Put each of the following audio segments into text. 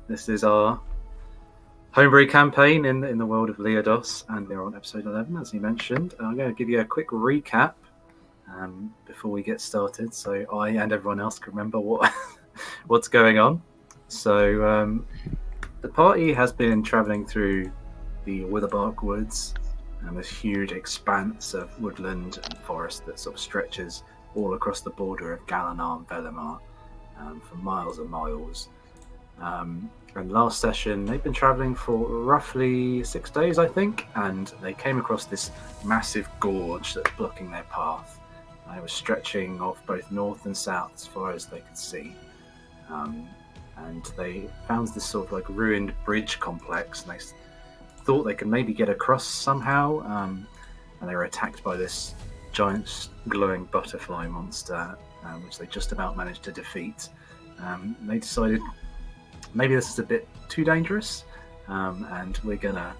This is our homebrew campaign in the world of Liodos, and we're on episode 11, as you mentioned. I'm going to give you a quick recap before we get started, so I and everyone else can remember what's going on. So the party has been travelling through the Witherbark Woods, and this huge expanse of woodland and forest that sort of stretches all across the border of Galanar and Velimar for miles and miles. And last session, they've been travelling for roughly 6 days, I think, and they came across this massive gorge that's blocking their path. It was stretching off both north and south as far as they could see. And they found this sort of like ruined bridge complex, and they thought they could maybe get across somehow, and they were attacked by this giant glowing butterfly monster, which they just about managed to defeat. They decided maybe this is a bit too dangerous, and we're gonna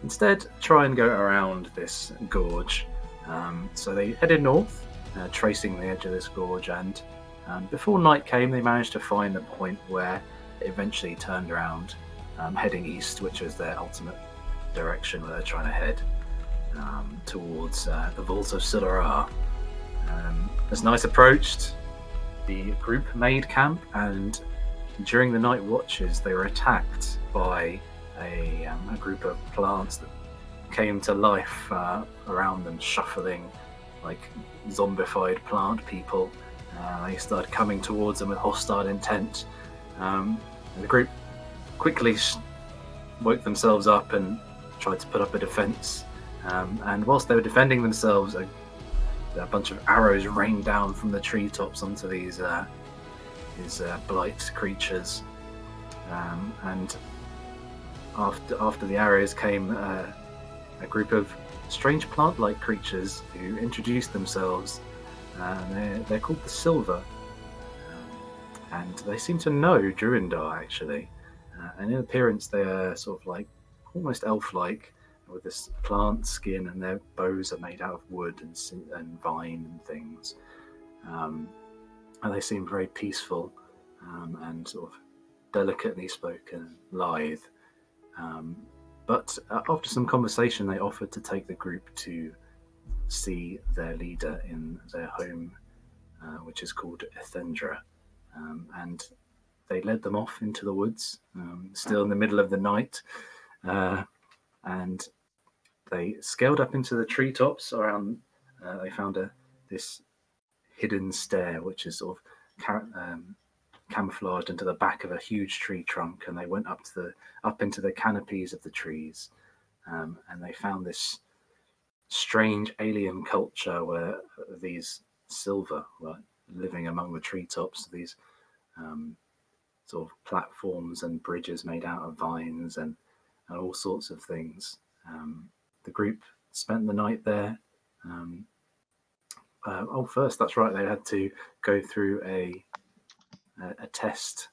instead try and go around this gorge. So they headed north, tracing the edge of this gorge, and before night came they managed to find the point where it eventually turned around, heading east, which was their ultimate direction where they're trying to head towards the vault of Silara. As night approached, the group made camp, and during the night watches they were attacked by a group of plants that came to life around them, shuffling like zombified plant people. They started coming towards them with hostile intent, and the group quickly woke themselves up and tried to put up a defense, and whilst they were defending themselves, a bunch of arrows rained down from the treetops onto these blight creatures, and after the arrows came a group of strange plant-like creatures who introduced themselves. They're called the Silva, and they seem to know Druindar actually, and in appearance they are sort of like almost elf-like, with this plant skin, and their bows are made out of wood and vine and things, and they seem very peaceful and sort of delicately spoken, lithe. But after some conversation, they offered to take the group to see their leader in their home, which is called Ethendra, and they led them off into the woods, still in the middle of the night, and they scaled up into the treetops around. They found this hidden stair, which is sort of camouflaged into the back of a huge tree trunk, and they went up into the canopies of the trees, and they found this strange alien culture where these Silva were living among the treetops. These sort of platforms and bridges made out of vines and all sorts of things. The group spent the night there. First, that's right, they had to go through a test.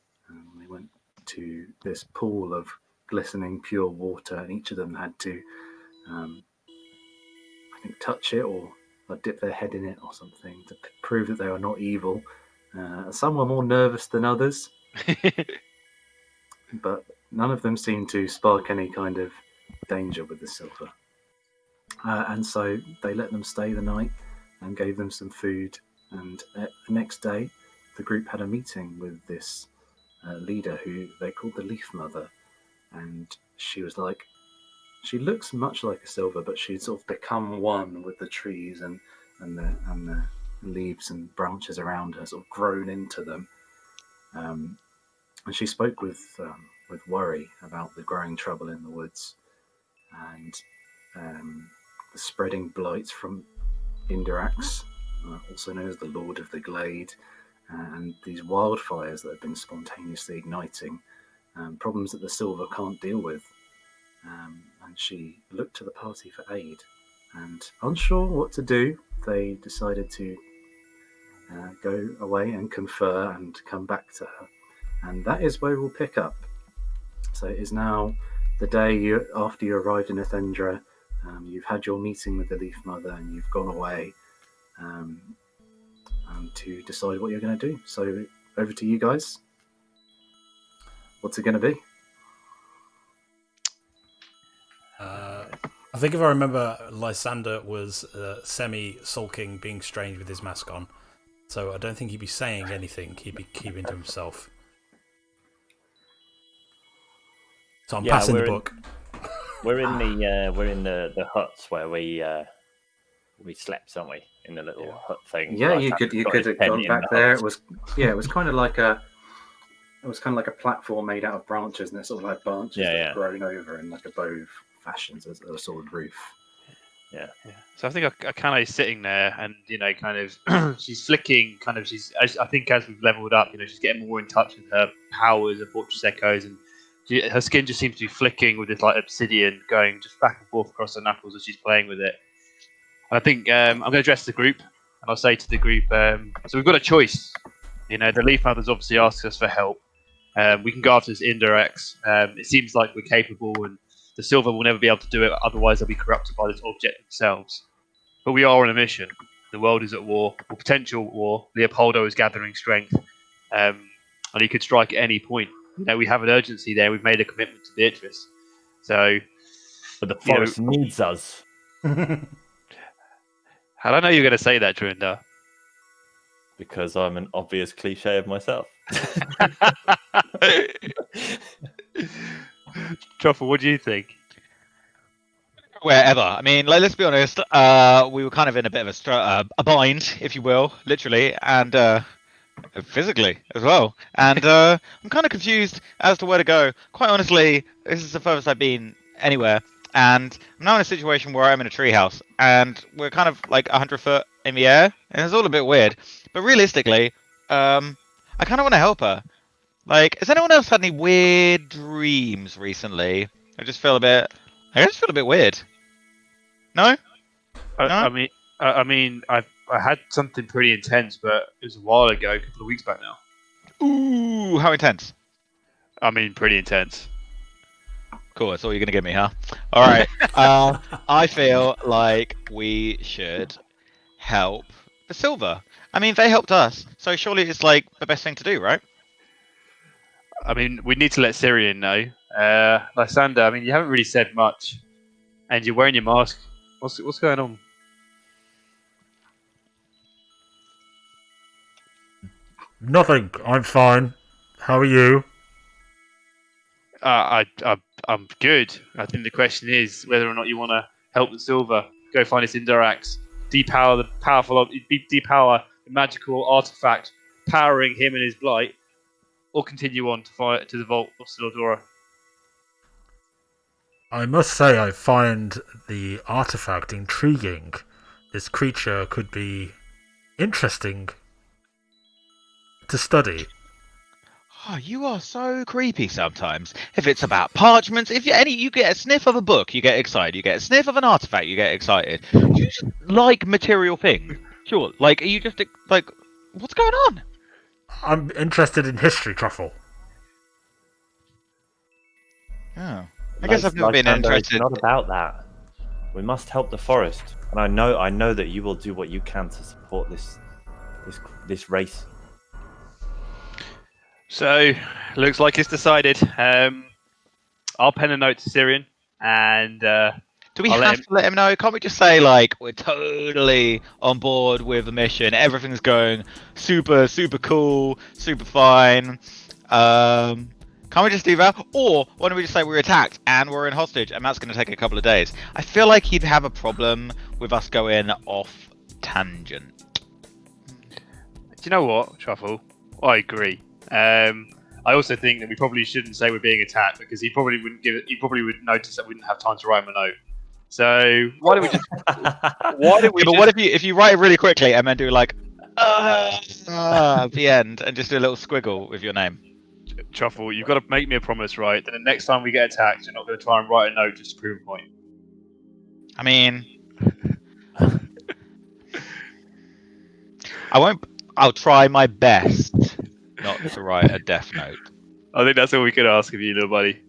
They went to this pool of glistening pure water, and each of them had to, I think, touch it or dip their head in it or something to prove that they were not evil. Some were more nervous than others, but none of them seemed to spark any kind of danger with the Silva. And so they let them stay the night and gave them some food. And the next day, the group had a meeting with this leader who they called the Leaf Mother. And she looks much like a Silva, but she'd sort of become one with the trees and the leaves and branches around her, sort of grown into them. And she spoke with worry about the growing trouble in the woods, and the spreading blight from Indirax, also known as the Lord of the Glade, and these wildfires that have been spontaneously igniting, problems that the Silva can't deal with. And she looked to the party for aid, and unsure what to do, they decided to go away and confer and come back to her. And that is where we'll pick up. So it is now the day after you arrived in Ethendra. You've had your meeting with the Leaf Mother, and you've gone away to decide what you're going to do. So over to you guys. What's it going to be? I think if I remember, Lysander was semi-sulking, being strange with his mask on. So I don't think he'd be saying anything. He'd be keeping to himself. So I'm passing the book. We're in the huts where we slept, aren't we? In the little hut thing. Yeah, you could have gone back there. It was kind of like a platform made out of branches, and it's sort of like branches that have grown over in like a bow fashions as a sort of roof. Yeah. So I think Akane is sitting there, and kind of she's flicking. Kind of I think as we've leveled up, she's getting more in touch with her powers of Fortress Echoes, and her skin just seems to be flicking with this like obsidian going just back and forth across her knuckles as she's playing with it. And I think I'm going to address the group, and I'll say to the group, so we've got a choice. The Leaf Mothers obviously asked us for help. We can go after this Indirax. It seems like we're capable, and the Silva will never be able to do it, otherwise they'll be corrupted by this object themselves. But we are on a mission. The world is at war, or potential war. Leopoldo is gathering strength, and he could strike at any point. We have an urgency there. We've made a commitment to Beatrice. So, but the forest needs us. How do I know you're going to say that, Trinda? Because I'm an obvious cliche of myself. Truffle, what do you think? Wherever. I mean, let's be honest. We were kind of in a bit of a bind, if you will, literally, and physically as well. And I'm kind of confused as to where to go. Quite honestly, this is the furthest I've been anywhere. And I'm now in a situation where I'm in a treehouse, and we're kind of like 100 foot in the air, and it's all a bit weird. But realistically, I kind of want to help her. Like, has anyone else had any weird dreams recently? I just feel a bit weird. No? I mean, I had something pretty intense, but it was a while ago, a couple of weeks back now. Ooh, how intense? I mean, pretty intense. Cool, that's all you're going to give me, huh? All right. I feel like we should help the Silva. I mean, they helped us, so surely it's like the best thing to do, right? I mean, we need to let Syrian know. Lysander, I mean, you haven't really said much, and you're wearing your mask. What's going on? Nothing. I'm fine. How are you? I'm good. I think the question is whether or not you want to help the Silva. Go find this Indirax, depower the magical artifact powering him and his blight, or continue on to the vault of Silodora. I must say I find the artifact intriguing. This creature could be interesting to study. Oh, you are so creepy sometimes. If it's about parchments, if you get a sniff of a book, you get excited. You get a sniff of an artifact, you get excited. You just like material things. Sure. Like, are you just like, what's going on? I'm interested in history, Truffle. Oh. I guess I've never been interested. It's not about that. We must help the forest. And I know that you will do what you can to support this race. So, looks like it's decided. I'll pen a note to Syrian, and do we have to let him know? Can't we just say, like, we're totally on board with the mission, everything's going super, super cool, super fine? Can't we just do that? Or why don't we just say we're attacked and we're in hostage, and that's going to take a couple of days? I feel like he'd have a problem with us going off tangent. Do you know what, Truffle? I agree. I also think that we probably shouldn't say we're being attacked, because he probably wouldn't give it. He probably would notice that we didn't have time to write him a note. So why don't we just? What if you write it really quickly and then do like at the end and just do a little squiggle with your name? Truffle, you've got to make me a promise, right? That the next time we get attacked, you're not going to try and write a note just to prove a point. I mean, I won't. I'll try my best not to write a death note. I think that's all we could ask of you, little buddy.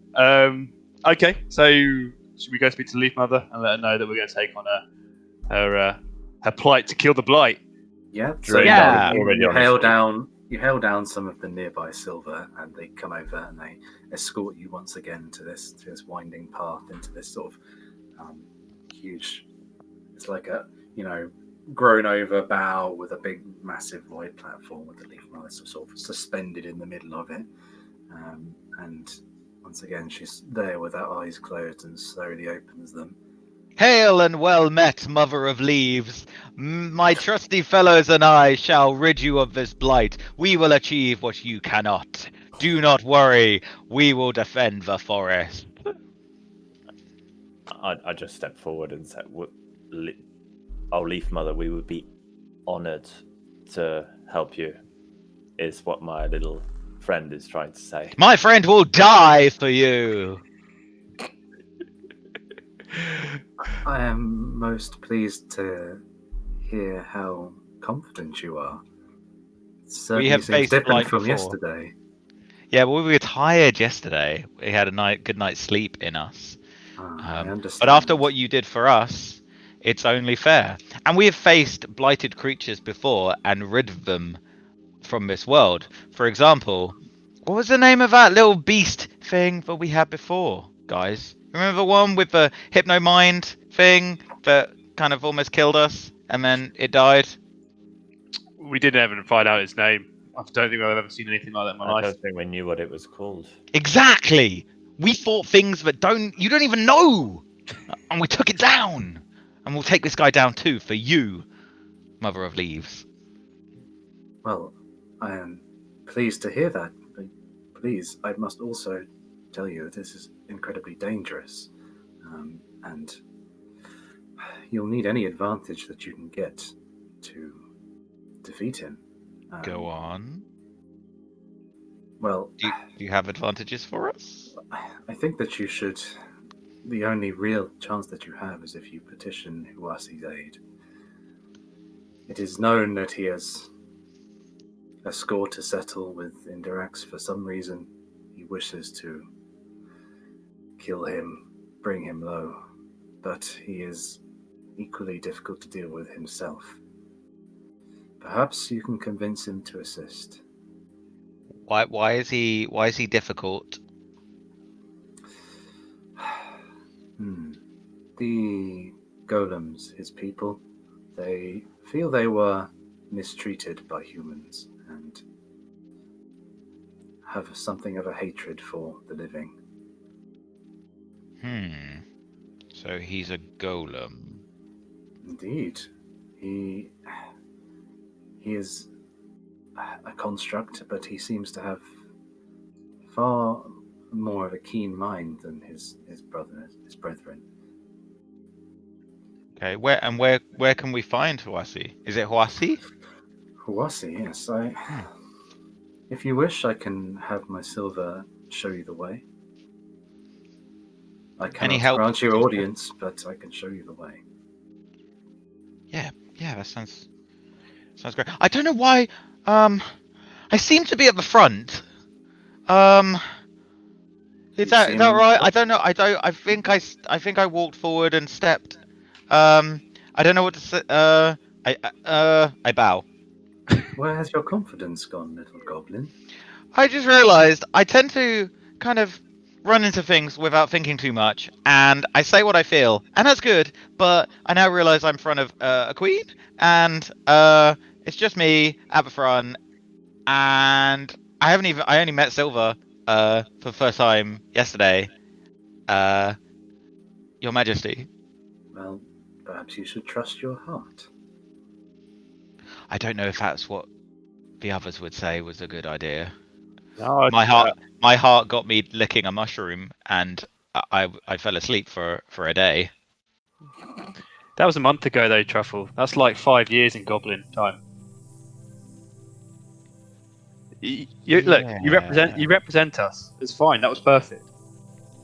Okay, so should we go speak to the Leaf Mother and let her know that we're going to take on her plight to kill the blight? Yeah. So yeah. You hail down some of the nearby Silva, and they come over and they escort you once again to this winding path into this sort of huge. It's like a grown over bow with a big, massive wide platform with the leaf mother sort of suspended in the middle of it. And once again, she's there with her eyes closed and slowly opens them. Hail and well met, Mother of Leaves. My trusty fellows and I shall rid you of this blight. We will achieve what you cannot. Do not worry, we will defend the forest. I just stepped forward and said, "Oh, Leaf Mother, we would be honored to help you," is what my little friend is trying to say. My friend will die for you. I am most pleased to hear how confident you are. It certainly have seems faced different blight from before. yesterday. Yeah, well, we were tired yesterday. We had a good night's sleep in us. I understand. But after what you did for us, it's only fair. And we have faced blighted creatures before and rid them from this world. For example, what was the name of that little beast thing that we had before, guys? Remember the one with the hypno mind thing that kind of almost killed us and then it died? We didn't ever find out its name. I don't think I've ever seen anything like that in my I life. don't think we knew what it was called. Exactly. We fought things that you don't even know, and we took it down. And we'll take this guy down too for you, Mother of Leaves. Well, I am pleased to hear that. But please, I must also tell you this is incredibly dangerous, and you'll need any advantage that you can get to defeat him. Go on. Well, Do you have advantages for us? I think that you should. The only real chance that you have is if you petition Huwasi's aid. It is known that he has a score to settle with Indirax. For some reason, he wishes to kill him, bring him low, but he is equally difficult to deal with himself. Perhaps you can convince him to assist. Why is he difficult? The golems, his people, they feel they were mistreated by humans and have something of a hatred for the living. So he's a golem. Indeed. He is a construct, but he seems to have far more of a keen mind than his brethren. Okay, where can we find Huwasi? Is it Huwasi? Huwasi, yes. If you wish, I can have my Silva show you the way. I cannot help? grant you audience, but I can show you the way. Yeah, that sounds great. I don't know why. I seem to be at the front. Is that right? I don't know. I think I walked forward and stepped. I don't know what to say. I bow. Where has your confidence gone, little goblin? I just realised I tend to kind of run into things without thinking too much, and I say what I feel, and that's good. But I now realise I'm in front of a queen, and it's just me at the front, and I only met Silva for the first time yesterday. Your Majesty. Well, perhaps you should trust your heart. I don't know if that's what the others would say was a good idea. No, My heart got me licking a mushroom, and I fell asleep for a day. that was a month ago, though, Truffle. That's like 5 years in Goblin time. Look, you represent us. It's fine. That was perfect.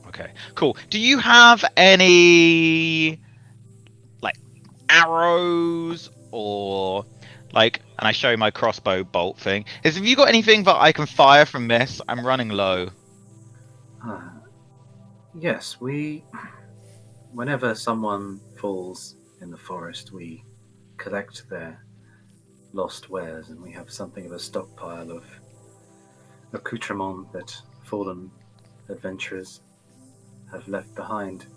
Okay, cool. Do you have any like arrows or like? And I show you my crossbow bolt thing. Have you got anything that I can fire from this? I'm running low. Yes, whenever someone falls in the forest, we collect their lost wares, and we have something of a stockpile of accoutrement that fallen adventurers have left behind.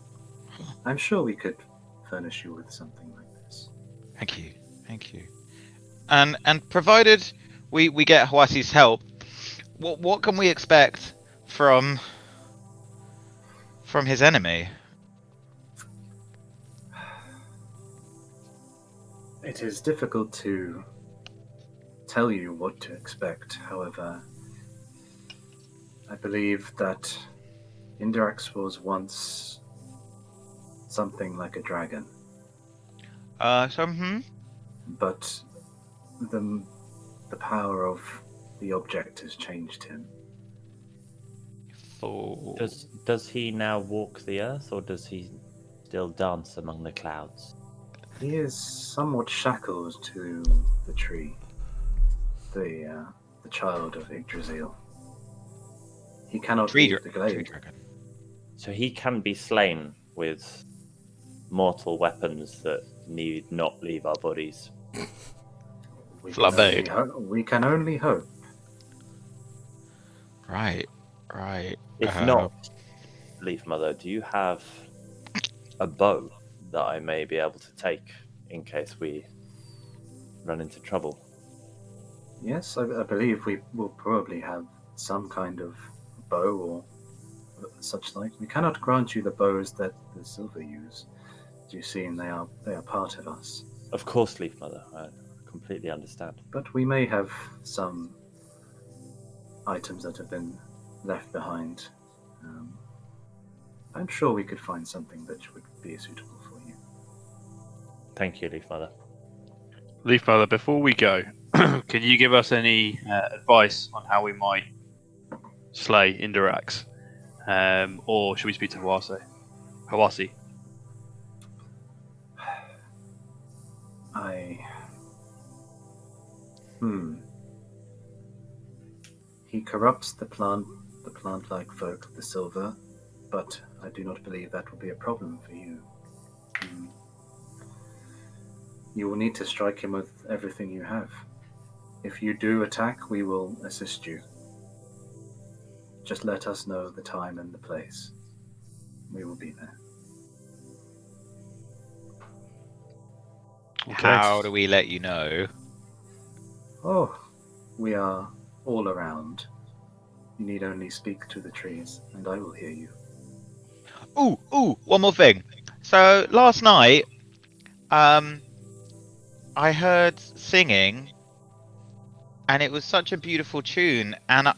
I'm sure we could furnish you with something like this. Thank you. And provided we get Huwasi's help, what can we expect from his enemy? It is difficult to tell you what to expect. However, I believe that Indirax was once something like a dragon, but the power of the object has changed him. Oh. Does he now walk the earth, or does he still dance among the clouds? He is somewhat shackled to the tree, the child of Yggdrasil. He cannot leave the glade. Tree dragon. So he can be slain with mortal weapons that need not leave our bodies. We can only hope. Right. If not, Leaf Mother, do you have a bow that I may be able to take in case we run into trouble? Yes, I believe we will probably have some kind of bow or such like. We cannot grant you the bows that the Silva use. As you've seen, they are part of us. Of course, Leaf Mother. I completely understand. But we may have some items that have been left behind. I'm sure we could find something that would be suitable for you. Thank you, Leaf Mother. Leaf Mother, before we go, can you give us any advice on how we might slay Indirax? Or should we speak to Huwasi? He corrupts the plant-like folk of the Silva, but I do not believe that will be a problem for you. You will need to strike him with everything you have. If you do attack, we will assist you. Just let us know the time and the place. We will be there. Okay. How do we let you know? Oh, we are all around. You need only speak to the trees, and I will hear you. Ooh, one more thing. So last night, I heard singing, and it was such a beautiful tune. And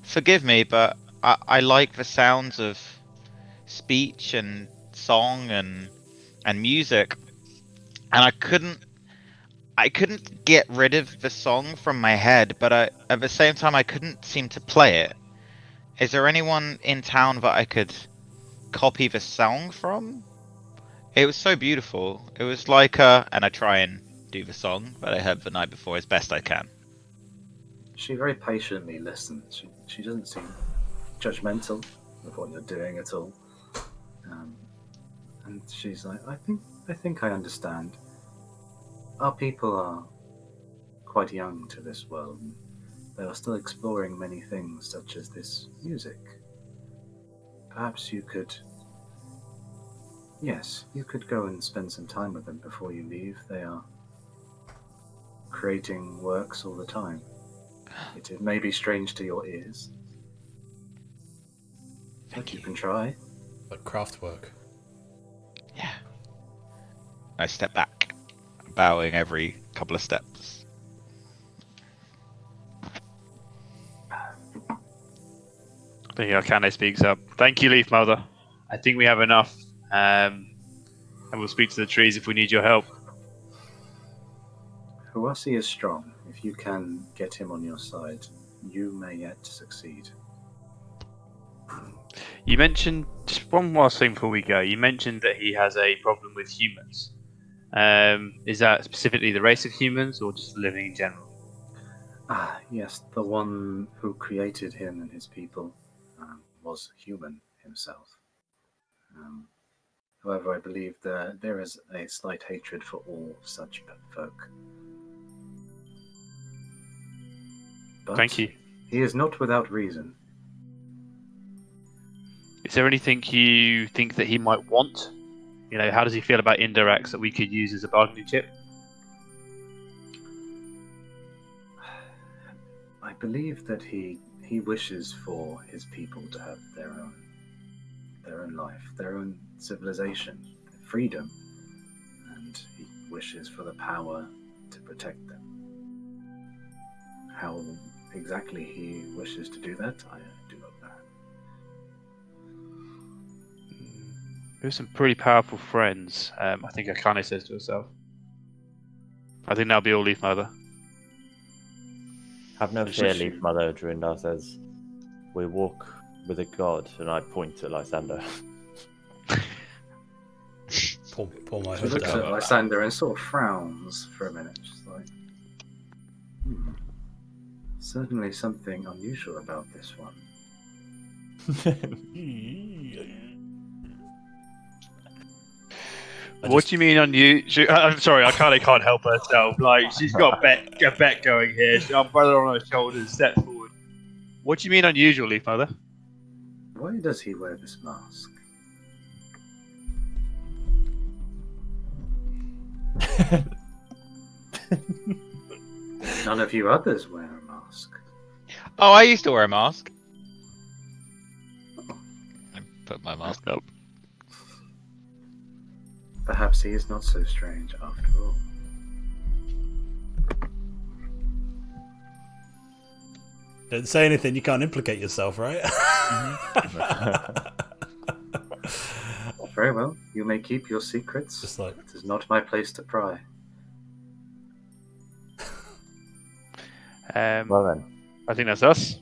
forgive me, but I like the sounds of speech and song and music, and I couldn't get rid of the song from my head, but at the same time I couldn't seem to play it. Is there anyone in town that I could copy the song from? It was so beautiful. It was like and I try and do the song that I heard the night before as best I can. She very patiently listens. She doesn't seem judgmental of what you're doing at all. And she's like, I think I understand. Our people are quite young to this world, and they are still exploring many things, such as this music. Perhaps you could go and spend some time with them before you leave. They are creating works all the time. It may be strange to your ears, but you can try. Like craft work. Yeah. I step back, bowing every couple of steps. I think Akane speaks up. Thank you, Leaf Mother. I think we have enough. And we'll speak to the trees if we need your help. Huwasi is strong. If you can get him on your side, you may yet succeed. You mentioned, just one last thing before we go, you mentioned that he has a problem with humans. Is that specifically the race of humans or just living in general? Ah, yes, the one who created him and his people was human himself. However, I believe there is a slight hatred for all such folk. But Thank you. he is not without reason. Is there anything you think that he might want You know, how does he feel about Indirax that we could use as a bargaining chip? I believe that he wishes for his people to have their own life, their own civilization, freedom, and he wishes for the power to protect them. How exactly he wishes to do that, I do not know. We have some pretty powerful friends. I think Akane says to herself. I think that'll be all Leaf Mother. Have no It's fear, just Leaf you. Mother, Durindar says. We walk with a god, and I point to Lysander. Pull my She hood looks at down. Lysander and sort of frowns for a minute, just like, certainly something unusual about this one. What do you mean unusual? I'm sorry, Akane can't help herself. Like, she's got a bet going here. She's got umbrella on her shoulders, step forward. What do you mean unusual, Leaf Mother? Why does he wear this mask? None of you others wear a mask. Oh, I used to wear a mask. I put my mask up. Perhaps he is not so strange after all. Don't say anything, you can't implicate yourself, right? Very well, you may keep your secrets. Just like, It is not my place to pry. Well then. I think that's us.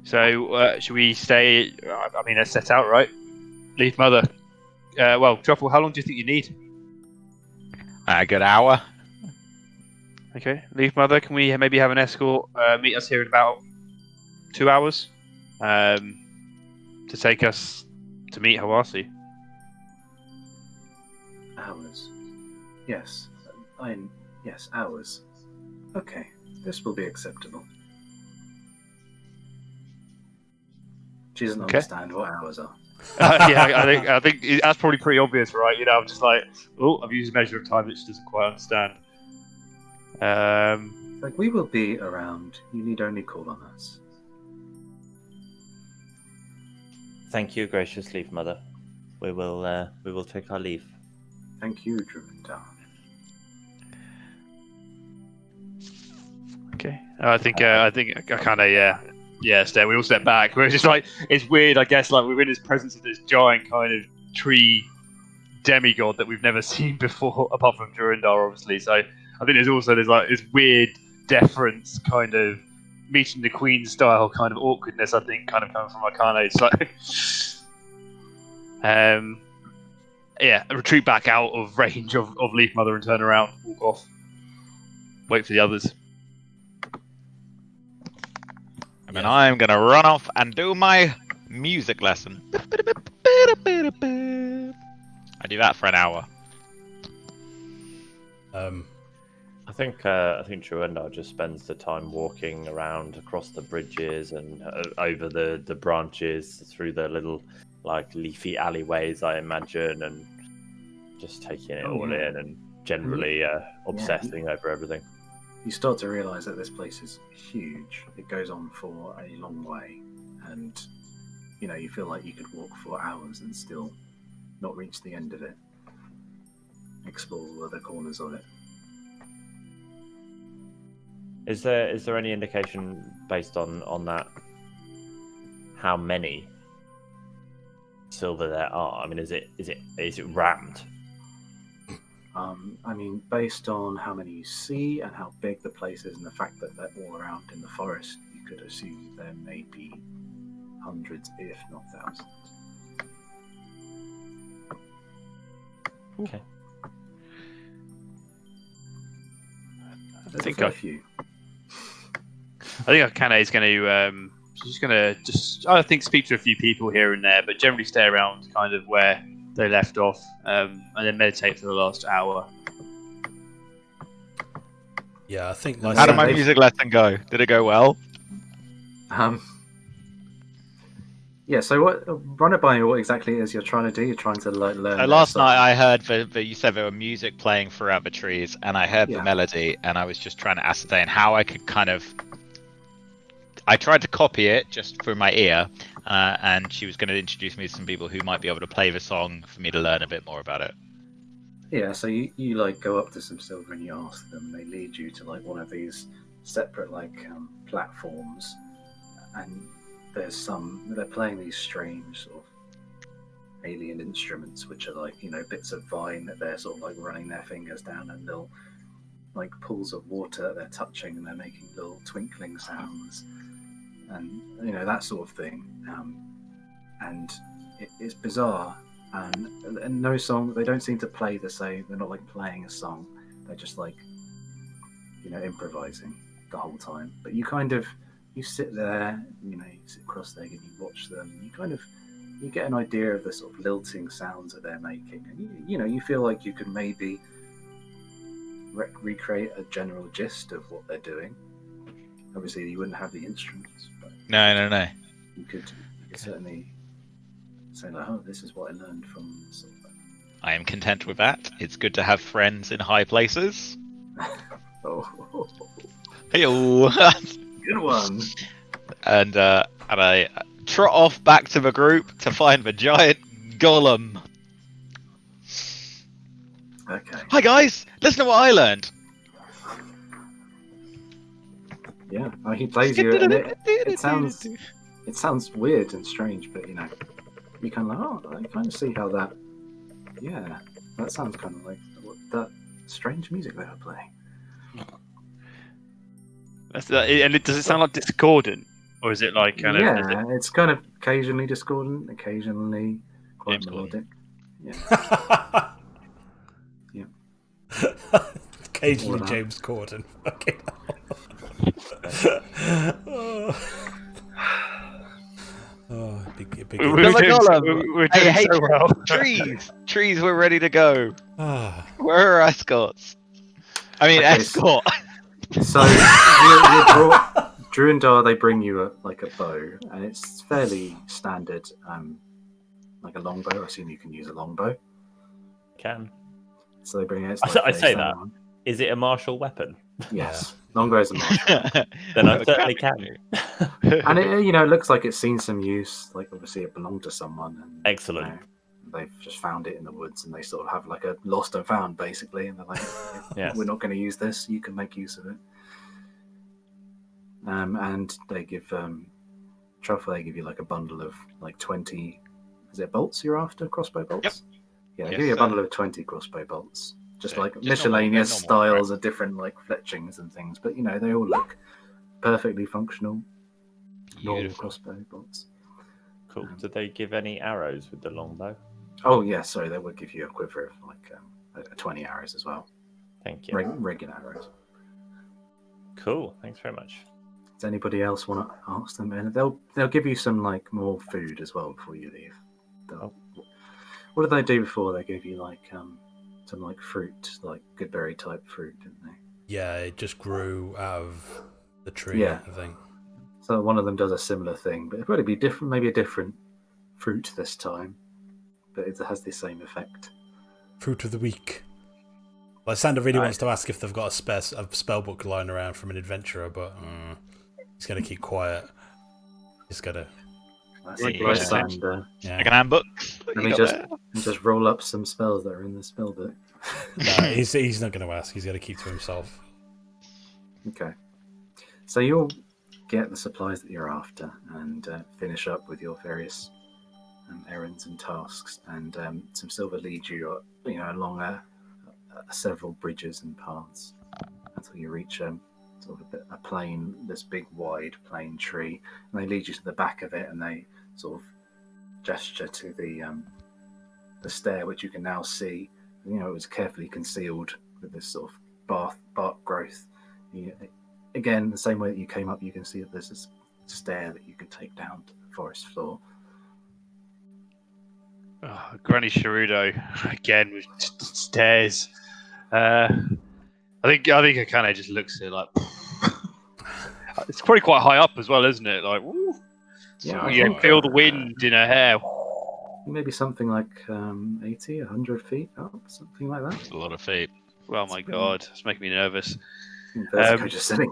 So, should we stay? I mean, let's set out, right? Leaf Mother. Well, Truffle, how long do you think you need? A good hour. Okay. Leaf Mother, can we maybe have an escort meet us here in about 2 hours? To take us to meet Huwasi. Hours. Yes. Yes, hours. Okay, this will be acceptable. She doesn't Okay. understand what hours are. Yeah, I think that's probably pretty obvious, right? You know, I'm just like, oh, I've used a measure of time that she doesn't quite understand. Like, we will be around. You need only call on us. Thank you, gracious Leaf Mother. We will take our leave. Thank you, Druidar. Okay. I think I kind of stay. We all step back. We're just like, it's weird, I guess. Like, we're in this presence of this giant kind of tree demigod that we've never seen before, apart from Durindar, obviously. So I think there's like this weird deference, kind of meeting the Queen style kind of awkwardness. I think kind of coming from Akane. It's like, retreat back out of range of Leaf Mother and turn around, walk off, wait for the others. And then I'm gonna run off and do my music lesson. I do that for an hour. I think Truenda just spends the time walking around across the bridges and over the branches through the little like leafy alleyways, I imagine, and just taking it all in and generally obsessing over everything. You start to realise that this place is huge. It goes on for a long way, and you feel like you could walk for hours and still not reach the end of it. Explore all other corners of it. Is there any indication based on that how many Silva there are? I mean, is it rammed? Based on how many you see and how big the place is and the fact that they're all around in the forest, you could assume there may be hundreds, if not thousands. Okay. I think I think Akane is going to she's going to speak to a few people here and there, but generally stay around kind of where they left off, and then meditate for the last hour. yeah, I think. How did my music lesson go? Did it go well? Yeah. So run it by me. What exactly it is you're trying to do? You're trying to like learn. their Last song. night I heard that you said there were music playing throughout the trees, and I heard the Yeah. melody, and I was just trying to ascertain how I could kind of. I tried to copy it just through my ear, and she was going to introduce me to some people who might be able to play the song for me to learn a bit more about it. Yeah, so you like go up to some Silva and you ask them. They lead you to like one of these separate like platforms, and they're playing these strange sort of alien instruments, which are like bits of vine that they're sort of like running their fingers down, and little like pools of water that they're touching, and they're making little twinkling sounds, and that sort of thing. And it's bizarre. And no song. They don't seem to play the same. They're not like playing a song. They're just like improvising the whole time. But you sit there. You sit cross-legged and you watch them. You get an idea of the sort of lilting sounds that they're making, and you feel like you could maybe recreate a general gist of what they're doing. Obviously, you wouldn't have the instruments, but No. you could certainly say like, "Oh, this is what I learned from Silva." I am content with that. It's good to have friends in high places. Oh, Hey-o. good one. And I trot off back to the group to find the giant golem. Okay. Hi guys, listen to what I learned. Yeah, he plays you, and it sounds weird and strange, but you kind of like, I kind of see how that. Yeah, that sounds kind of like that strange music they were playing. And does it sound like discordant, or is it like kind of? Yeah, it's kind of occasionally discordant, occasionally quite James melodic. Corden. Yeah. Occasionally All that. James Corden. Okay. Big. We're The doing golem. we're I doing hate so well. trees. Trees were ready to go. Ah, Where are escorts? I mean, Okay, escort. So you're brought, Drew and Dar, they bring you a bow, and it's fairly standard, like a longbow. I assume you can use a longbow. Can. So they bring it. It's I like say fairly that. standard. Is it a martial weapon? Yes, longbow is a martial. Then I certainly can. And it looks like it's seen some use. Like obviously it belonged to someone, and Excellent. they've just found it in the woods, and they sort of have like a lost and found basically, and they're like, Yes. we're not going to use this. You can make use of it. And they give Truffle. They give you like a bundle of like 20. Is it bolts you're after? Crossbow bolts. Yep. Yeah, they Yes, give you a sir. bundle of 20 crossbow bolts. Just So, like just miscellaneous normal, styles of different like fletchings and things, but they all look perfectly functional. Normal Beautiful. crossbow bolts. Cool. Did they give any arrows with the longbow? Oh yeah, sorry, they would give you a quiver of like 20 arrows as well. Thank you. Regular arrows. Cool. Thanks very much. Does anybody else want to ask them? And they'll give you some like more food as well before you leave. What did they do before? They gave you like some like fruit, like goodberry type fruit, didn't they? yeah, it just grew out of the tree, Yeah. I think. So one of them does a similar thing, but it'd probably be different, maybe a different fruit this time, but it has the same effect. Fruit of the week. Well, Sander really wants to ask if they've got a spell book lying around from an adventurer, but he's going to keep quiet. He's got to... That's Yeah, like right, yeah. Sander. Yeah. Like an handbook. Let You me got just there? just roll up some spells that are in the spell book. No, he's not going to ask. He's going to keep to himself. Okay. So you'll get the supplies that you're after and finish up with your various errands and tasks, and some Silva leads you, along several bridges and paths until you reach sort of a plain, this big wide plain tree, and they lead you to the back of it, and they sort of gesture to the stair, which you can now see. It was carefully concealed with this sort of bark growth. Again, the same way that you came up, you can see that there's this stair that you can take down to the forest floor. Oh, Granny Sharudo again with stairs. I think it kind of just looks at it like it's probably quite high up as well, isn't it? Like, woo. Yeah, So I You think can feel the wind in her hair. maybe something like 80, 100 feet up, something like that. it's a lot of feet. Oh my god, it's making me nervous. Vertigo just sitting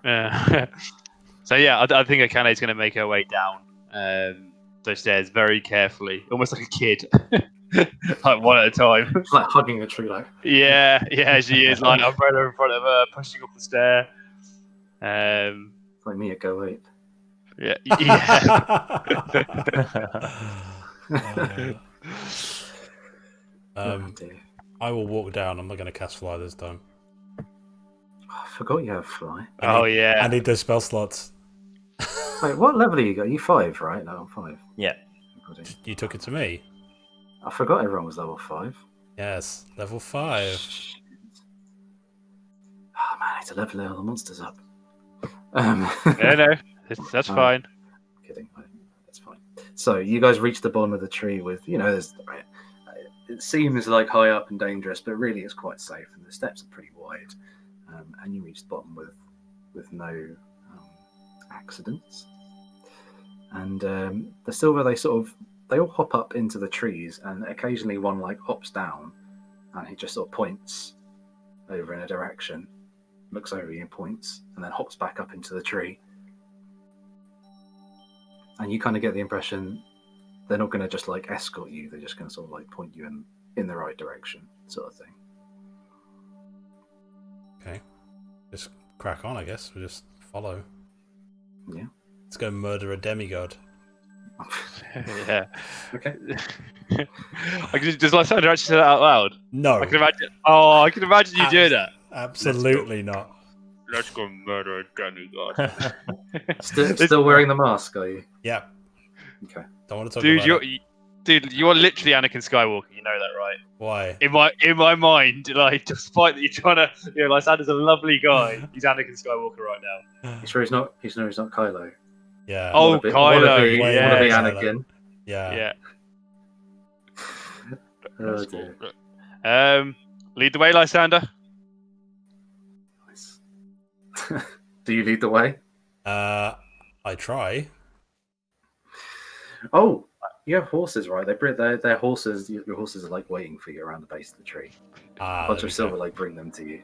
here. So yeah, I think Akane's going to make her way down those stairs very carefully, almost like a kid, like one at a time. It's like hugging a tree, like. Yeah, she is like umbrella in front of her, pushing up the stair. It's like me at Go 8. Yeah. Oh, dear. I will walk down. I'm not going to cast fly this time. I forgot you have fly. Yeah. I need those spell slots. Wait, what level are you got? You 5, right? No, I'm 5. Yeah. You took it to me. I forgot everyone was level 5. Yes, level 5. Oh man, I need to level all the monsters up. No, that's fine. Kidding. That's fine. So you guys reach the bottom of the tree with, there's. It seems like high up and dangerous, but really it's quite safe, and the steps are pretty wide. And you reach the bottom with no accidents. And the Silva, they all hop up into the trees, and occasionally one hops down, and he just sort of points over in a direction, looks over you and points, and then hops back up into the tree. And you kind of get the impression they're not going to just escort you; they're just going to sort of point you in the right direction, sort of thing. Okay, just crack on. I guess we'll just follow. Yeah. Let's go murder a demigod. Yeah. Okay. Does Lysander actually say that out loud? No, I can imagine. Oh, I can imagine you doing that. absolutely not. Let's go murder a demigod. Still wearing the mask, are you? Yeah. Okay. Don't want to talk Dude, about it. you are literally Anakin Skywalker. You know that, right? Why? In my mind, despite that you're trying to, Lysander's a lovely guy. He's Anakin Skywalker right now. You sure he's not Kylo? Yeah. Oh, Kylo. Wanna be Yeah. Anakin. Yeah. Oh, dear. Lead the way, Lysander. Nice. Do you lead the way? I try. Oh, you have horses, right? They're horses. Your horses are waiting for you around the base of the tree. A bunch of Silva bring them to you.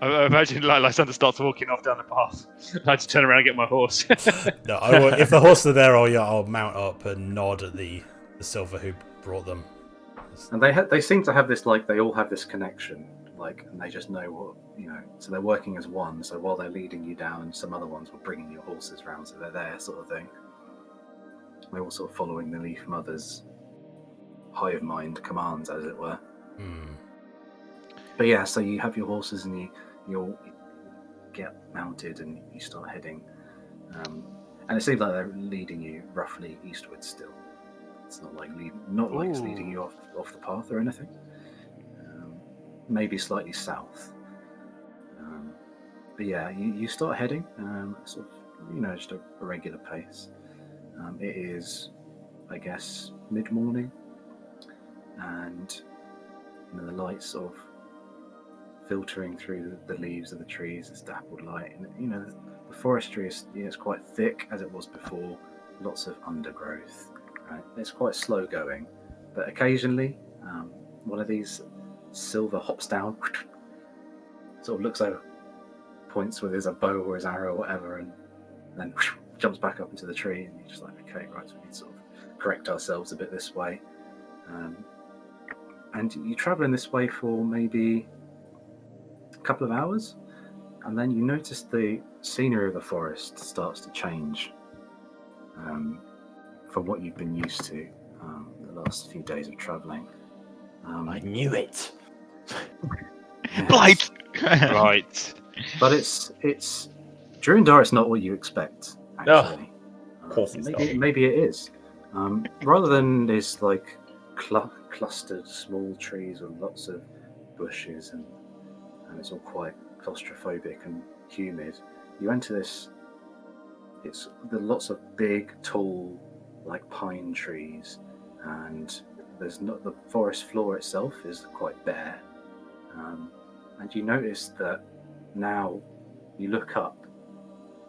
I imagine Lysander starts walking off down the path. I just turn around and get my horse. No, I will, if the horses are there, I'll mount up and nod at the Silva who brought them. And they seem to have this they all have this connection, and they just know what So they're working as one. So while they're leading you down, some other ones were bringing your horses around, so they're there, sort of thing. They're all sort of following the Leaf Mother's hive mind commands, as it were. But yeah, so you have your horses and you get mounted and you start heading. And it seems like they're leading you roughly eastwards still. It's not it's leading you off the path or anything. Maybe slightly south. But yeah, you start heading, sort of, just a regular pace. It is, I guess, mid-morning, and the light sort of filtering through the leaves of the trees, this dappled light, and the forestry is quite thick as it was before. Lots of undergrowth. Right? It's quite slow going, but occasionally one of these Silva hops down, sort of looks over, points with his bow or his arrow or whatever, and then jumps back up into the tree, and you're just okay, right, so we need to sort of correct ourselves a bit this way. And you travel in this way for maybe a couple of hours, and then you notice the scenery of the forest starts to change from what you've been used to the last few days of traveling. I knew it. Blight! Right. But it's Durandar. It's not what you expect. Actually, of course it's not. Maybe it is. Rather than this clustered small trees with lots of bushes and it's all quite claustrophobic and humid. You enter this. There are lots of big, tall, pine trees, and there's not the forest floor itself is quite bare. And you notice that now you look up,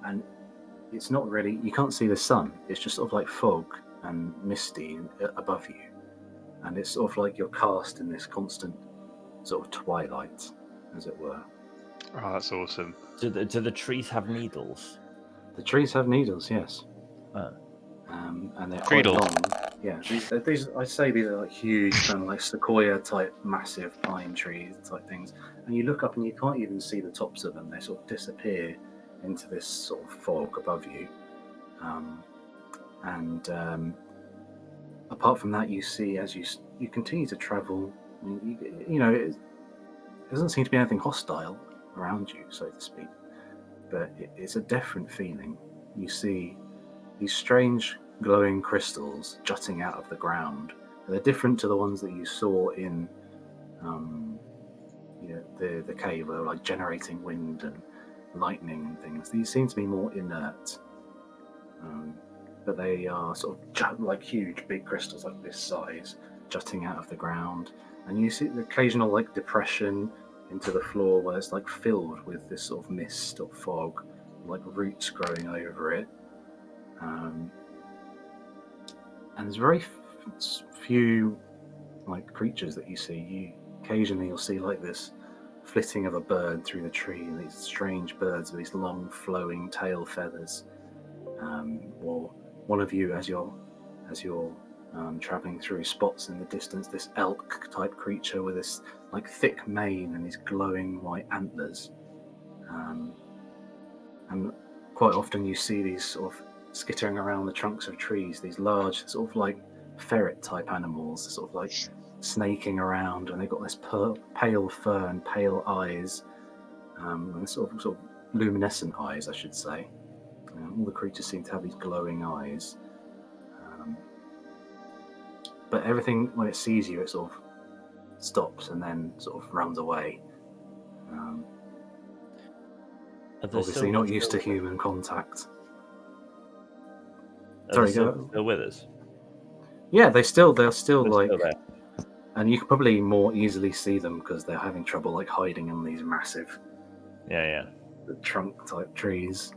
and it's not really, you can't see the sun. It's just sort of like fog and misty above you. And it's sort of like you're cast in this constant sort of twilight, as it were. Oh, that's awesome. Do the trees have needles? The trees have needles, yes. Oh. And they're quite Treedles. long. Yeah, these I say these are like huge, kind of like sequoia type, massive pine trees type things. And you look up and you can't even see the tops of them. They sort of disappear into this sort of fog above you. Apart from that, you see as you continue to travel, it doesn't seem to be anything hostile around you, so to speak. But it's a different feeling. You see these strange glowing crystals jutting out of the ground. They're different to the ones that you saw in the cave, where they were like generating wind and lightning and things. These seem to be more inert, but they are sort of like huge, big crystals like this size jutting out of the ground. And you see the occasional like depression into the floor where it's like filled with this sort of mist or fog, like roots growing over it. And there's very few like creatures that you see. Occasionally you'll see like this flitting of a bird through the tree, and these strange birds with these long flowing tail feathers. Or one of you, as you're traveling through, spots in the distance this elk type creature with this like thick mane and these glowing white antlers. And quite often you see these sort of skittering around the trunks of trees, these large sort of like ferret type animals, sort of like snaking around, and they've got this pale fur and pale eyes, and sort of luminescent eyes, I should say. All the creatures seem to have these glowing eyes. But everything, when it sees you, it sort of stops and then sort of runs away. Obviously not used to human contact. Are they Sorry, still with us? Yeah, they're still They're like, still there. and you can probably more easily see them because they're having trouble like hiding in these massive Yeah. trunk type trees.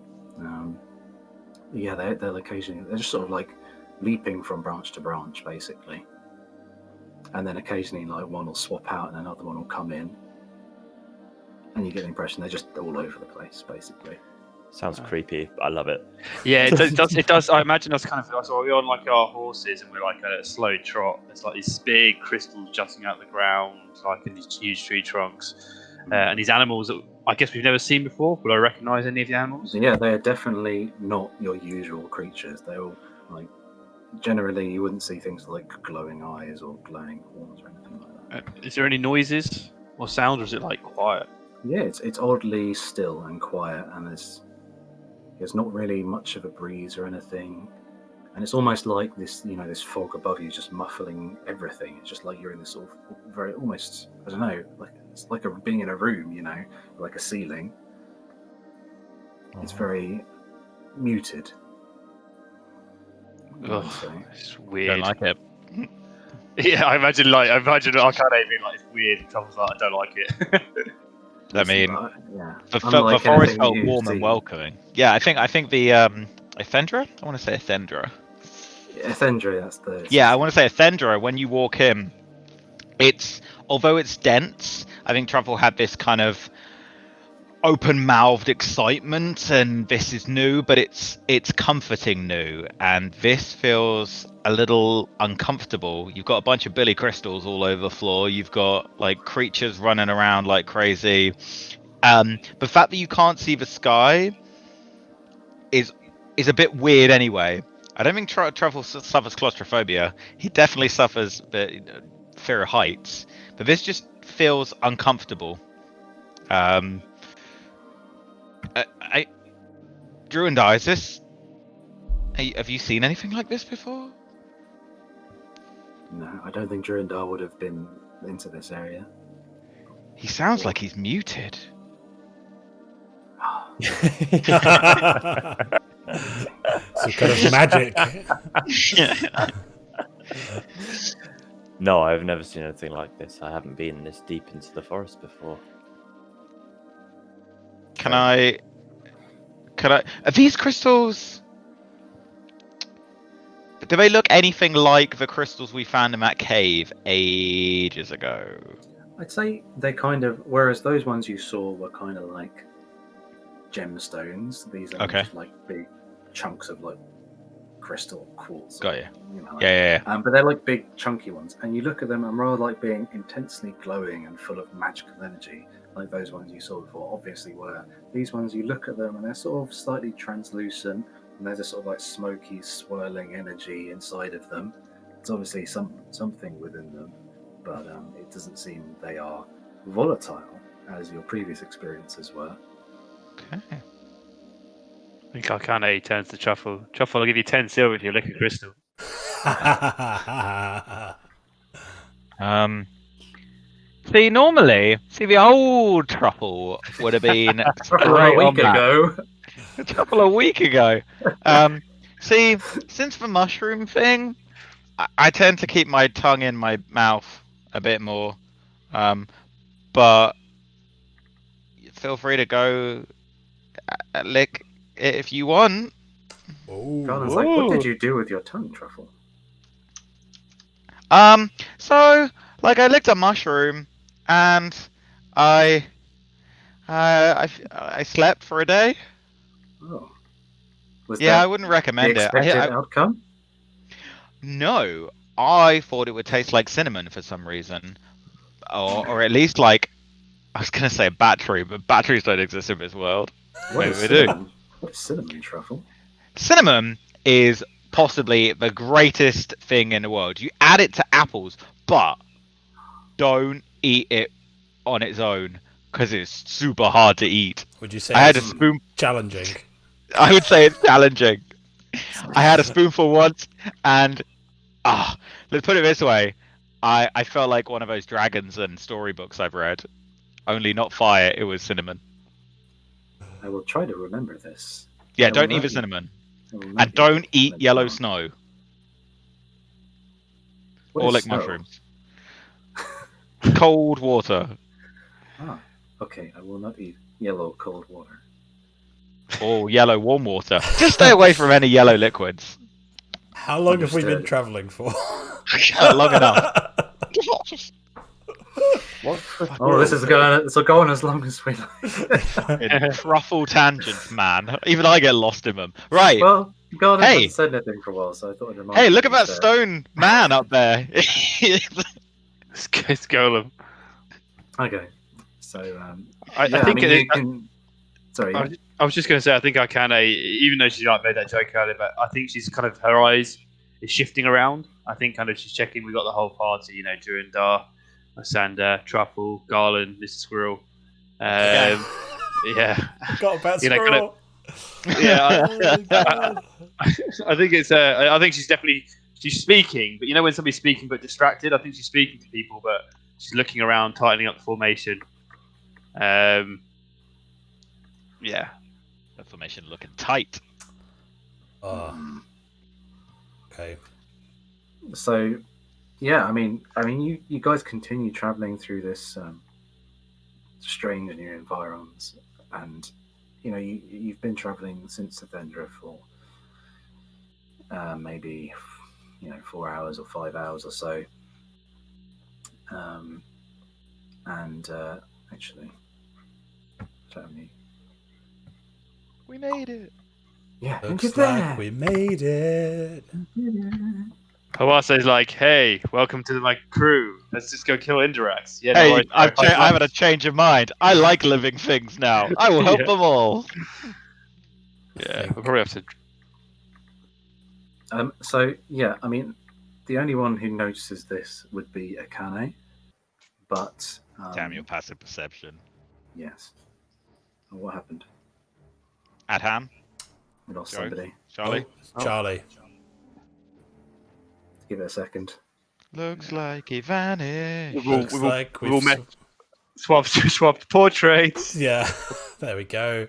They'll occasionally, they're just sort of like leaping from branch to branch basically, and then occasionally like one will swap out and another one will come in, and you get the impression they're just all over the place basically. Sounds creepy. I love it. Yeah, it does. I imagine us kind of. So we're on like our horses, and we're like at a slow trot. There's like these big crystals jutting out the ground, like in these huge tree trunks, and these animals that I guess we've never seen before. Would I recognise any of the animals? Yeah, they are definitely not your usual creatures. They're all like, generally you wouldn't see things like glowing eyes or glowing horns or anything like that. Is there any noises or sounds, or is it like quiet? Yeah, it's oddly still and quiet, and there's not really much of a breeze or anything, and it's almost like this fog above you just muffling everything. It's just like you're in this sort of very almost, I don't know, like it's like being in a room, like a ceiling. It's very muted. Ugh, it's weird. Don't like it. Yeah, I imagine I can't even like it's weird. Trump's like, I don't like it. I mean, yeah. the Unlike forest anything felt you've warm and seen. welcoming. Yeah, I think the Ethendra. I want to say Ethendra. Ethendra, that's the. Yeah, I want to say Ethendra. When you walk in, although it's dense, I think Truffle had this kind of open-mouthed excitement, and this is new, but it's comforting new, and this feels a little uncomfortable. You've got a bunch of billy crystals all over the floor. You've got like creatures running around like crazy. The fact that you can't see the sky is a bit weird anyway. I don't think Truffle suffers claustrophobia. He definitely suffers the fear of heights, but this just feels uncomfortable. Drew and I, have you seen anything like this before? No, I don't think Durandar would have been into this area. He sounds like he's muted. Some kind of magic. No, I've never seen anything like this. I haven't been this deep into the forest before. Can I Are these crystals? Do they look anything like the crystals we found in that cave ages ago? I'd say they kind of, whereas those ones you saw were kind of like gemstones. These are Okay. just like big chunks of like crystal quartz. Got you. You know, Yeah. but they're like big chunky ones, and you look at them and rather like being intensely glowing and full of magical energy, like those ones you saw before obviously were. These ones, you look at them and they're sort of slightly translucent, and there's a sort of like smoky, swirling energy inside of them. It's obviously something within them, but it doesn't seem they are volatile as your previous experiences were. Okay. I think Arcana turns to Truffle. Truffle, I'll give you 10 silver if you lick a crystal. See, normally, the old Truffle would have been A straight on week that. ago. Truffle a week ago. See, since the mushroom thing, I tend to keep my tongue in my mouth a bit more. But feel free to go lick it if you want. Garland's like, what did you do with your tongue, Truffle? So like I licked a mushroom, and I slept for a day. Oh. Was Yeah, I that wouldn't the recommend it. expected outcome? No, I thought it would taste like cinnamon for some reason, or at least like I was gonna say battery, but batteries don't exist in this world. What Maybe is they do. cinnamon? What is cinnamon, Truffle? Cinnamon is possibly the greatest thing in the world. You add it to apples, but don't eat it on its own because it's super hard to eat. Would you say I had a it's spoon. challenging? I would say it's challenging. I had a spoonful once, and let's put it this way: I felt like one of those dragons and storybooks I've read. Only not fire; it was cinnamon. I will try to remember this. Yeah, I don't will eat not the cinnamon, I will not and don't the eat cinnamon yellow tomorrow. snow What or is lick snow? mushrooms. Cold water Ah, okay. I will not eat yellow cold water. or yellow warm water. Just stay away from any yellow liquids. How long have we been Understood. travelling for? Long enough. What the Oh, this is going. It's going as long as we like. In truffle tangents, man. Even I get lost in them. Right. Well, Garland Hey. hasn't said anything for a while, so I thought I'd remind Hey, you look at that he's stone man up there. It's Golem. Okay, so I yeah, think you can. Sorry. I was just going to say, I think Arcana, even though she like made that joke earlier, but I think she's kind of, her eyes is shifting around. I think kind of she's checking we got the whole party, Durandar, Sander, Truffle, Garland, Mr. Squirrel. Yeah. Got about You know, kind squirrel. Yeah, Oh my God. I think it's. I think she's speaking, but when somebody's speaking but distracted, I think she's speaking to people, but she's looking around, tightening up the formation. Yeah. The formation looking tight. Okay. So, yeah, I mean, you guys continue traveling through this strange new environs, and you've been traveling since Avendra for maybe 4 hours or 5 hours or so, and actually, tell me, We made it. yeah, Looks like we made it. Huwasi's like, hey, welcome to my crew. Let's just go kill Indirax. Yeah, Hey, no worries. I've had a change of mind. I like living things now. I will help Yeah. them all. Yeah, we'll probably have to. So yeah, I mean, the only one who notices this would be Akane, but Damn your passive perception. yes. What happened? Adham? We lost Joe? somebody. Charlie? Oh, Charlie. Give it a second. Looks like he vanished. Looks like we've all we've... met. Swapped portraits. Yeah, there we go.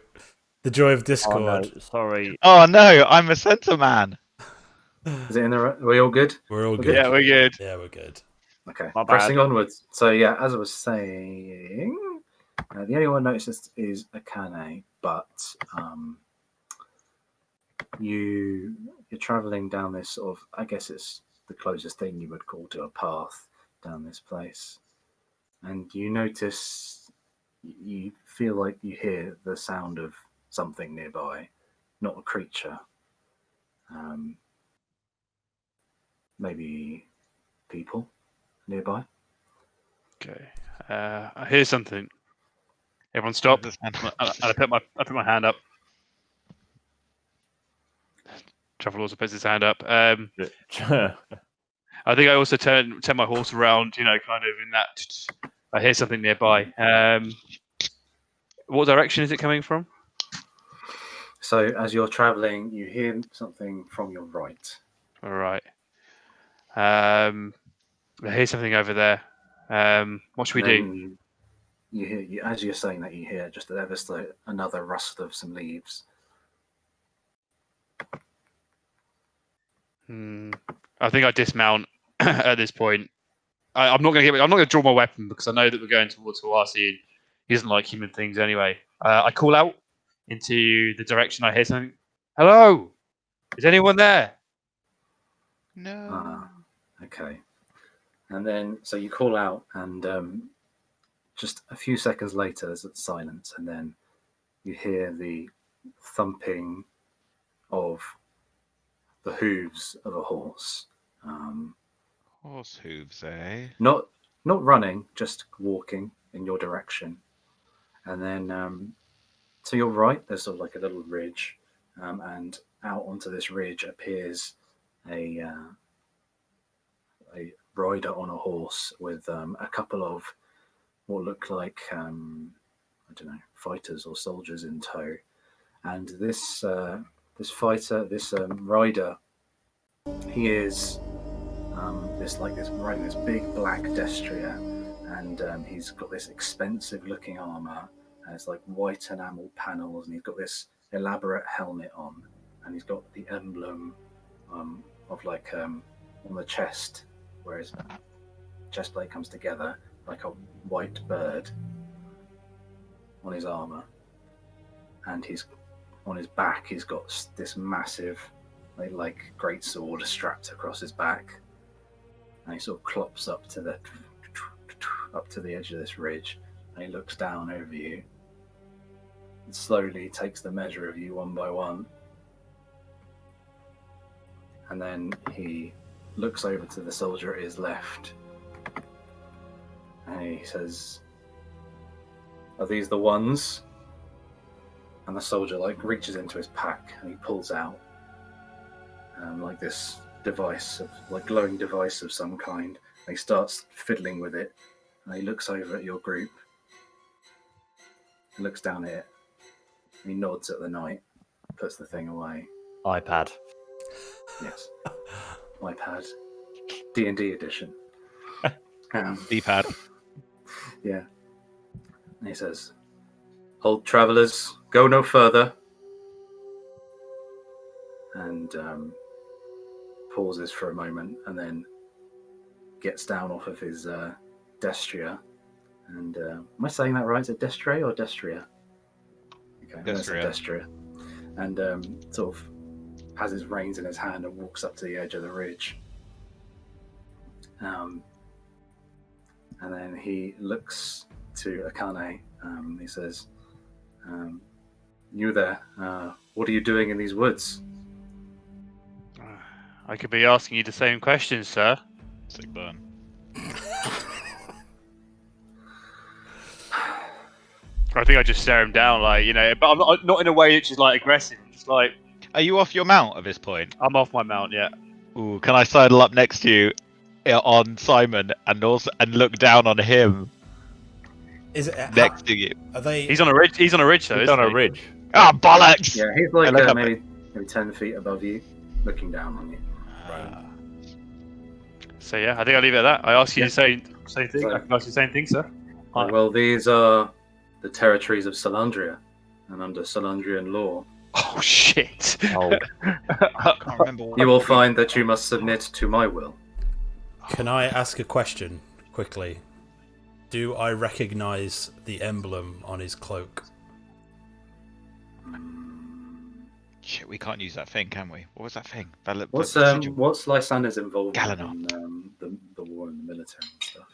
The joy of Oh Discord. no, sorry. Oh no, I'm a center man. Is it in the? Are we all good? We're all Okay. good. Yeah, we're good. Yeah, we're good. Okay, My bad. pressing onwards. So yeah, as I was saying, the only one noticed is Akane, but you're traveling down this sort of, I guess it's the closest thing you would call to a path down this place, and you notice, you feel like you hear the sound of something nearby, not a creature. Maybe people nearby. Okay. I hear something. Everyone stop. And I put my hand up. Travel also puts his hand up. I think I also turn my horse around, kind of in that. I hear something nearby. What direction is it coming from? So as you're traveling, you hear something from your right. All right. I hear something over there. What should we do? You hear, as you're saying that, you hear just another rustle of some leaves. I think I dismount at this point. I'm not going to draw my weapon because I know that we're going towards Huwasi and he doesn't like human things anyway. I call out into the direction I hear something. Hello, is anyone there? No. Okay. And then, so you call out, and just a few seconds later, there's silence, and then you hear the thumping of the hooves of a horse. Horse hooves, eh? Not running, just walking in your direction. And then to your right, there's sort of like a little ridge, and out onto this ridge appears a rider on a horse with a couple of what look like I don't know, fighters or soldiers in tow. And this rider, he is riding this big black destrier, and he's got this expensive looking armor, and it's like white enamel panels, and he's got this elaborate helmet on, and he's got the emblem of like on the chest, where his chest plate comes together, like a white bird on his armor, and he's on his back. He's got this massive, like great sword strapped across his back, and he sort of clops up to the edge of this ridge, and he looks down over you, and slowly takes the measure of you one by one, and then he looks over to the soldier at his left, and he says, "Are these the ones?" And the soldier reaches into his pack and he pulls out like this device, glowing device of some kind. And he starts fiddling with it, and he looks over at your group, he looks down at it, and he nods at the knight, puts the thing away. iPad. Yes. iPad. D&D edition. D-pad. Yeah. And he says, "Hold, travellers, go no further." And pauses for a moment, and then gets down off of his destrier. And am I saying that right? Is it destrier or destria? Okay, destrier. And sort of has his reins in his hand and walks up to the edge of the ridge. And then he looks to Akane. He says, "You there? What are you doing in these woods?" I could be asking you the same question, sir. Sick burn. I think I just stare him down, but I'm not in a way which is aggressive. Just Are you off your mount at this point? I'm off my mount, yeah. Ooh, can I sidle up next to you on Simon and look down on him? Is it next to you? Are they? He's on a ridge. He's on a ridge, though. He's on a ridge. Ah, bollocks! Yeah, he's maybe 10 feet above you, looking down on you. Right. So yeah, I think I'll leave it at that. I ask you the same thing. So- I can ask you the same thing, sir. Well, these are the territories of Salandria, and under Salandrian law, Oh shit! Oh, I can't remember what you will find that you must submit to my will. Can I ask a question quickly? Do I recognise the emblem on his cloak? Shit, we can't use that thing, can we? What was that thing? What's Lysander's involvement Galanor. in the war and the military and stuff?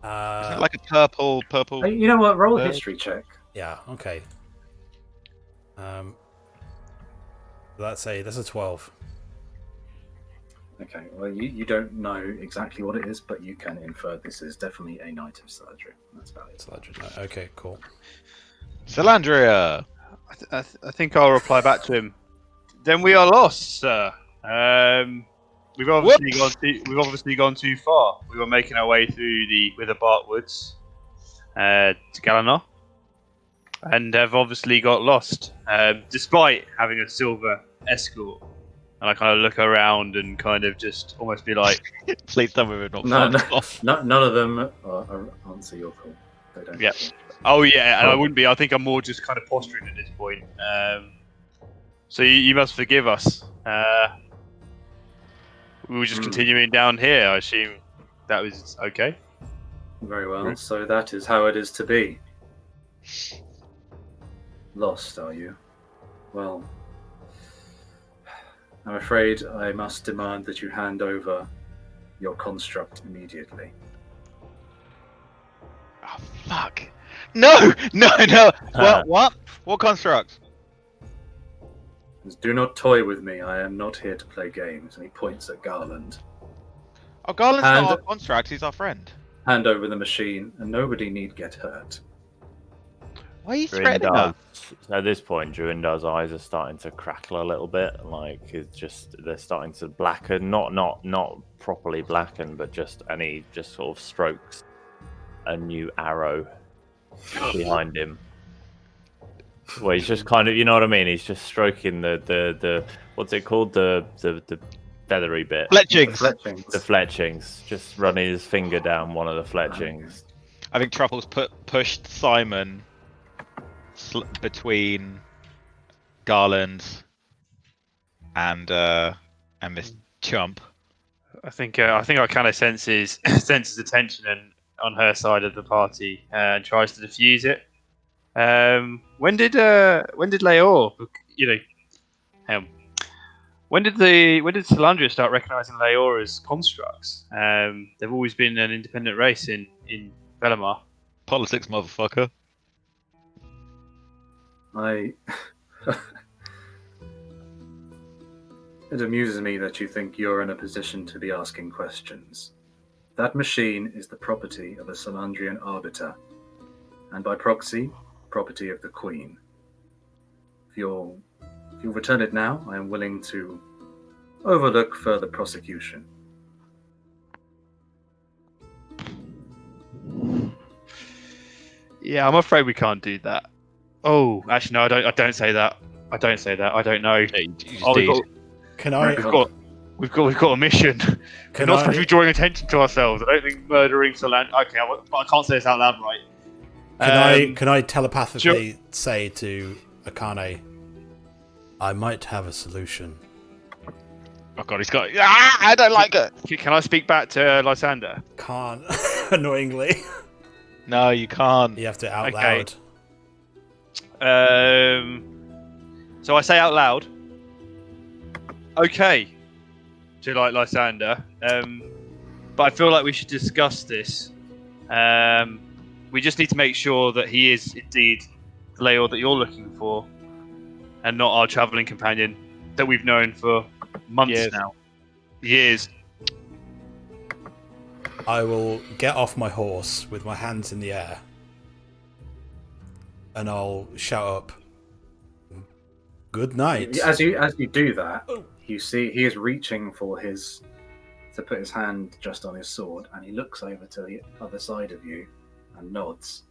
Isn't it like a purple? Hey, you know what? Roll a history check. Yeah. Okay. That's a 12. Okay. Well, you don't know exactly what it is, but you can infer this is definitely a knight of Saladrin. That's about it. Saladrin. Okay. Cool. Salandria. I think I'll reply back to him. Then we are lost, sir. We've obviously gone too far. We were making our way through the Witherbark Woods to Galanor, and have obviously got lost, despite having a silver escort. And I kind of look around and kind of just almost be like, Please tell me we're not fucked off. None of them answer your call. They don't. Yep. Oh yeah, and I wouldn't be. I think I'm more just kind of posturing at this point. So you must forgive us. We were just continuing down here. I assume that was okay. Very well. So that is how it is to be. Lost, are you? Well, I'm afraid I must demand that you hand over your construct immediately. Oh, fuck. No! What construct? Do not toy with me. I am not here to play games. And he points at Garland. Oh, Garland's not our construct. He's our friend. Hand over the machine, and nobody need get hurt. Why are you threatening us? At this point, Druindar's eyes are starting to crackle a little bit. Like they're starting to blacken, not properly blacken, but and he just sort of strokes a new arrow behind him. Well, he's just kind of, you know what I mean? He's just stroking the what's it called? The feathery bit. Fletchings. The fletchings. Just running his finger down one of the fletchings. I think Truffle's pushed Simon between Garland and Miss Chump. I think I kind of senses the tension on her side of the party and tries to diffuse it. When did Leor, when did Salandria start recognizing Leor as constructs? They've always been an independent race in Velamar. Politics, motherfucker. It amuses me that you think you're in a position to be asking questions. That machine is the property of a Salandrian arbiter, and by proxy, property of the Queen. If you'll return it now, I am willing to overlook further prosecution. Yeah, I'm afraid we can't do that. Oh, actually, no, I don't say that. I don't know. We've got a mission. We're not supposed to be drawing attention to ourselves. I don't think murdering Saland. Okay, I can't say this out loud, right? Can I telepathically say to Akane, I might have a solution? Oh god, he's got. I don't like it. Can I speak back to Lysander? Can't. Annoyingly. No, you can't. You have to out loud. So I say out loud. Okay. To Lysander. But I feel like we should discuss this. We just need to make sure that he is indeed the Leor that you're looking for, and not our travelling companion that we've known for months now. Years. I will get off my horse with my hands in the air, and I'll shout up, "Good night." As you do that, you see he is reaching for to put his hand just on his sword, and he looks over to the other side of you and nods.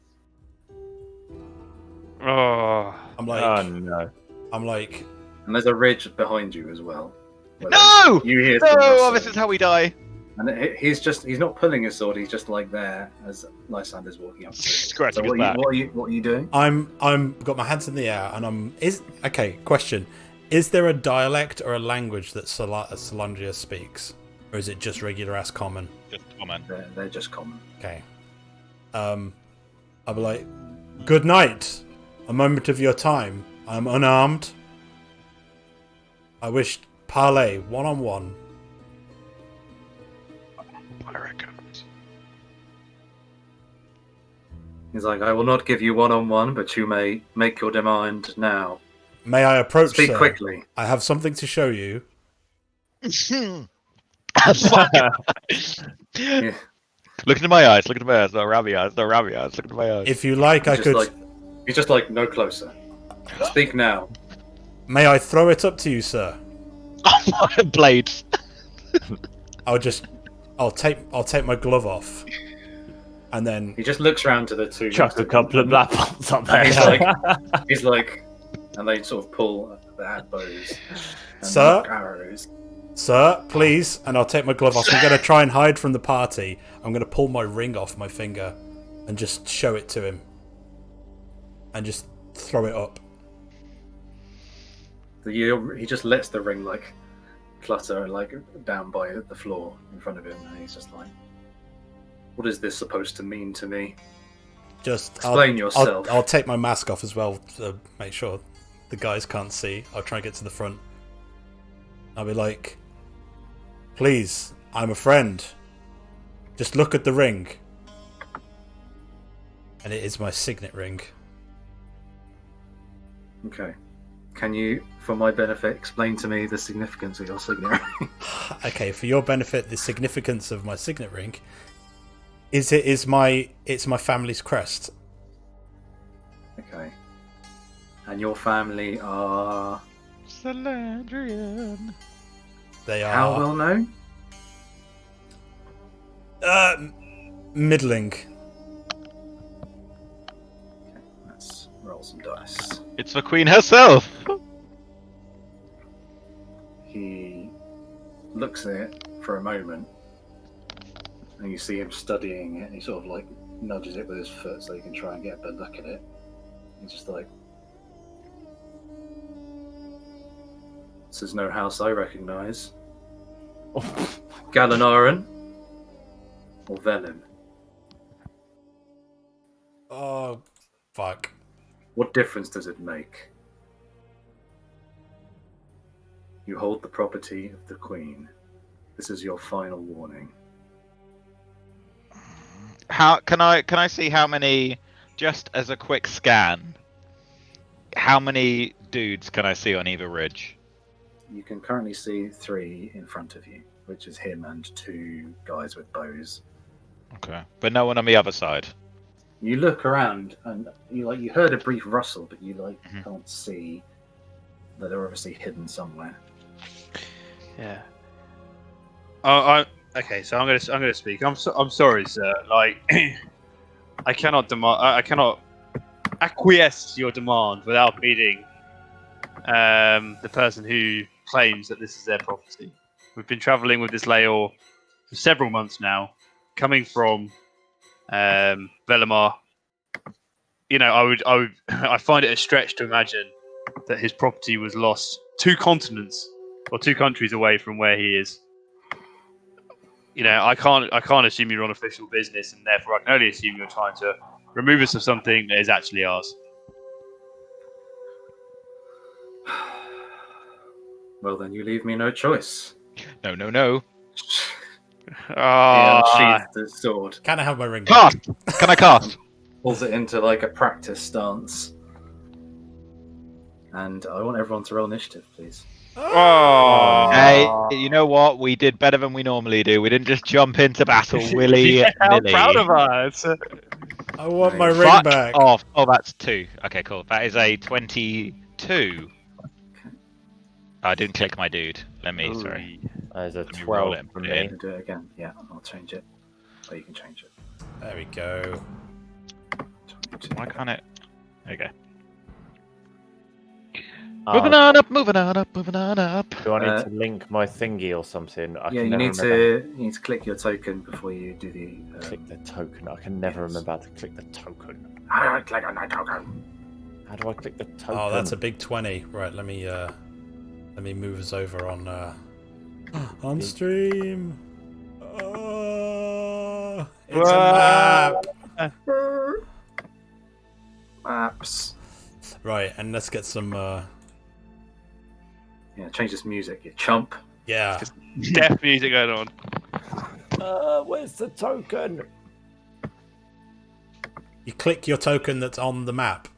Oh, I'm like, oh no! And there's a ridge behind you as well. No! You hear No! This is how we die. And he's not pulling his sword. He's just like there as Lysander's walking up to him. Scratching So his back. what are you doing? I'm got my hands in the air, and question: is there a dialect or a language that Salandria speaks, or is it just regular ass common? Just common. They're just common. Okay. I'll be like, good night. A moment of your time. I'm unarmed. I wish parley, one-on-one. I reckon. He's like, I will not give you one-on-one, but you may make your demand now. May I approach, Speak sir? quickly. I have something to show you. Yeah. Look into my eyes. Look into my eyes. No rabbit eyes. No rabbit eyes. Look into my eyes. If you like, I could... He's just like, no closer. Speak now. May I throw it up to you, sir? Blades. I'll take my glove off. And then He just looks round to the two. Chuck a couple of black bolts up there. He's like, and they sort of pull their bows and Sir? arrows. Sir, please, and I'll take my glove off. I'm going to try and hide from the party. I'm going to pull my ring off my finger and just show it to him. And just throw it up. He just lets the ring like clutter like down by the floor in front of him, and he's just like, "What is this supposed to mean to me?" Just Explain yourself. I'll take my mask off as well to make sure the guys can't see. I'll try and get to the front. I'll be like, please, I'm a friend. Just look at the ring. And it is my signet ring. Okay. Can you, for my benefit, explain to me the significance of your signet ring? Okay, for your benefit, the significance of my signet ring it's my family's crest. Okay. And your family are Salandrian. They are how well known? middling. Let's roll some dice. It's the queen herself. He looks at it for a moment, and you see him studying it, and he sort of like nudges it with his foot so he can try and get a better look at it. He's just like, this is no house I recognise. Galanaran or Velen? Oh, fuck. What difference does it make? You hold the property of the Queen. This is your final warning. How can I see how many? Just as a quick scan, how many dudes can I see on either ridge? You can currently see 3 in front of you, which is him and 2 guys with bows. Okay, but no one on the other side. You look around and you heard a brief rustle, but you can't see that they're obviously hidden somewhere. Yeah. Okay, so I'm gonna speak. I'm sorry, sir. Like, I cannot acquiesce to your demand without meeting the person who claims that this is their property. We've been travelling with this Leor for several months now, coming from Velimar. You know, I find it a stretch to imagine that his property was lost 2 continents or 2 countries away from where he is. You know, I can't assume you're on official business, and therefore I can only assume you're trying to remove us of something that is actually ours. Well, then you leave me no choice. No. He unsheathed the sword, Can I have my ring? Cast. Can I cast? pulls it into like a practice stance, and I want everyone to roll initiative, please. Oh, Hey, you know what? We did better than we normally do. We didn't just jump into battle willy how nilly. proud of us! I want my ring Fuck back. off. Oh, that's 2. Okay, cool. That is a 22. I didn't click my dude. Sorry. There's a me roll 12 it. from Yeah. me. Do it again. Yeah, I'll change it. Or you can change it. There we go. Why can't it? There you go. Oh, Moving on up. do I need to link my thingy or something? I Yeah, can you never need remember to click your token before you do the. how to click the token. I can never yes. remember how to click the token. How do I click on that token? How do I click the token? Oh, that's a big 20. Right, let me move us over on stream. It's a map. Maps. Right, and let's get some. Yeah, change this music, you chump. Yeah. Death music going on. Where's the token? You click your token that's on the map.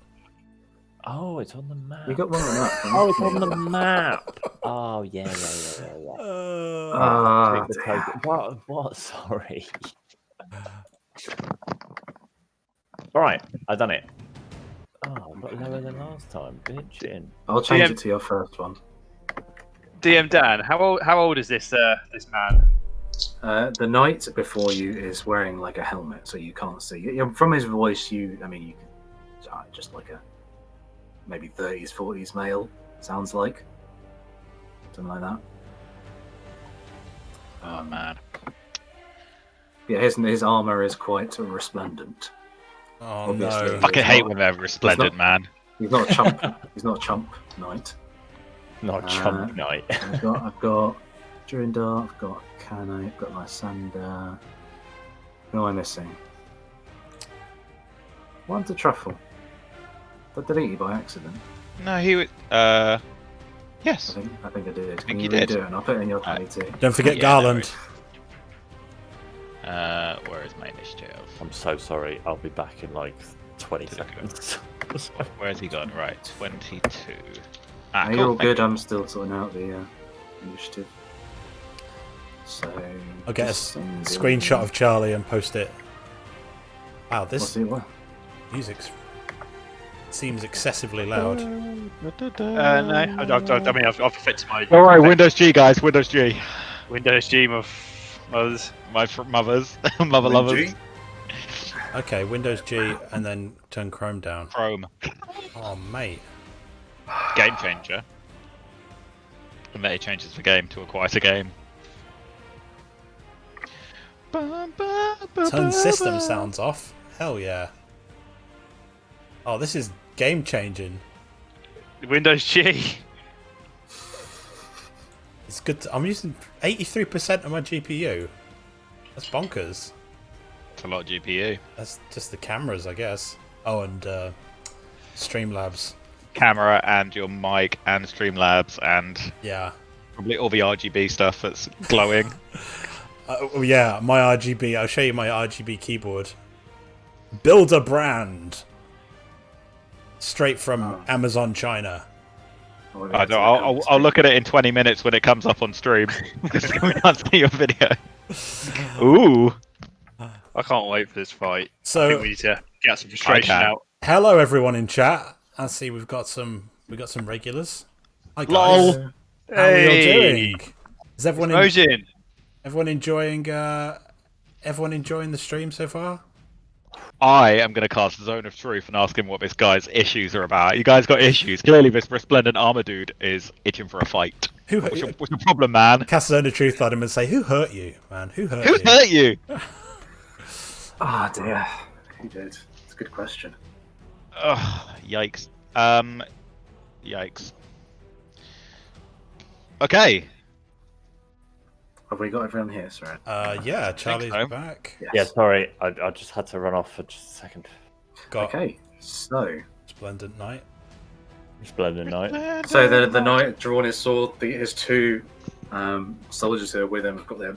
Oh, it's on the map. You got one on the map. Oh, it's on the map. Oh, yeah. Click the token. What? Sorry. Right, I've done it. Oh, I'm not lower than last time. Bitchin'. I'll change DM it to your first one. DM Dan, how old is this man? The knight before you is wearing like a helmet, so you can't see. From his voice, you can just like a maybe 30s, 40s male. Sounds like something like that. Oh man. Yeah, his armor is quite resplendent. Oh Obviously, no. he's Fucking hate not- when they're resplendent, man. He's not a chump. He's not a chump knight. Not chump night. I've got Durindar, I've got Cano, I've got Lysander. Who am I missing? One to Truffle. Did I delete you by accident? No, he would. Yes. I think I did. Can you you did. redo it? And I'll put it in your 22. Don't forget Yeah, Garland. Where is my initiative? I'm so sorry. I'll be back in like 20 Did it go? seconds. Where's he gone? Right, 22. Now you're all good. I'm still sorting out the initiative. So I'll get a just send screenshot of Charlie and post it. Wow, What's this it? What? music seems excessively loud. No, I mean I've fixed my. All right, Windows G, guys. Windows G. Windows G of mothers. Mothers, mother lovers. Okay, Windows G and then turn Chrome down. Chrome. Oh, mate. Game changer. And then it changes the game to a quieter game. Turn system sounds off. Hell yeah. Oh, this is game changing. Windows G. It's good. I'm using 83% of my GPU. That's bonkers. It's a lot of GPU. That's just the cameras, I guess. Oh, and Streamlabs. Camera and your mic and Streamlabs and Yeah. probably all the RGB stuff that's glowing. Oh yeah, my RGB. I'll show you my RGB keyboard. Build a brand. Straight from Amazon China. I'll look at it in 20 minutes when it comes up on stream. Because we can't see your video. Ooh. I can't wait for this fight. I So think we need to get some frustration can. out. hello everyone in chat. I see we've got some regulars. Hi guys. Lol. How are you all Hey. doing? Is everyone Explosion. everyone enjoying the stream so far? I am going to cast Zone of Truth and ask him what this guy's issues are about. You guys got issues. Clearly this resplendent armor dude is itching for a fight. Who What's your problem, man? Cast Zone of Truth at him and say, "Who hurt you, man? Who hurt Who you?" hurt you? Ah, dear. Who did? It's a good question. Ugh, yikes. Yikes. Okay. Have we got everyone here, sorry? Yeah, Charlie's so. back. Yes. Yeah, sorry. I just had to run off for just a second. Got Okay, so Splendid Knight. Splendid night. the knight drawn his sword. His two soldiers who are with him have got their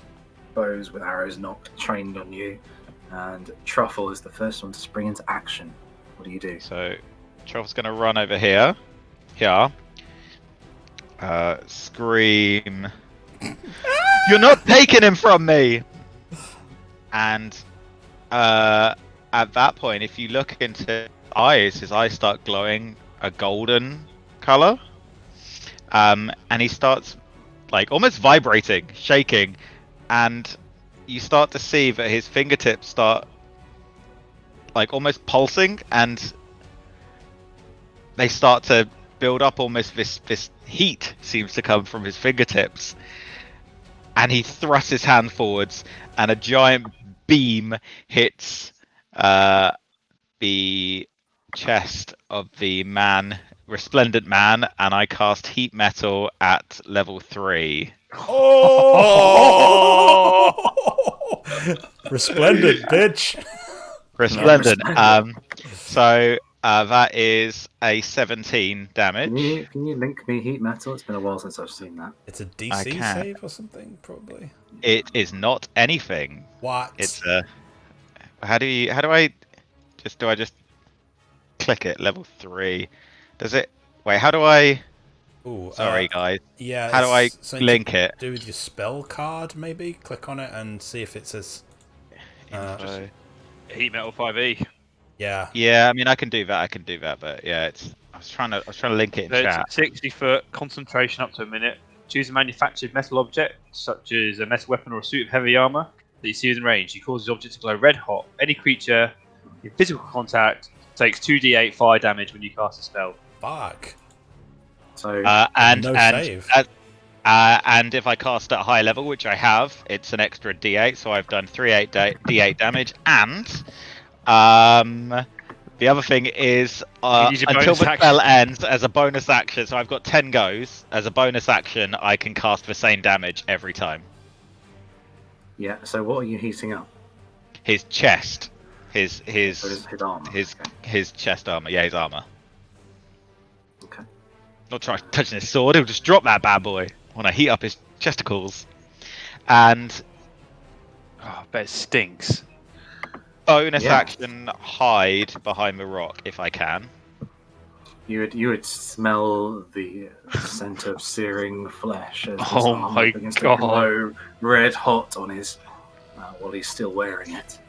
bows with arrows not trained on you, and Truffle is the first one to spring into action. What do you do? So, Truffle's going to run over here. Here. Scream. You're not taking him from me! And at that point, if you look into his eyes start glowing a golden color. And he starts like almost vibrating, shaking, and you start to see that his fingertips start like almost pulsing, and they start to build up almost this heat seems to come from his fingertips. And he thrusts his hand forwards, and a giant beam hits the chest of the man, resplendent man, and I cast heat metal at level 3. Oh! Resplendent, bitch. Resplendent. So That is a 17 damage. Can you link me heat metal? It's been a while since I've seen that. It's a I DC can. save or something, probably. It is not anything. What? It's how do I just click it? Level 3. Does it? Wait, how do I? Ooh, Sorry, guys. Yeah. How do I it's something link to it? Do with your spell card, maybe. Click on it and see if it says. Info. Heat metal 5e. Yeah. Yeah, I mean I can do that, but yeah, it's. I was trying to link it in So chat. it's 60 foot, concentration up to a minute. Choose a manufactured metal object, such as a metal weapon or a suit of heavy armor that you see within range. You cause the object to glow red hot. Any creature in physical contact takes 2d8 fire damage when you cast a spell. Fuck. So And save. and if I cast at a high level, which I have, it's an extra d8. So I've done 3d8 damage, and the other thing is use your until bonus the action. spell ends as a bonus action. So I've got 10 goes as a bonus action. I can cast the same damage every time. yeah. So what are you heating up? His chest, his His armor. his chest armor. Yeah, his armor. Okay. Not trying touching his sword. He'll just drop that bad boy when I heat up his chesticles. And Oh, I bet it stinks. bonus Yeah. action, hide behind the rock if I can. You would smell the scent of searing flesh as his Oh armor my begins to God. glow red hot on his while he's still wearing it.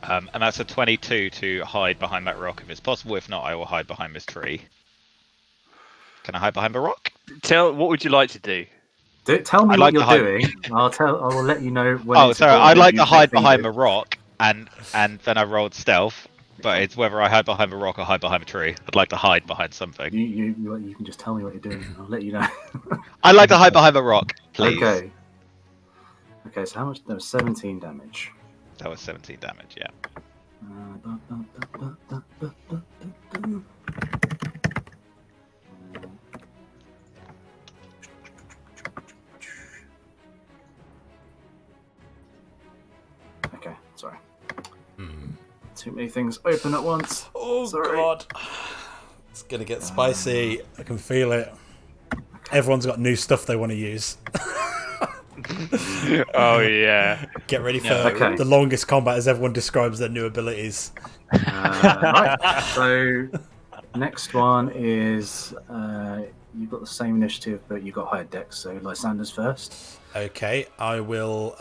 And that's a 22 to hide behind that rock if it's possible. If not, I will hide behind this tree. Can I hide behind the rock? What would you like to do? Tell me I'd what like you're to hide- doing. I will let you know when. Oh, it's sorry. important I'd like you to hide succeeded. behind the rock, and then I rolled stealth. But it's whether I hide behind the rock or hide behind a tree. I'd like to hide behind something. You can just tell me what you're doing. I'll let you know. I'd like to hide behind the rock, please. Okay. Okay. So how much? That was 17 damage. That was 17 damage. Yeah. Okay, sorry. Hmm. Too many things open at once. Oh Sorry. god. It's gonna get spicy. I can feel it. Everyone's got new stuff they want to use. Oh yeah. Get ready for Okay. the longest combat as everyone describes their new abilities. Right. So next one is you've got the same initiative, but you've got higher dex. So Lysander's first. Okay, I will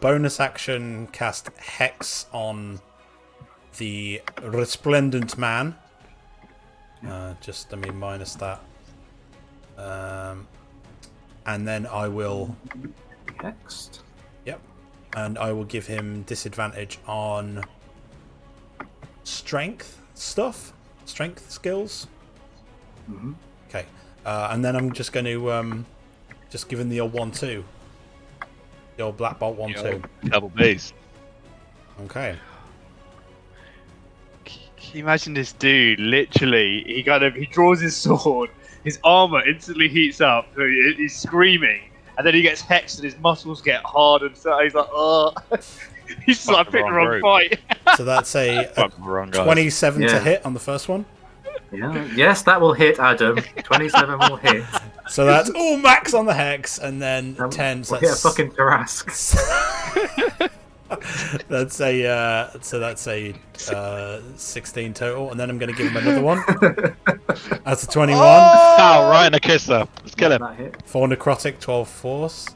bonus action cast Hex on the Resplendent Man. Just let me minus that. And then I will. Hexed. Yep. And I will give him disadvantage on strength stuff, strength skills. Mm-hmm. Okay. And then I'm just going to just give him the old 1-2. The old Black Bolt 1-2. Double B's. Okay. Can you imagine this dude? Literally, he draws his sword, his armor instantly heats up. So he's screaming, and then he gets hexed, and his muscles get hard, and so he's like, "Oh!" He's just like, "I picked the wrong fight." So that's a Wrong guys. 27 to Yeah. hit on the first one. Yeah. Yes, that will hit, Adam. 27 will hit. So that's all max on the hex, and then That 10. So will hit a that's fucking Tarask. that's a 16 total, and then I'm going to give him another one. That's a 21. Oh, right in the kisser. Let's kill him. That hit. 4 necrotic, 12 force.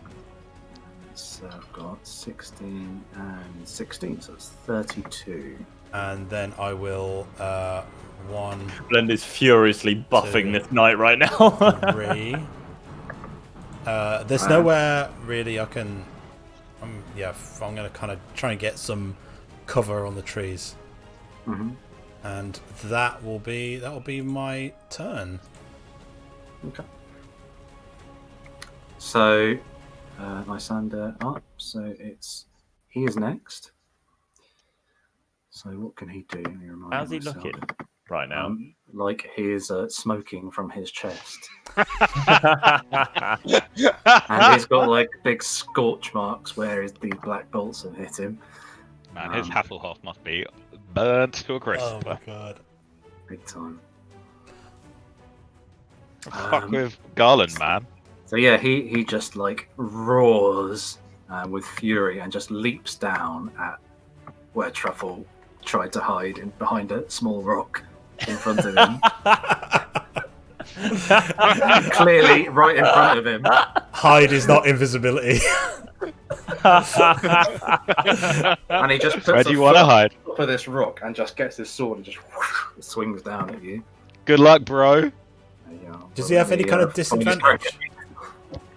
So I've got 16 and 16, so it's 32. And then I will 1, Blend is furiously buffing 2, this knight right now. 3. There's nowhere really I can. I'm going to kind of try and get some cover on the trees, and that will be my turn. Okay. So, Lysander up. So he is next. So what can he do? Let me remind How's he myself. looking right now? Like he is smoking from his chest, and he's got like big scorch marks where the black bolts have hit him. Man, his Hasselhoff must be burnt to a crisp. Oh my god. Big time. Fuck with Garland, man. So yeah, he just like roars with fury and just leaps down at where Truffle tried to hide behind a small rock in front of him. Clearly right in front of him. Hide is not invisibility. And he just Where puts do you a want to foot hide? up of this rock and just gets his sword and just swings down at you. Good luck, bro. There you are. Does he have any kind of Well, disadvantage?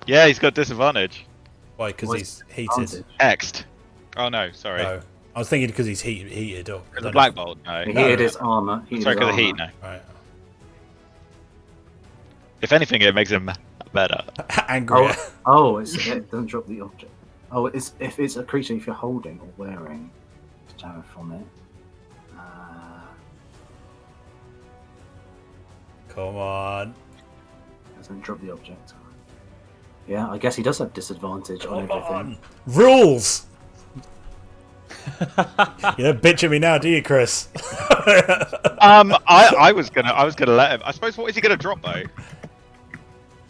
Yeah, he's got disadvantage. Why? Because What he's is heated. advantage? X'd. Oh no, sorry. No. I was thinking because he's heated up. The Black Bolt, no. He No. heated his armor. Sorry, because of heat, no. Right. If anything, it makes him better. Angry. It doesn't drop the object. Oh, if it's a creature, if you're holding or wearing damage from it. Come on. Doesn't drop the object. Yeah, I guess he does have disadvantage on Come everything. on. Rules! You don't bitch at me now, do you, Chris? I was gonna let him. I suppose what is he gonna drop though?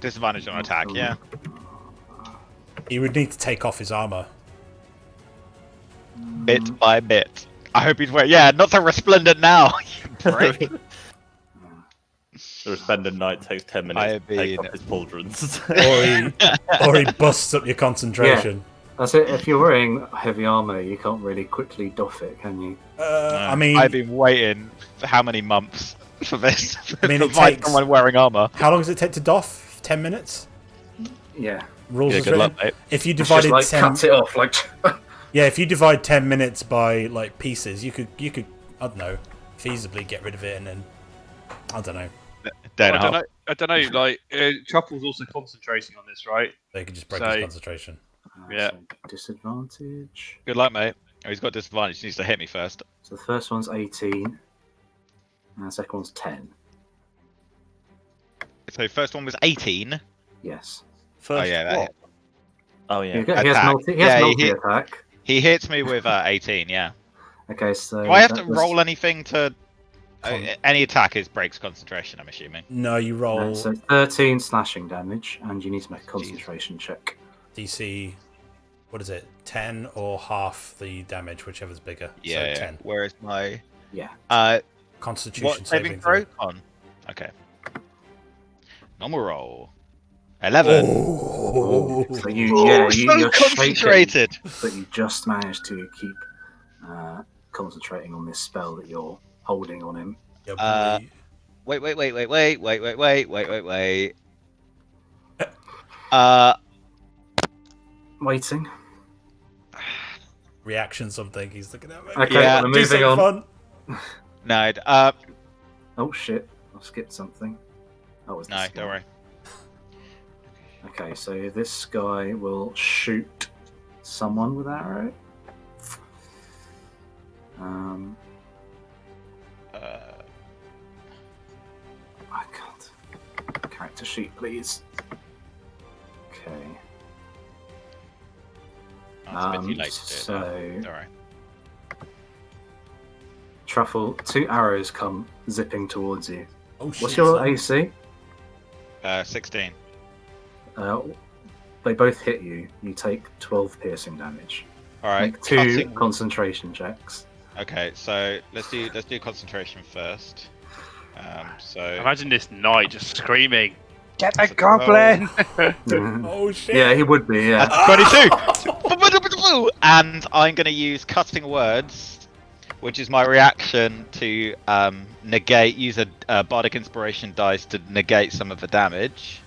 Disadvantage on attack, yeah. He would need to take off his armor. Bit by bit. I hope he's wearing. Yeah, not so resplendent now. You prick. The resplendent knight takes 10 minutes I to have take been- off his pauldrons. Or he busts up your concentration. That's it. If you're wearing heavy armor, you can't really quickly doff it, can you? I mean, I've been waiting for how many months for this? I mean, to it find takes- someone wearing armor. how long does it take to doff? 10 minutes? Yeah. Rules Yeah, is good written. luck, mate. If you It's just divided like 10, cut it off, like. yeah, if you divide 10 minutes by like pieces, you could, I don't know, feasibly get rid of it, and then I don't know, Day and a half. I don't know. Like Truffle's also concentrating on this, right? they could just break So- his concentration. Yeah. So disadvantage. Good luck, mate. Oh, he's got disadvantage. He needs to hit me first. So the first one's 18, and the second one's 10. So first one was 18. Yes. First, Oh yeah, that hit. Oh He yeah. has Attack. multi. He has Yeah, he multi hit- attack. He hits me with 18. Yeah. Okay, so. Do I have to that was- roll anything to? Con- Any attack is breaks concentration. I'm assuming. No, you roll No, so 13 slashing damage, and you need to make a concentration check. DC, what is it, 10 or half the damage, whichever's bigger. Yeah. So 10. Where is my? Yeah. Constitution What saving throw? On. Okay. Normal roll. 11. Oh. So you're shaking, concentrated. but you just managed to keep concentrating on this spell that you're holding on him. Yeah, Uh, boy. Wait. Waiting. Reaction something, he's looking at me. Okay, Yeah. we're Do moving something on. fun. No. Oh shit! I've skipped something. Oh, it's No. this Don't guy. worry. Okay, so this guy will shoot someone with arrow. I can't. Character sheet, please. Okay. Oh, it's a bit too late to do it. So Don't worry. Truffle, 2 arrows come zipping towards you. Oh, shit. What's your son. AC? 16. They both hit you. You take 12 piercing damage. All right. Make 2 cutting- concentration checks. Okay, so let's do concentration first. So Imagine this knight just screaming, "Get the That's a goblin!" Oh, shit. Yeah, he would be. Yeah. that's 22. And I'm going to use cutting words, which is my reaction to negate. Use a bardic inspiration dice to negate some of the damage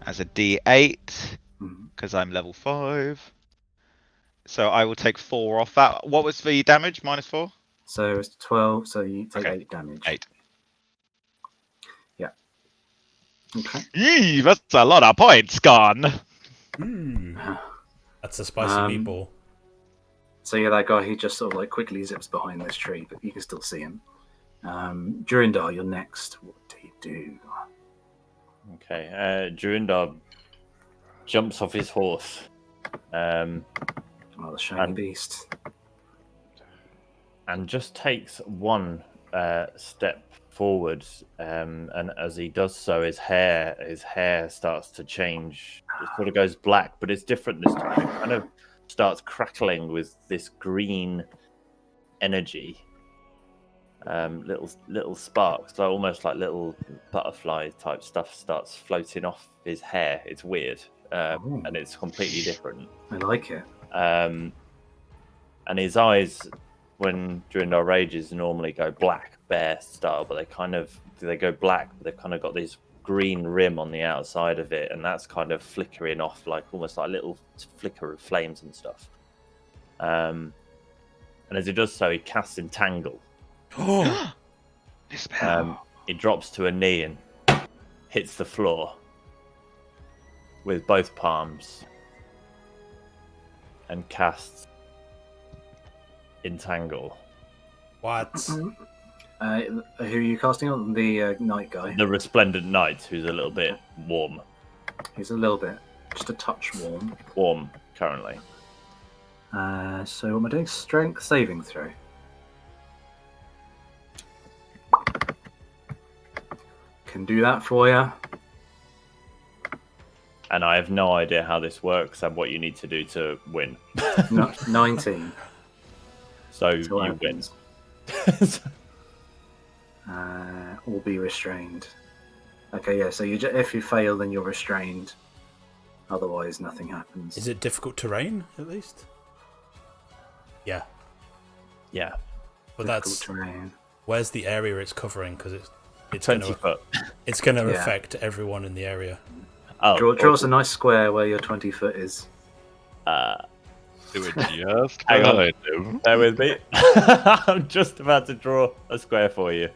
as a D8 Mhm. because I'm level 5. So I will take 4 off that. What was the damage? -4. So it's 12. So you take Okay. 8 damage. 8. Okay. Yee, that's a lot of points gone. Mm. That's a spicy meatball. So yeah, that guy, he just sort of like quickly zips behind this tree, but you can still see him. Durindar, you're next. What do you do? Okay. Durindar jumps off his horse. Oh, the shiny And- beast. and just takes one step forward, and as he does so, his hair starts to change. It sort of goes black, but it's different this time. It kind of starts crackling with this green energy. Little sparks, so almost like little butterfly type stuff, starts floating off his hair. It's weird, and it's completely different. I like it. And his eyes, when Durindar rages, normally go black bear style, but they go black, but they've kind of got this green rim on the outside of it, and that's kind of flickering off, like almost like a little flicker of flames and stuff. And as he does so, he casts Entangle. Oh, He drops to a knee and hits the floor with both palms and casts Entangle. what? Who are you casting on? The night guy. The Resplendent Knight, who's a little bit warm. He's a little bit, just a touch warm. Warm, currently. So am I doing strength saving throw? Can do that for you. And I have no idea how this works and what you need to do to win. 19. So That's what you win. happens. Or be restrained. Okay, yeah. So if you fail, then you're restrained. Otherwise, nothing happens. Is it difficult terrain at least? Yeah, Yeah. but Difficult that's terrain. where's the area it's covering because it's 20 gonna, foot. it's going to Yeah. affect everyone in the area. Oh, Draw us a nice square where your 20 foot is. Do it just Hang on. behind him. bear with me. I'm just about to draw a square for you.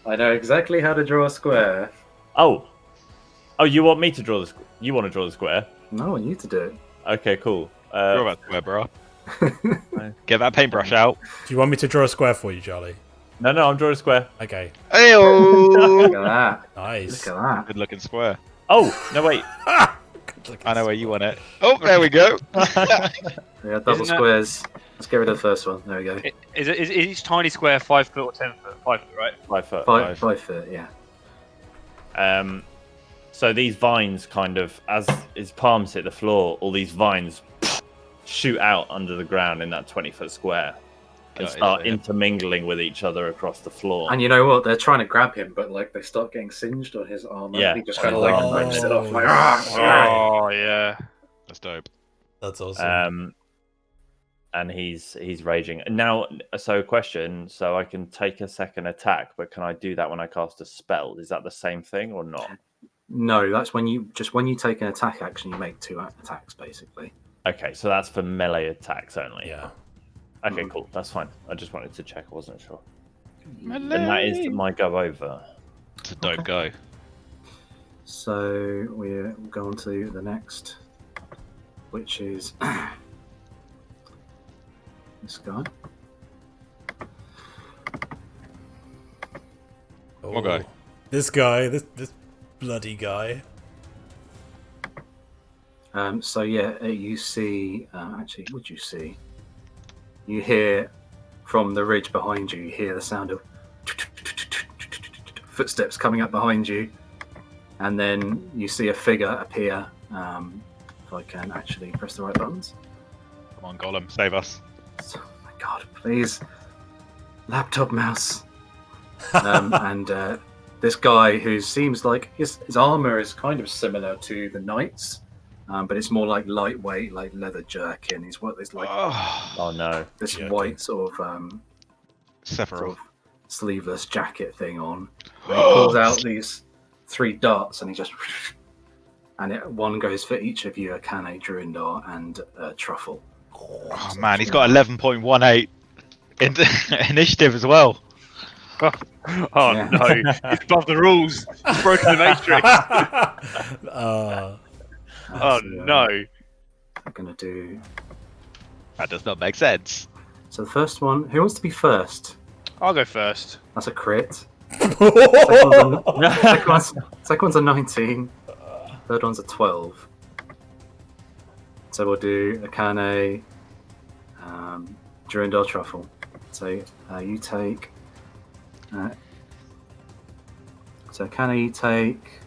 I know exactly how to draw a square. Oh, you want me to draw the? You want to draw the square? No, I want you to do it. Okay, cool. Draw that square, bro. Get that paintbrush out. Do you want me to draw a square for you, Charlie? No, I'm drawing a square. Okay, Look Ayo! at that. nice. Look at that. Good looking square. Oh, no, wait. I know where you want it. Oh, there we go. Yeah, double Isn't that- squares. Let's get rid of the first one. There we go. Is each tiny square 5 foot or 10 foot? 5 foot, right? 5 foot. 5 foot, yeah. So these vines kind of, as his palms hit the floor, all these vines shoot out under the ground in that 20-foot square and start intermingling with each other across the floor. And you know what? They're trying to grab him, but like they start getting singed on his armor. Yeah. He just kind of like Oh. rips it off. Like, "Ah!" Oh, yeah. That's dope. That's awesome. And he's raging. Now, so question, so I can take a second attack, but can I do that when I cast a spell? Is that the same thing or not? No, that's when you take an attack action, you make 2 attacks basically. Okay, so that's for melee attacks only. Yeah. Okay, cool. That's fine. I just wanted to check. I wasn't sure. And that is my go over. It's a dope go. So we're going to the next, which is this guy. What guy? This guy, this bloody guy. So yeah, you see. Actually, what you see? You hear from the ridge behind you. You hear the sound of footsteps coming up behind you, and then you see a figure appear. If I can actually press the right buttons. Come on, Golem, save us. Oh my god, please, laptop mouse. And this guy who seems like his armor is kind of similar to the knight's. But it's more like lightweight, like leather jerkin. He's what there's like Oh no. this jerkin. white sort of Sephiroth. sleeveless jacket thing on. And he pulls out these 3 darts, and he just one goes for each of you: a Akane, Durindar, and Truffle. Oh man, he's got 11.18 initiative as well. Oh, Yeah. no. He's above the rules. He's broken the matrix. Oh, no. I'm gonna do. That does not make sense. So the first one. Who wants to be first? I'll go first. That's a crit. Oh. Second one's a 19. Third one's a 12. So we'll do Akane, Durindar, Truffle. So you take. So can you take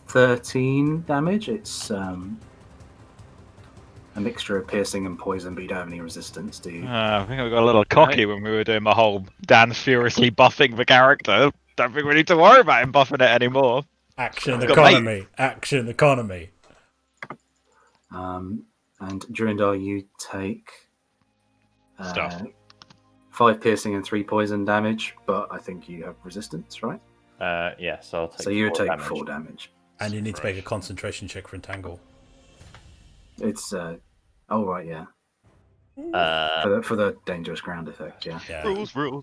13 damage? It's a mixture of piercing and poison, but you don't have any resistance, do you? I think I got a little cocky when we were doing my whole Dan furiously buffing the character. Don't think we need to worry about him buffing it anymore. Action Got economy. Action economy. And Durindar, you take Stuff. 5 piercing and 3 poison damage, but I think you have resistance, right? Yes, I'll take. So you would 4 take damage. 4 damage. And you need to make a concentration check for entangle. It's oh right, yeah. For the dangerous ground effect, yeah. Rules. Ooh,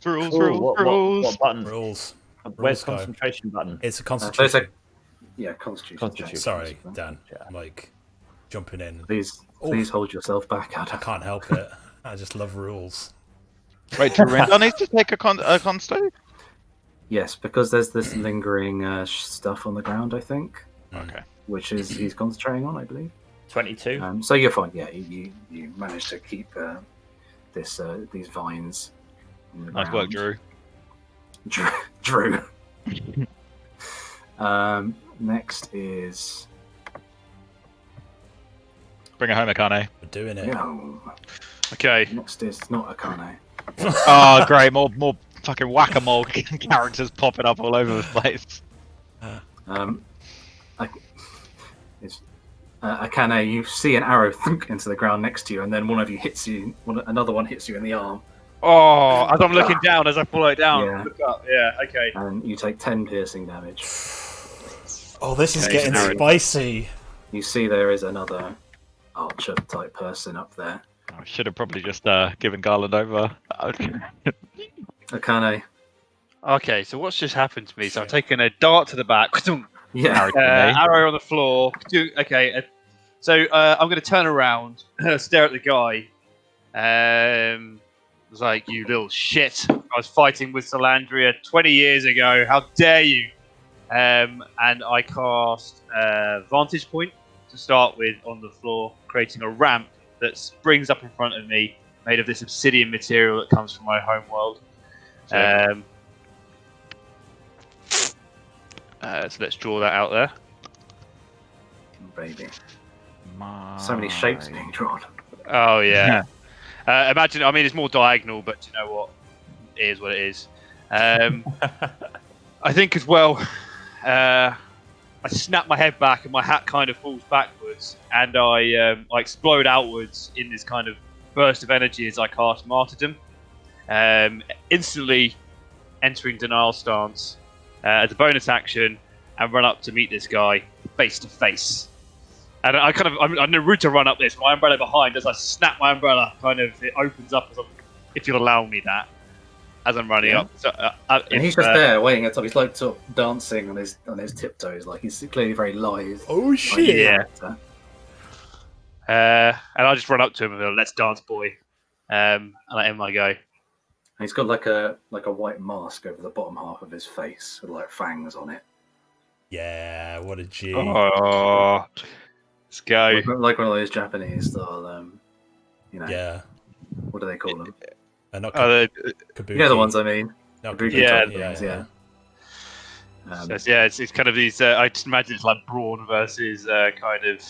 what button? Rules. Where's Rules, guy. concentration button? It's a So constitution. Constitution. check. Sorry, Dan. Yeah. I'm like jumping in. Please hold yourself back, Adam. I can't help it. I just love rules. Wait, Durindar needs to take a consto? Yes, because there's this lingering stuff on the ground, I think, Okay. which is he's concentrating on, I believe. 22. So you're fine. Yeah, you managed to keep these vines. In the Nice work, ground. Drew. Drew. Next is Bring it home, Akane. We're doing it. no. Okay. Next is not Akane. Oh, great. More fucking whack-a-mole characters popping up all over the place. Akane, you see an arrow thunk into the ground next to you, and then one of you hits you. Another one hits you in the arm, Oh, as I'm looking down, as I follow down. Yeah. Look up. Yeah. Okay. and you take 10 piercing damage. Oh, this is Okay, getting Harry. spicy. You see there is another archer type person up there. I should have probably just given Garland over. Akane. Okay. So what's just happened to me? So I've taken a dart to the back. Yeah. Arrow on the floor. Okay. So I'm going to turn around, stare at the guy. I was like, "You little shit! I was fighting with Solandria 20 years ago. How dare you!" And I cast Vantage Point to start with on the floor, creating a ramp that springs up in front of me, made of this obsidian material that comes from my home world. So let's draw that out there. Baby. So many shapes being drawn. Oh yeah. Imagine. I mean, it's more diagonal, but you know what? It is what it is. I think as well. I snap my head back, and my hat kind of falls backwards, and I explode outwards in this kind of burst of energy as I cast Martyrdom, instantly entering denial stance as a bonus action, and run up to meet this guy face to face. And I'm in a route to run up this. My umbrella behind, as I snap my umbrella, it opens up, if you'll allow me that, as I'm running up. So, And he's just there waiting at top. He's like sort of dancing on his tiptoes, like he's clearly very lithe. Oh shit! Yeah. And I just run up to him and go, "Let's dance, boy." And I end my go. And he's got like a white mask over the bottom half of his face with like fangs on it. Yeah, what a G. Oh, let's go. Like one of those Japanese style, Yeah. what do they call them? Not Oh, kabuki. You know the ones I mean. No, Kabuki Yeah, type things, yeah. it's kind of these. I just imagine it's like brawn versus kind of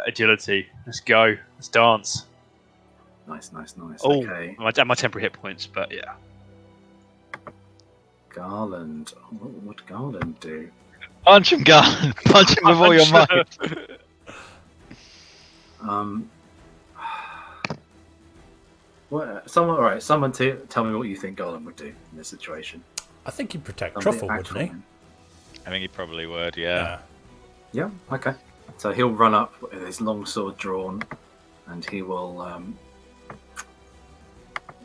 agility. Let's go. Let's dance. Nice. Oh, Okay. my temporary hit points, but yeah. Garland. What would Garland do? Punch him, Garland. Punch him with all your might. Someone tell me what you think Garland would do in this situation. I think he'd protect Something Truffle, wouldn't he? actual. I think he probably would, yeah. Yeah, okay. So he'll run up with his long sword drawn, and he will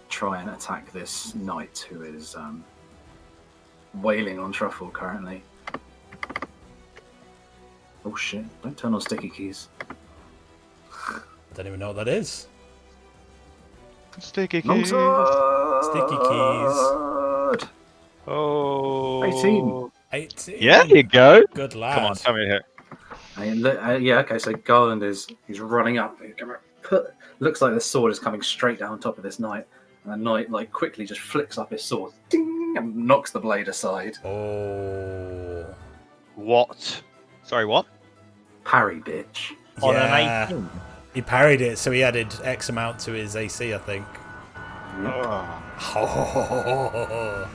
try and attack this knight who is wailing on Truffle currently. Oh shit, don't turn on sticky keys. I don't even know what that is. Sticky Long keys. sword! Sticky keys. Oh, 18. 18. Yeah, there you go. Good lad. Come on, tell me here. Yeah, okay, so Garland he's running up. Looks like the sword is coming straight down top of this knight. And the knight like quickly just flicks up his sword, ding, and knocks the blade aside. Oh. What? Sorry, what? Parry, bitch. On Yeah. an 18. He parried it, so he added X amount to his AC, I think. Oh.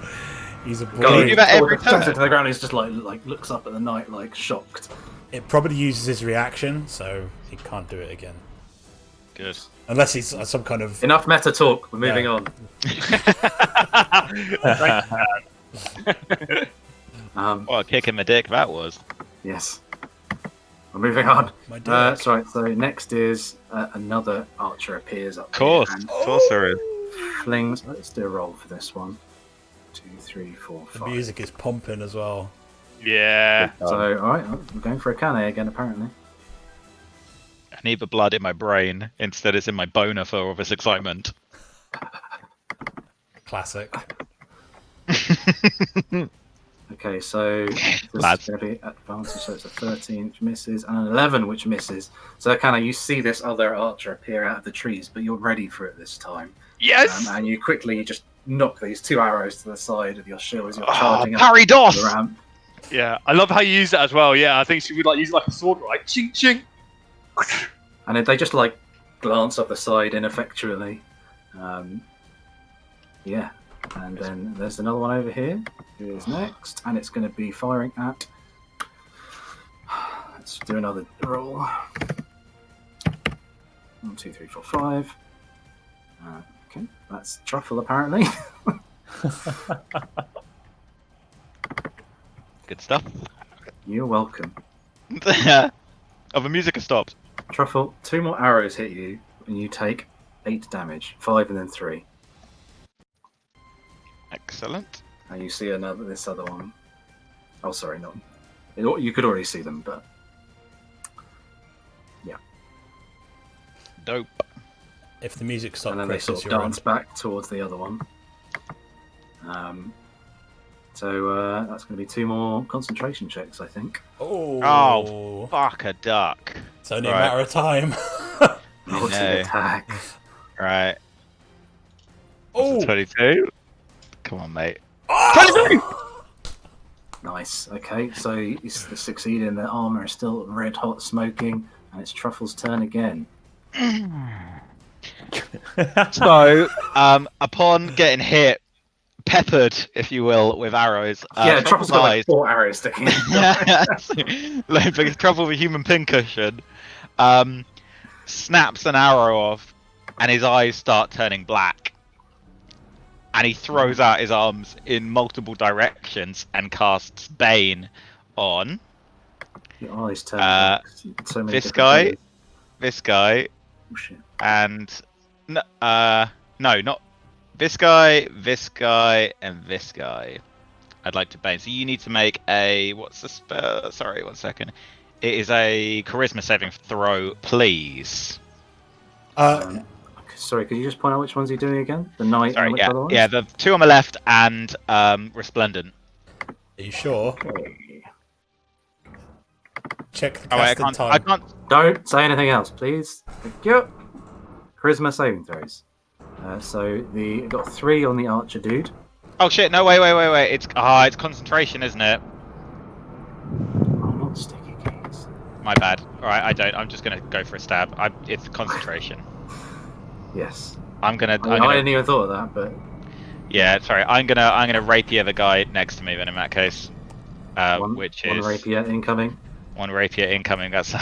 He's a Can you boy. do that every Jumps turn? into the ground. He's just like looks up at the knight, like shocked. It probably uses his reaction, so he can't do it again. Good. Unless he's some kind of... Enough meta talk. We're moving on. What a kick in the dick that was. Yes. We're moving on. My dick. Sorry. So next is another archer appears up. Of course. Here and Of course there is. flings. Let's do a roll for this one. 2, 3, 4, The 5. music is pumping as well. Yeah. So all right, we're going for a canne again. Apparently. I need the blood in my brain. Instead, it's in my boner for all this excitement. Classic. Okay, so this Lads. is going to be advantage. So it's a 13 which misses and an 11 which misses. So kind of you see this other archer appear out of the trees, but you're ready for it this time. Yes. And you quickly just knock these 2 arrows to the side of your shield as you're Oh, charging up parry the DOS! ramp. Yeah. I love how you use that as well. Yeah. I think she would like use it like a sword, right? Ching ching. And they just like glance up the side ineffectually. Yeah. And then there's another one over here. Who is next? And it's going to be firing at. Let's do another roll. 1, 2, 3, 4, 5. Okay, that's Truffle apparently. Good stuff. You're welcome. Oh, the music has stopped. Truffle, 2 more arrows hit you, and you take 8 damage. 5 and then 3. Excellent. And you see this other one. Oh, sorry, not. You could already see them, but yeah. Dope. If the music stopped, And then they Chris, sort it's of your dance back towards the other one. So that's going to be 2 more concentration checks, I think. Oh. Fuck a duck. It's only a Right. matter of time. Multi know. attack. Right. Oh. 22. Come on, mate. Nice. Okay, so you succeed in the armor is still red hot smoking, and it's Truffle's turn again. So, upon getting hit, peppered, if you will, with arrows, Yeah, Truffle's got like eyes, 4 arrows sticking. like because Truffle with human pincushion, snaps an arrow off, and his eyes start turning black. And he throws out his arms in multiple directions and casts Bane on Your eyes turn. Uh, black. So many this different guy, colours. this guy, Oh, shit. and no, not this guy, and this guy. I'd like to Bane. So you need to make a what's the spell? Sorry, 1 second. It is a charisma saving throw, please. Sorry, could you just point out which ones you're doing again? The knight Sorry, and which yeah, other ones? yeah, the 2 on the left and resplendent. Are you sure? Okay. Check the Oh, wait, casted time. I can't. Don't say anything else, please. Thank you. Charisma saving throws. So got 3 on the archer dude. Oh shit! No, wait. It's concentration, isn't it? Oh, not sticky keys. My bad. All right, I don't. I'm just gonna go for a stab. It's concentration. Yes. I'm gonna. I hadn't even thought of that, but Yeah, sorry. I'm gonna rapier the guy next to me. Then in that case, which one is rapier incoming. one rapier incoming. That's.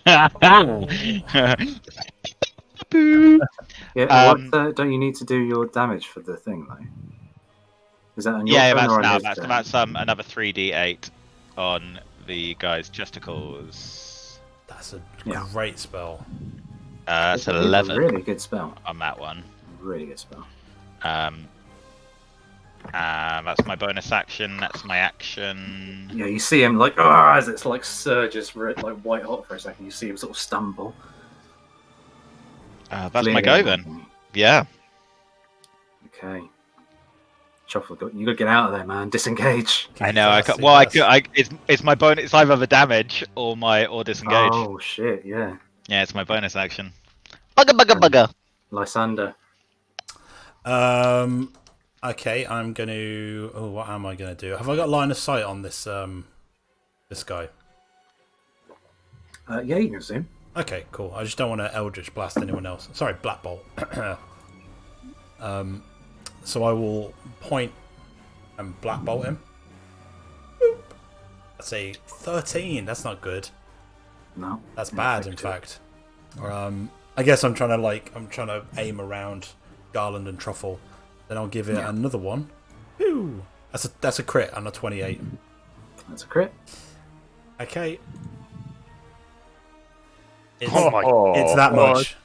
Yeah. Don't you need to do your damage for the thing though? Is that on your Yeah, turn or on his that's turn? another 3d8 on the guy's justicles. That's a Yeah. great spell. It's It's a 11 really good spell. on that one. Really good spell. That's my bonus action. That's my action. Yeah, you see him like as it's like surges like white hot for a second. You see him sort of stumble. That's my go then. Yeah. Okay. Truffle, you got to get out of there, man. Disengage. I know. It's my bonus. It's either the damage or disengage. Oh shit! Yeah. Yeah, it's my bonus action. Bugger. Lysander. Okay, I'm going to... Oh, what am I going to do? Have I got line of sight on this this guy? Yeah, you can zoom. Okay, cool. I just don't want to Eldritch Blast anyone else. Sorry, Black Bolt. So I will point and Black Bolt him. Boop. That's a 13. That's not good. No. That's bad, in fact. I guess I'm trying to aim around Garland and Truffle. Then I'll give it another one. Ooh, that's a crit on a 28. That's a crit. Okay. It's, Oh it's that much.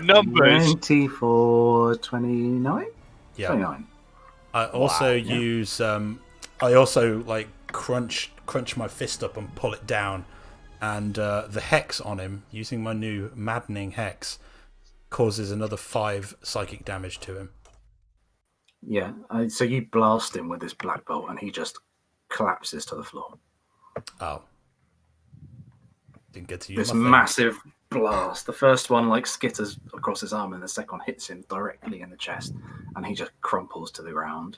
Numbers. 24, 29? Yeah. 29. I also use I also like crunch my fist up and pull it down, and the hex on him, using my new maddening hex, causes another 5 psychic damage to him. Yeah, so you blast him with this black bolt and he just collapses to the floor. Oh. Didn't get to use This my thing. massive blast. The first one like skitters across his arm and the second one hits him directly in the chest and he just crumples to the ground.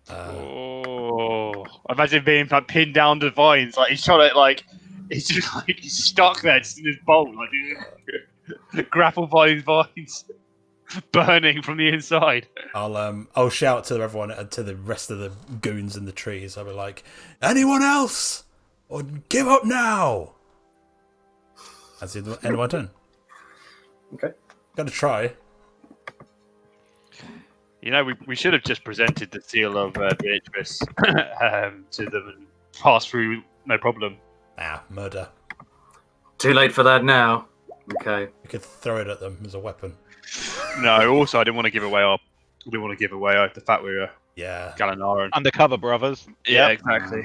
Oh, imagine being like pinned down to vines. Like he's trying to he's just like he's stuck there just in his bowl, like grappled by his vines, burning from the inside. I'll shout to everyone, to the rest of the goons in the trees. I'll be like, anyone else? Or give up now. That's the end of my turn. Okay. Gotta try. You know, we should have just presented the seal of Beatrice to them and passed through no problem. Murder. Too late for that now. Okay. You could throw it at them as a weapon. No, also I didn't want to give away the fact we were Galanara. Undercover brothers. Yeah, exactly.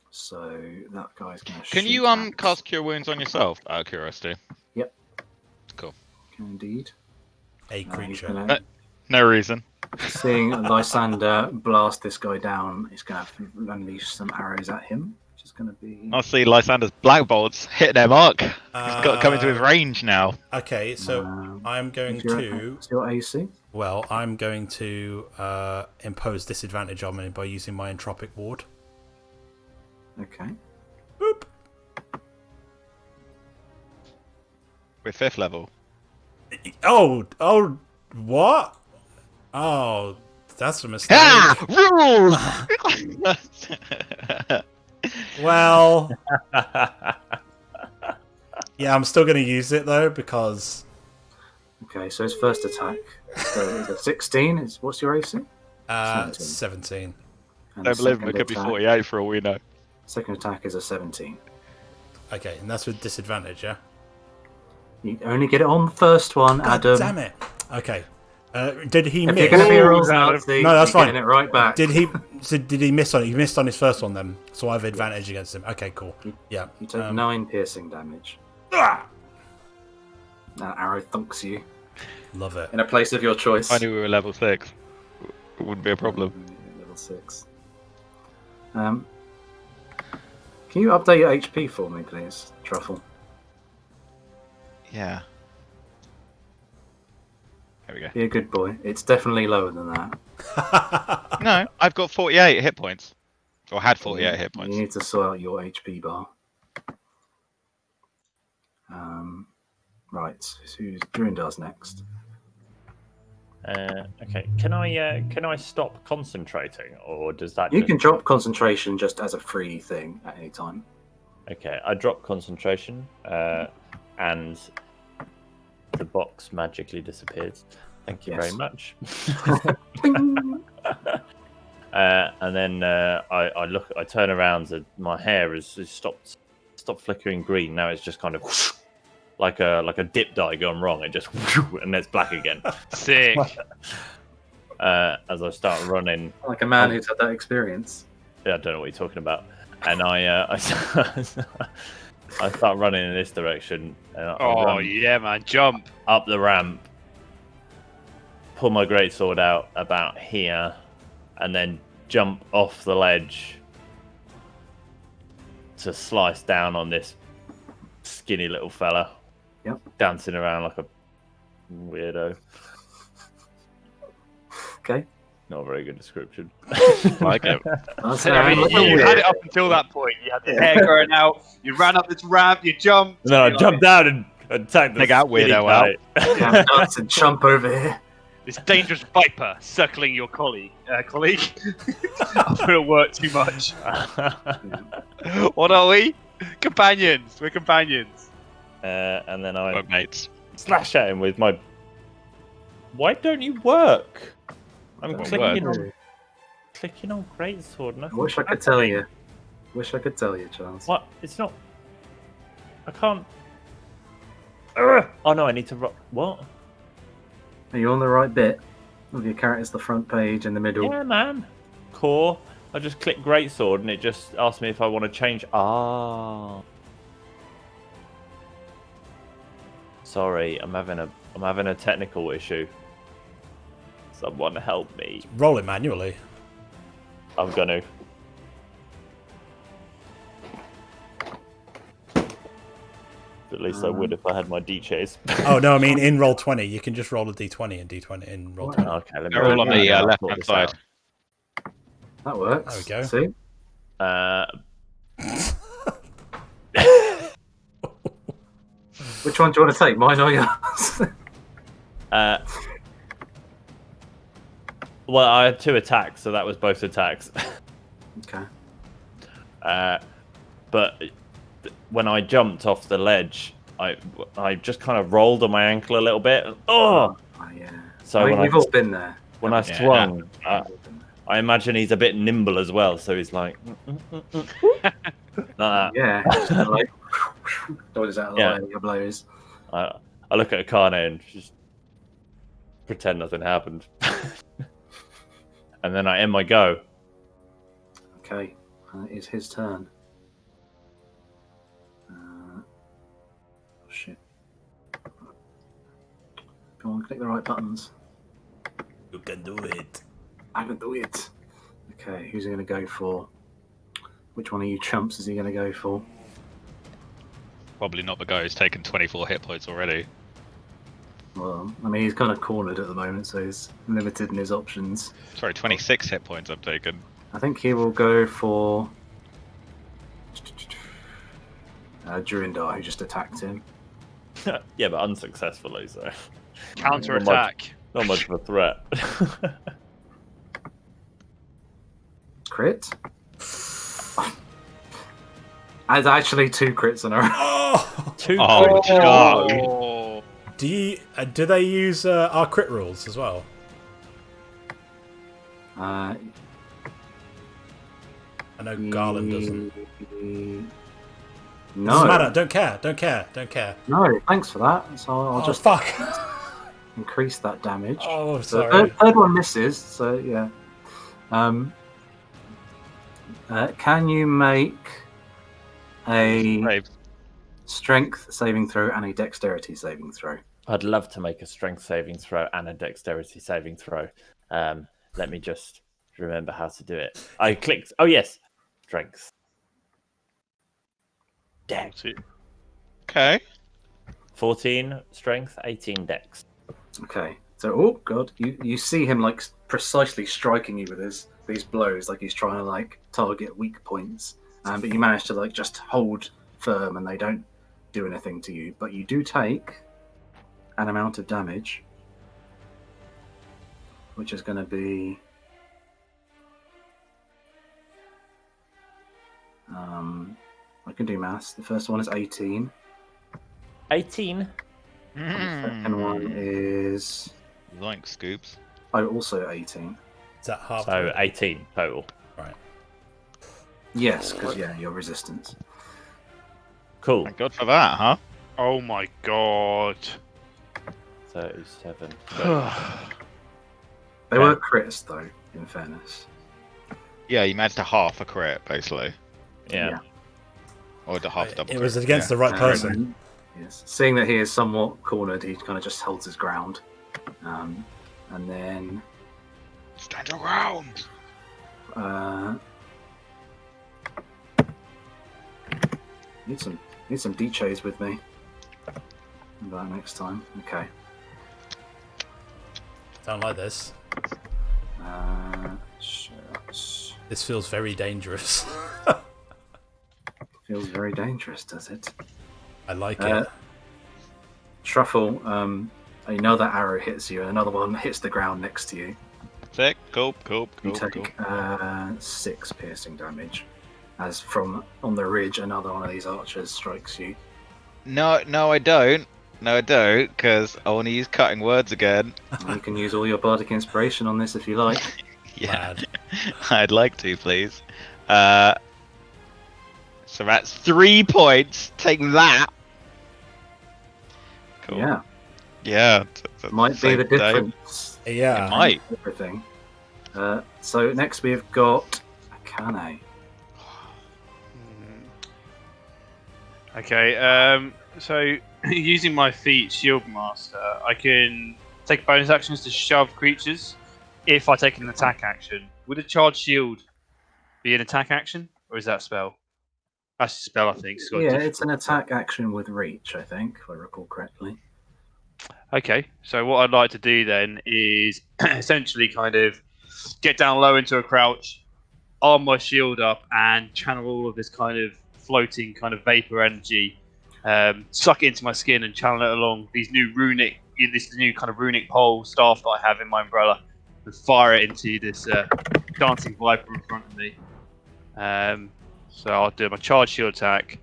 So that guy's going to Can you cast Cure Wounds on yourself, out of curiosity? Yep. Cool. Can indeed. A creature. Gonna, No reason. seeing Lysander blast this guy down, he's going to unleash some arrows at him, which is going to be... I see Lysander's black bolts hitting their mark. He's got coming to his range now. Okay, so I'm going to... What's your AC? Well, I'm going to impose disadvantage on me by using my entropic ward. Okay. Boop. We're 5th level. Oh, what? Oh, that's a mistake. Rules! Well, yeah, I'm still going to use it though because. Okay, so his first attack is a 16. What's your AC? 17. And Don't the believe me, it second could be attack- 48 for all we know. Second attack is a 17. Okay, and that's with disadvantage, yeah. You only get it on the first one, God Adam. damn it. Okay. Did he If miss? you're going to be a rolls Nazi, No, that's you're fine. getting it right back. Did he miss on it? He missed on his first one then, so I have advantage against him. Okay, cool. Yeah. You take 9 piercing damage. Ah! That arrow thunks you Love it. in a place of your choice. I knew we were level 6. It wouldn't be a problem. Level 6. Can you update your HP for me, please, Truffle? Yeah. There we go. Be a good boy. It's definitely lower than that. No, I've got 48 hit points. Or had 48 hit points. You need to sort out your HP bar. Right, who's Druindar's next? Okay. Can I stop concentrating, or does that? You can drop concentration just as a free thing at any time. Okay, I drop concentration, and the box magically disappears. Thank you very much. And then I turn around, and my hair has stopped flickering green. Now it's just kind of whoosh, like a dip dye gone wrong. It just whoosh, and it's black again. Sick. As I start running, Like a man who's had that experience. I don't know what you're talking about. And I start running in this direction. And I run Yeah, man, jump. up the ramp, pull my greatsword out about here, and then jump off the ledge to slice down on this skinny little fella. Yep. Dancing around like a weirdo. Okay. Not a very good description. Like it. That's I mean, like a you weird- had it up until that point. You had your hair growing out. You ran up this ramp. You jumped. And then I you're like, jumped down and attacked the Take that skinny weirdo guy. Yeah, dance and jump over here. This dangerous viper circling your colleague. I'm gonna work too much. What are we? Companions. We're companions. And then I Workmates. slash at him with my. Why don't you work? I'm Don't clicking work. on greatsword. I wish I could tell you. Wish I could tell you, Charles. What? It's not. I can't. Ugh! Oh no! I need to. What? Are you on the right bit? Of your character's the front page in the middle. Yeah, man. Core. I just click greatsword and it just asks me if I want to change. Ah. Sorry, I'm having a technical issue. Someone help me. Roll it manually. I'm gonna. At least I would if I had my D-chase. Oh no, I mean in roll 20, you can just roll a d20 and d20 in roll 20. Okay, let me. They're all on the I'll left sort hand this side. out. That works. There we go. See? Which one do you want to take? Mine or yours? Well, I had 2 attacks, so that was both attacks. Okay. But when I jumped off the ledge, I just kind of rolled on my ankle a little bit. Oh! Oh, yeah. So I mean, when we've all been there. when I Yeah. swung, We've all been there. I imagine he's a bit nimble as well. So he's like, like that. Yeah. Just like, dodges out of the Yeah. way of your blows. I look at Akane and just pretend nothing happened, and then I end my go. Okay. It's his turn. Shit. Come on, click the right buttons. You can do it. I can do it. Okay, who's he going to go for? Which one of you chumps is he going to go for? Probably not the guy who's taken 24 hit points already. Well, I mean, he's kind of cornered at the moment, so he's limited in his options. Sorry, 26 hit points I've taken. I think he will go for Durindar, who just attacked him. Yeah, but unsuccessfully. So Counter attack. not much of a threat. Crit? There's actually 2 crits in a row. Oh! 2 Oh, crits. God. Oh. Do they use our crit rules as well? Uh, I know Garland doesn't. No. Doesn't matter. Don't care. No, thanks for that. So I'll Oh, just fuck. increase that damage. Oh, So the sorry. third one misses, so yeah. Can you make a Brave. strength saving throw and a dexterity saving throw? I'd love to make a strength saving throw and a dexterity saving throw. Let me just remember how to do it. I clicked. Oh yes, strength. Dex. Okay. 14 strength, 18 dex. Okay. So, oh god, you see him like precisely striking you with these blows, like he's trying to like target weak points. But you manage to like just hold firm, and they don't do anything to you. But you do take an amount of damage, which is going to be I can do maths. The first one is 18. 18. And the second one is Zoink scoops. also 18. Is that half? So 18 total. Right. Yes, because yeah, your resistance. Cool. Thank God for that, huh? Oh my god. 37. They were crits though, in fairness. Yeah, you managed to half a crit, basically. Yeah. Or the half double. It was crit, against the right person. Yes. Seeing that he is somewhat cornered, he kind of just holds his ground. And then Stand around! need some DJs with me. That next time. Okay. Don't like this. Shots. This feels very dangerous. Feels very dangerous, does it? I like it. Truffle, another arrow hits you, and another one hits the ground next to you. Sick. Cool. You take 6 piercing damage, as from on the ridge, another one of these archers strikes you. No, I don't. No, I don't, because I want to use cutting words again. You can use all your bardic inspiration on this if you like. Yeah, I'd like to, please. So that's 3 points. Take that. Cool. Yeah, Yeah. might be the difference. Yeah. It might. Everything. So next we've got Akane. Okay, so using my feat Shield Master, I can take bonus actions to shove creatures if I take an attack action. Would a charged shield be an attack action, or is that a spell? That's a spell, I think. Yeah, it's an attack action with reach, I think, if I recall correctly. Okay, so what I'd like to do then is essentially kind of get down low into a crouch, arm my shield up, and channel all of this kind of floating kind of vapor energy, suck it into my skin and channel it along this new kind of runic pole staff that I have in my umbrella, and fire it into this dancing viper in front of me. So I'll do my charge shield attack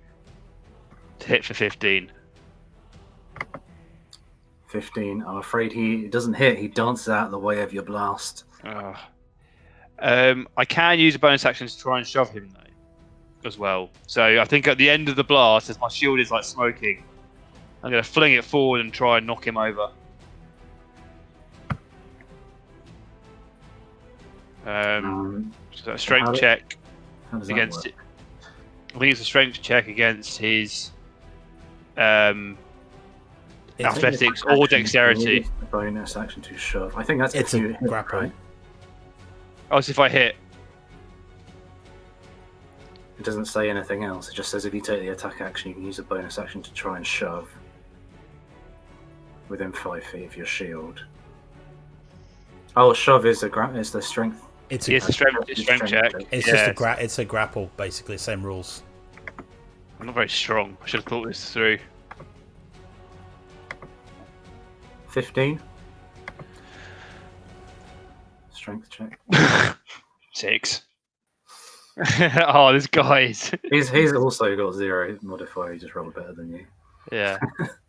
to hit for 15. 15. I'm afraid he doesn't hit. He dances out of the way of your blast. I can use a bonus action to try and shove him though, as well. So I think at the end of the blast, as my shield is like smoking, I'm going to fling it forward and try and knock him over. So a strength check How does that against work? it. I think it's a strength check against his athletics or dexterity. A bonus action to shove. I think that's It's if a you hit, grapple. right? Oh, so if I hit, It doesn't say anything else. It just says if you take the attack action, you can use a bonus action to try and shove within 5 feet of your shield. Oh, shove is the strength. It's it's a strength check. It's Yeah, just it's a grapple, basically, same rules. I'm not very strong. I should have thought this through. 15. Strength check. 6. Oh, this guy's. He's also got 0 modifier. He just rolled better than you. Yeah.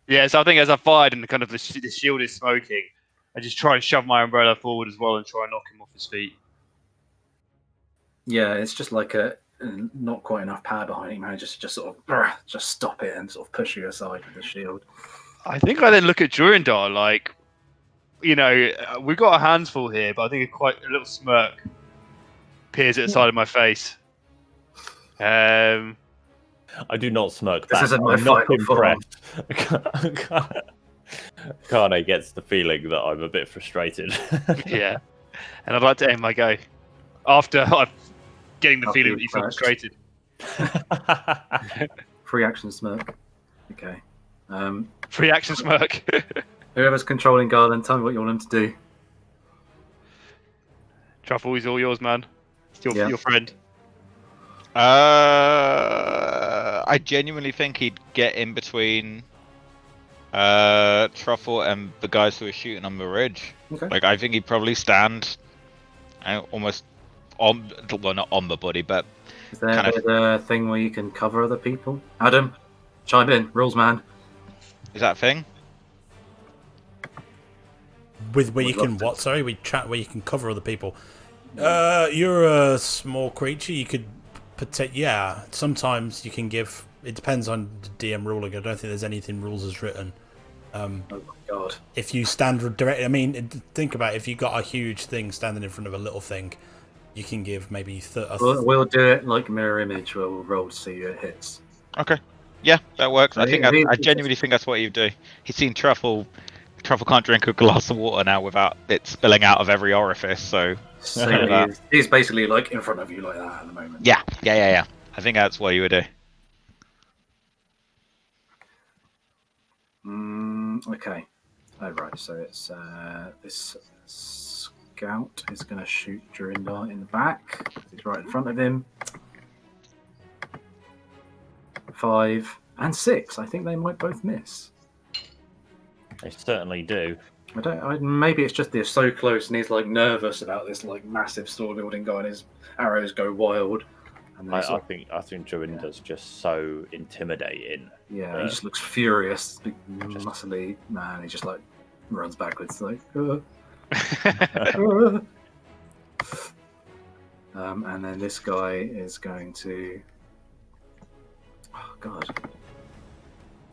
Yeah, so I think as I fired and kind of the shield is smoking, I just try and shove my umbrella forward as well and try and knock him off his feet. Yeah, it's just like not quite enough power behind him. Just sort of just stop it and sort of push you aside with the shield. I think I then look at Durandar like, we've got our hands full here, but I think quite a little smirk appears at the side of my face. I do not smirk back. This isn't my I'm not final form. impressed. Kane gets the feeling that I'm a bit frustrated. Yeah. And I'd like to end my go after I'm getting the After feeling that you you've feel cracked. frustrated. Free action smirk. Okay. Free action smirk. Whoever's controlling Garland, tell me what you want him to do. Truffle is all yours, man. It's your friend. I genuinely think he'd get in between Truffle and the guys who are shooting on the ridge. Okay. Like, I think he'd probably stand almost on, well, not on the body, but Is there kind of- a thing where you can cover other people? Adam, chime in. Rules, man. is that a thing? With where you Would can love to. what? Sorry, we chat where you can cover other people. You're a small creature. You could yeah. Sometimes you can give. It depends on the DM ruling. I don't think there's anything rules as written. Oh my god. If you stand directly, I mean, think about it, if you got a huge thing standing in front of a little thing, you can give maybe We'll do it like mirror image where we'll roll to see who it hits. Okay. Yeah, that works. I He- think he- I genuinely think that's what he'd do. He's seen Truffle. Truffle can't drink a glass of water now without it spilling out of every orifice. So So he's basically like in front of you like that at the moment. yeah. I think that's what you would do. Okay. Oh, right. So it's this scout is going to shoot Durindar in the back. He's right in front of him. 5 and 6. I think they might both miss. They certainly do. Maybe it's just they're so close, and he's like nervous about this like massive sword wielding guy, and his arrows go wild. And I think Jorinda's just so intimidating. Yeah, he just looks furious, big muscly man. He just like runs backwards, like. And then this guy is going to. Oh God!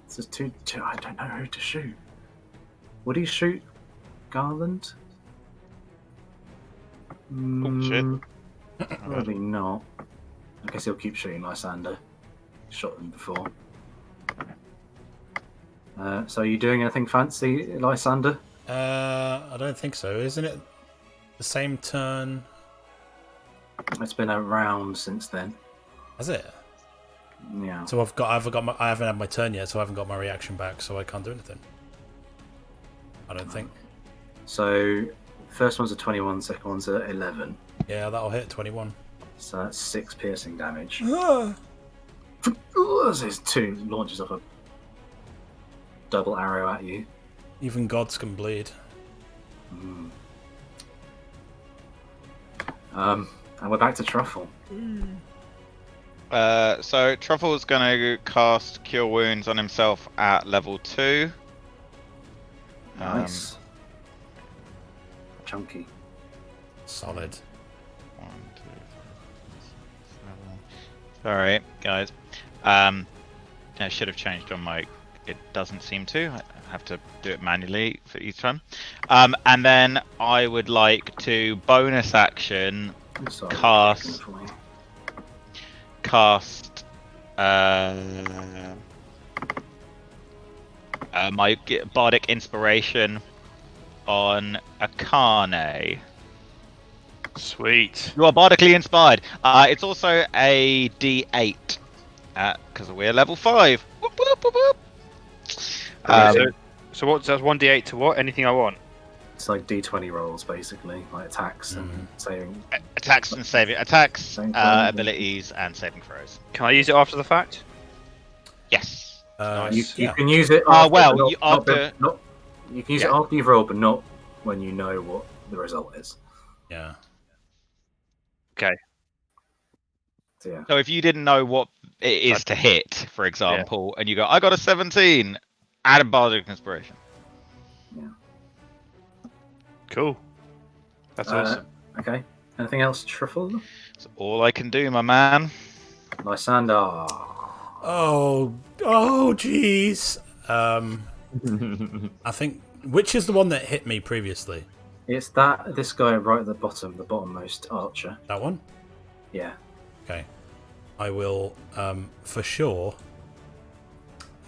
This is too. I don't know who to shoot. Would he shoot Garland? Oh shit! Probably not. I guess he'll keep shooting Lysander. Shot him before. So are you doing anything fancy, Lysander? I don't think so. Isn't it the same turn? It's been a round since then. Has it? Yeah. So I haven't had my turn yet, so I haven't got my reaction back, so I can't do anything. I don't think. So first one's a 21, second one's a 11. Yeah, that'll hit 21. So that's 6 piercing damage. Ah! As his 2 launches off a double arrow at you. Even gods can bleed. And we're back to Truffle. So Truffle's gonna cast Cure Wounds on himself at level 2. Nice. Chunky. Solid. 1, 2, 3, 7. Sorry, guys. I should have changed on my. It doesn't seem to. I have to do it manually for each time. And then I would like to bonus action cast my bardic inspiration on Akane. Sweet. You are bardically inspired. It's also a D8 because we're level 5. Whoop, whoop, whoop, whoop. So what's that? 1d8 to what? Anything I want. It's like D20 rolls, basically, like attacks and saving. Attacks and saving attacks, Saving throws. abilities, and saving throws. Can I use it after the fact? Yes. Nice. You can use it. You can use it after you've rolled, but not when you know what the result is. Yeah. Okay. So, yeah. So if you didn't know what it is to hit, for example, and you go, I got a 17, add a bardic inspiration. Cool. That's awesome. Okay. Anything else, Truffle? That's all I can do, my man. Lysander. Oh, jeez. I think which is the one that hit me previously? It's this guy right at the bottommost archer. That one? Yeah. Okay. I will, for sure.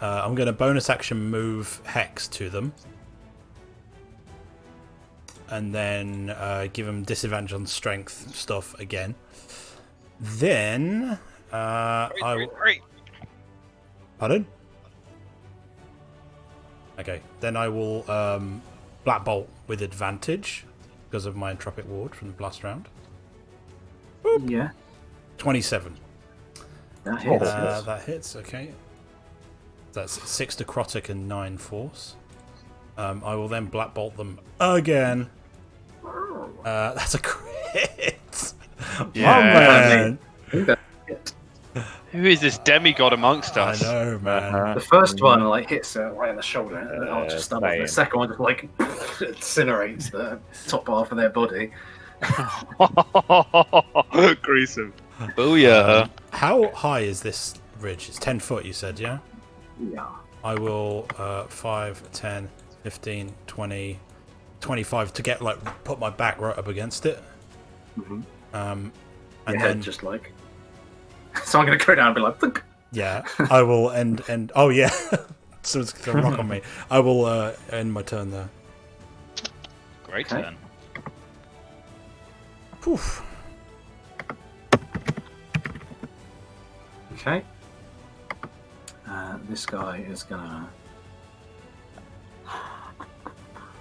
I'm going to bonus action move Hex to them. And then give him disadvantage on strength stuff again. Then Pardon? Okay. Then I will Black Bolt with advantage because of my Entropic Ward from the last round. Boop. Yeah. 27. That hits. That hits. Okay. That's 6 necrotic and 9 force. I will then Black Bolt them again. That's a crit. Yeah. Oh, man. I think that's it. Who is this demigod amongst I us? know, man. The first one like hits her right in the shoulder, and the archer stumbles. same. The second one just like incinerates the top half of their body. Gruesome. Booyah. How high is this ridge? It's 10 foot, you said, yeah? Yeah. I will 5, 10, 15, 20, 25 to get put my back right up against it. Mm-hmm. And Your then head just like. So I'm gonna go down and be like. Thunk. yeah, I will end. Oh yeah, so it's gonna rock on me. I will end my turn there. Great Okay. turn. Poof. Okay. This guy is gonna.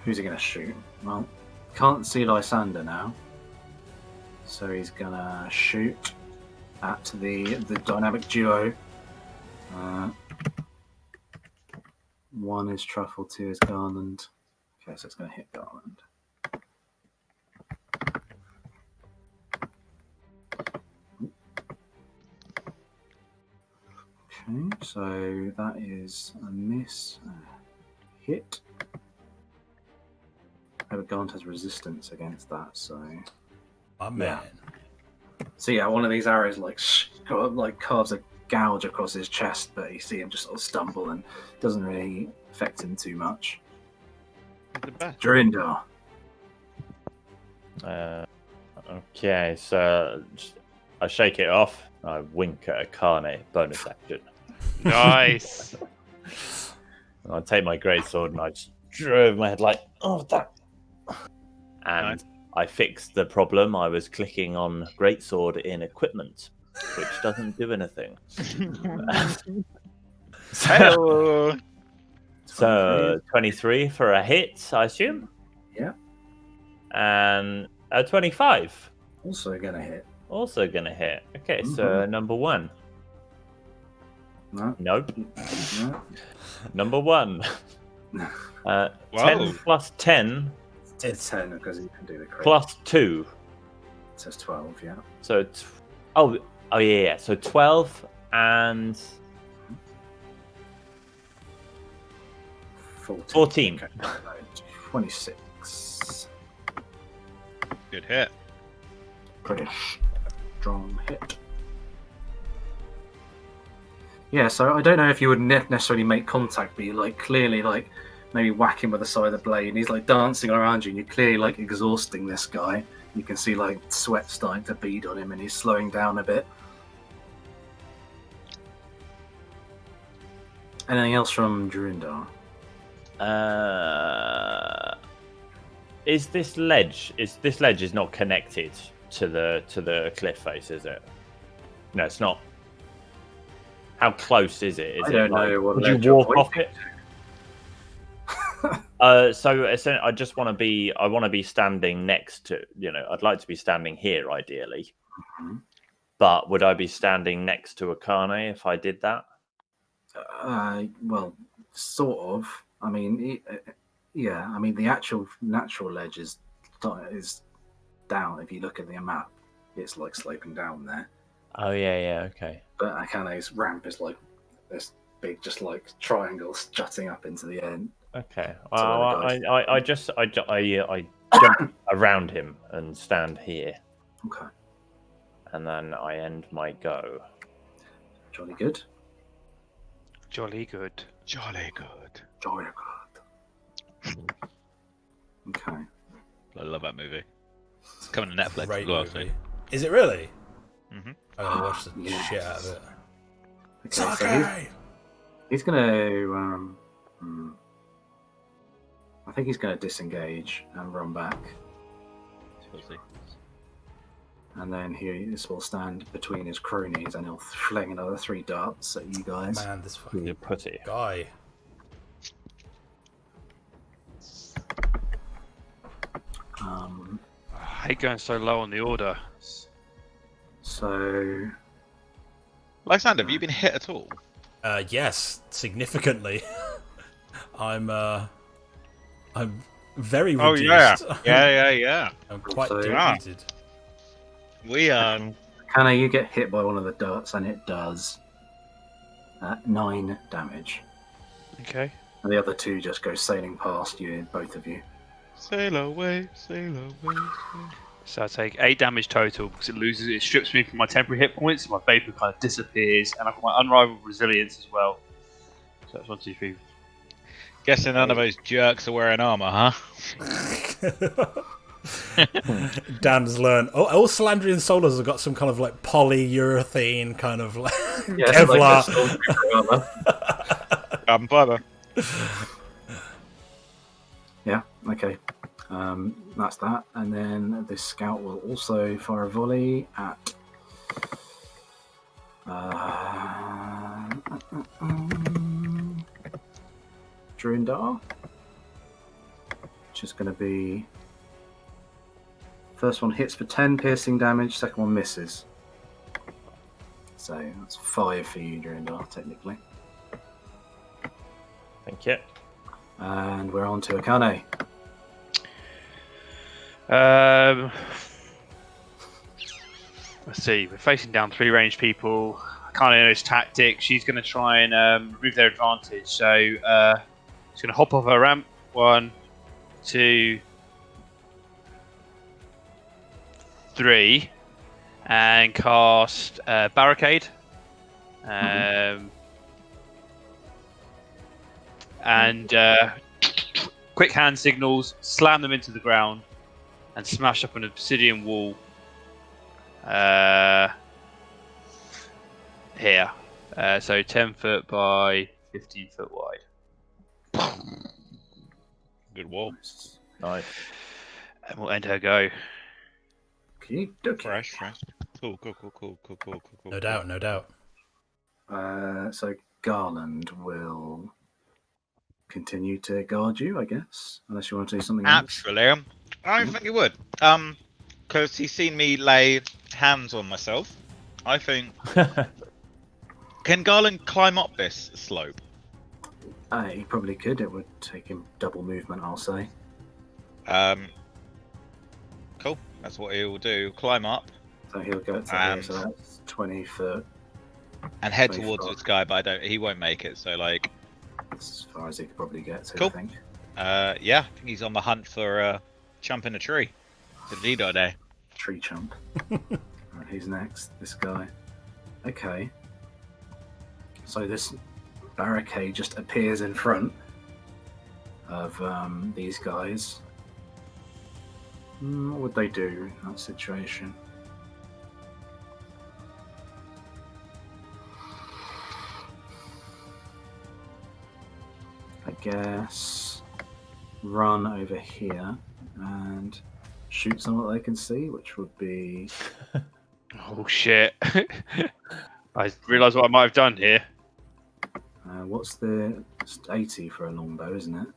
Who's he going to shoot? Well, can't see Lysander now. So he's going to shoot at the dynamic duo. One is Truffle, two is Garland. Okay, so it's going to hit Garland. Okay, so that is a miss. Hit. But Garland has resistance against that, so... My man. So yeah, one of these arrows carves a gouge across his chest, but you see him just sort of stumble and doesn't really affect him too much. Durindar. Okay, so I shake it off. I wink at Akane, bonus action. Nice. And I take my greatsword and I just drove my head like, oh, that. And Nice. I fixed the problem. I was clicking on greatsword in equipment, which doesn't do anything. So 23 for a hit, I assume? Yeah. And a 25. Also gonna hit. Also gonna hit. Okay, so number 1. No. Nope. No. Number 1. 10 Whoa. plus 10 It's 10 because you can do the crit. plus 2. It says 12, yeah. So, oh yeah. So 12 and 14. Okay. 26. Good hit. Pretty strong hit. Yeah, so I don't know if you would necessarily make contact, but you clearly maybe whack him with the side of the blade, and he's dancing around you, and you're clearly exhausting this guy. You can see sweat starting to bead on him, and he's slowing down a bit. Anything else from Durindar? Is this ledge is not connected to the cliff face, is it? No, it's not. How close is it? I don't know what would ledge you you're walk off pointing it? So essentially, I just want to be. I want to be standing next to. I'd like to be standing here, ideally. Mhm. But would I be standing next to Akane if I did that? Well, sort of. I mean, yeah. I mean, the actual natural ledge is down. If you look at the map, it's sloping down there. Oh yeah, okay. But Akane's ramp is this big, just triangle jutting up into the end. Okay. So I jump around him and stand here, Okay, and then I end my go. jolly good. Jolly good. Jolly good. Jolly good. Okay. I love that movie. It's coming to Netflix Great as well. movie. Is it really? Mm-hmm. I gotta watch the Yes. shit out of it. Okay, so he's gonna. I think he's gonna disengage and run back, and then this will stand between his cronies, and he'll fling another 3 darts at you guys. Man, this fucking You putty. guy. I hate going so low on the order. So Lysander, have you been hit at all? Yes, significantly. I'm very reduced. Yeah. I'm quite So- depleted. We Hannah, you get hit by one of the darts, and it does 9 damage. Okay. And the other 2 just go sailing past you, both of you. sail away, sail away. So I take 8 damage total because it strips me from my temporary hit points, my vapor kind of disappears, and I've got my unrivaled resilience as well. So that's 1, 2, 3. Guessing none of those jerks are wearing armor, huh? Dan's learned. Oh, all Salandrian soldiers have got some kind of polyurethane kind of Yes, Kevlar. Carbon fiber. Yeah, okay. That's that. And then this scout will also fire a volley at Durindar. which is going to be... First one hits for 10 piercing damage, second one misses. So that's 5 for you, Durandar, technically. Thank you. And we're on to Akane. Let's see. We're facing down 3 ranged people. Akane knows tactics. She's going to try and remove their advantage. So she's going to hop off her ramp. 1, 2, 3, and cast barricade. And quick hand signals, slam them into the ground, and smash up an obsidian wall here. So 10 foot by 15 foot wide. Good wall. Nice. And we'll end her go. Okay. Fresh. Cool. No doubt. So Garland will continue to guard you, I guess, unless you want to do something else. Actually, I don't think he would. Because he's seen me lay hands on myself. I think. Can Garland climb up this slope? He probably could. It would take him double movement, I'll say. Cool. That's what he will do. Climb up. So he'll go to here, so that's 20 foot. And head 20 towards foot. this guy, but he won't make it. So like. As far as he could probably get to, Cool. I think. Yeah, I think he's on the hunt for chump in a tree. The Lido day. Tree chump. Right, who's next? This guy. Okay. So this barricade just appears in front of these guys. What would they do in that situation? I guess run over here and shoot someone that they can see, which would be... Oh shit. I realise what I might have done here. What's the... It's 80 for a longbow, isn't it?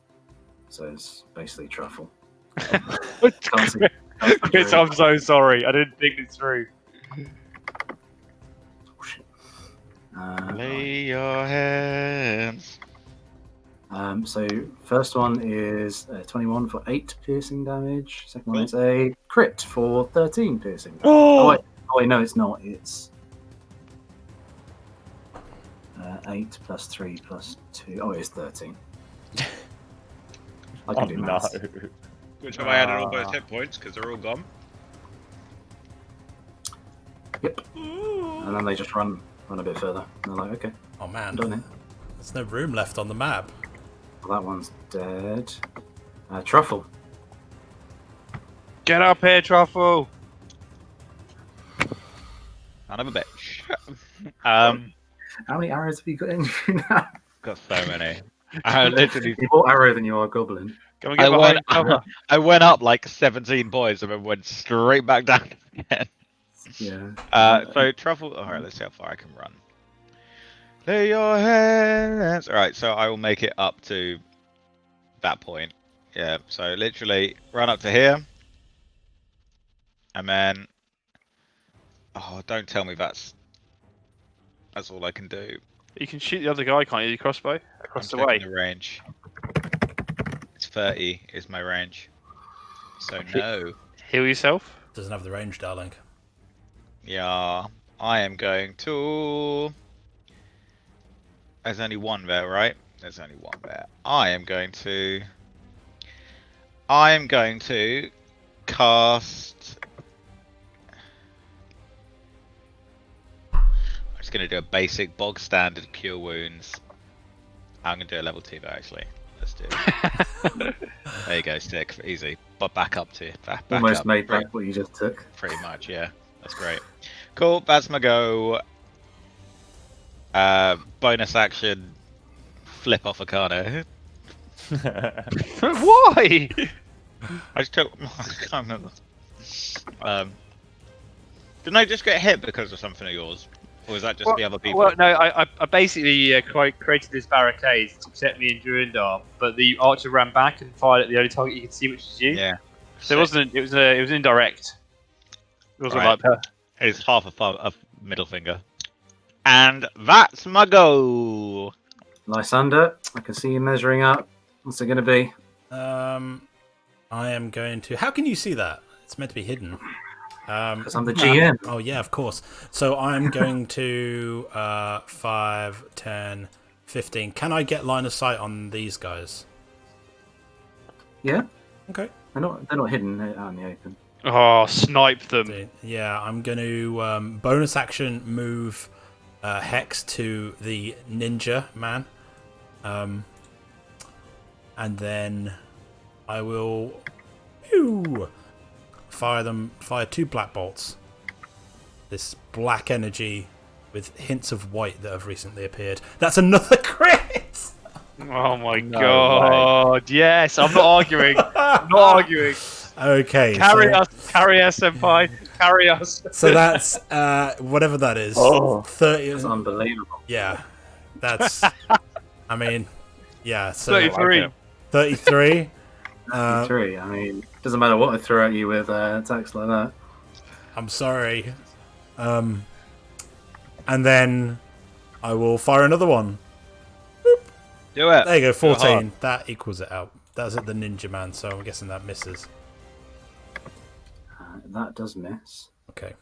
So it's basically truffle. Can't see Chris, through. I'm so sorry. I didn't think this through. Oh, shit. Lay your hands. So first one is 21 for 8 piercing damage. Second one is a crit for 13 piercing damage. Oh wait, no, it's not. It's 8 plus 3 plus 2. Oh, it's 13. I can do maths. Which have I added all those hit points because they're all gone? Yep. And then they just run a bit further. And they're like, okay, Oh man, I'm done it. there's no room left on the map. Well, that one's dead. Truffle. Get up here, Truffle. Son of a bitch. How many arrows have you got in you now? Got so many. I literally. You're more arrow than you are goblin. Come and get behind cover. I went up like 17 points and then went straight back down again. Yeah. So truffle. Alright, let's see how far I can run. Lay your hands. Alright, so I will make it up to that point. Yeah, so literally run up to here. And then. Oh, don't tell me that's all I can do. You can shoot the other guy, can't you? The crossbow across I'm the way. checking the range. It's 30 is my range. So no. Heal yourself. Doesn't have the range, darling. Yeah, I am going to... There's only one there, right? There's only one there. I am going to cast... I'm just going to do a basic bog standard cure wounds. I'm going to do a level 2 though, actually. Let's do it. There you go, stick. Easy. But back up to back Almost up. made back what you just took. Pretty much, yeah. That's great. Cool, that's my go. Bonus action, flip off Akane. Why? I just took... I can't remember. Didn't I just get hit because of something of yours? Or is that just the other people? Well, no, I basically created this barricade to protect me and Durindar, but the archer ran back and fired at the only target you could see, which was you. Yeah. So it wasn't. It was indirect. It wasn't Right. like. It's half a middle finger. And that's my go. Lysander, I can see you measuring up. What's it going to be? I am going to. How can you see that? It's meant to be hidden. Because I'm the GM. Oh yeah, of course. So I'm going to 5, 10, 15. Can I get line of sight on these guys? Yeah. Okay. They're not hidden. They're out in the open. Oh, snipe them! Yeah, I'm going to bonus action move Hex to the ninja man, and then I will fire 2 black bolts. This black energy with hints of white that have recently appeared. That's another crit. Oh my god! Yes, I'm not arguing. I'm not arguing. Okay, carry us, senpai. Carry us. So that's whatever that is. 30. That's unbelievable. Yeah, that's. I mean, yeah. So 33. 33. 33. I mean, it doesn't matter what I throw at you with attacks like that. I'm sorry. And then I will fire another one. Do it. There you go, 14. That equals it out. That's at the ninja man, so I'm guessing that misses. That does miss. Okay.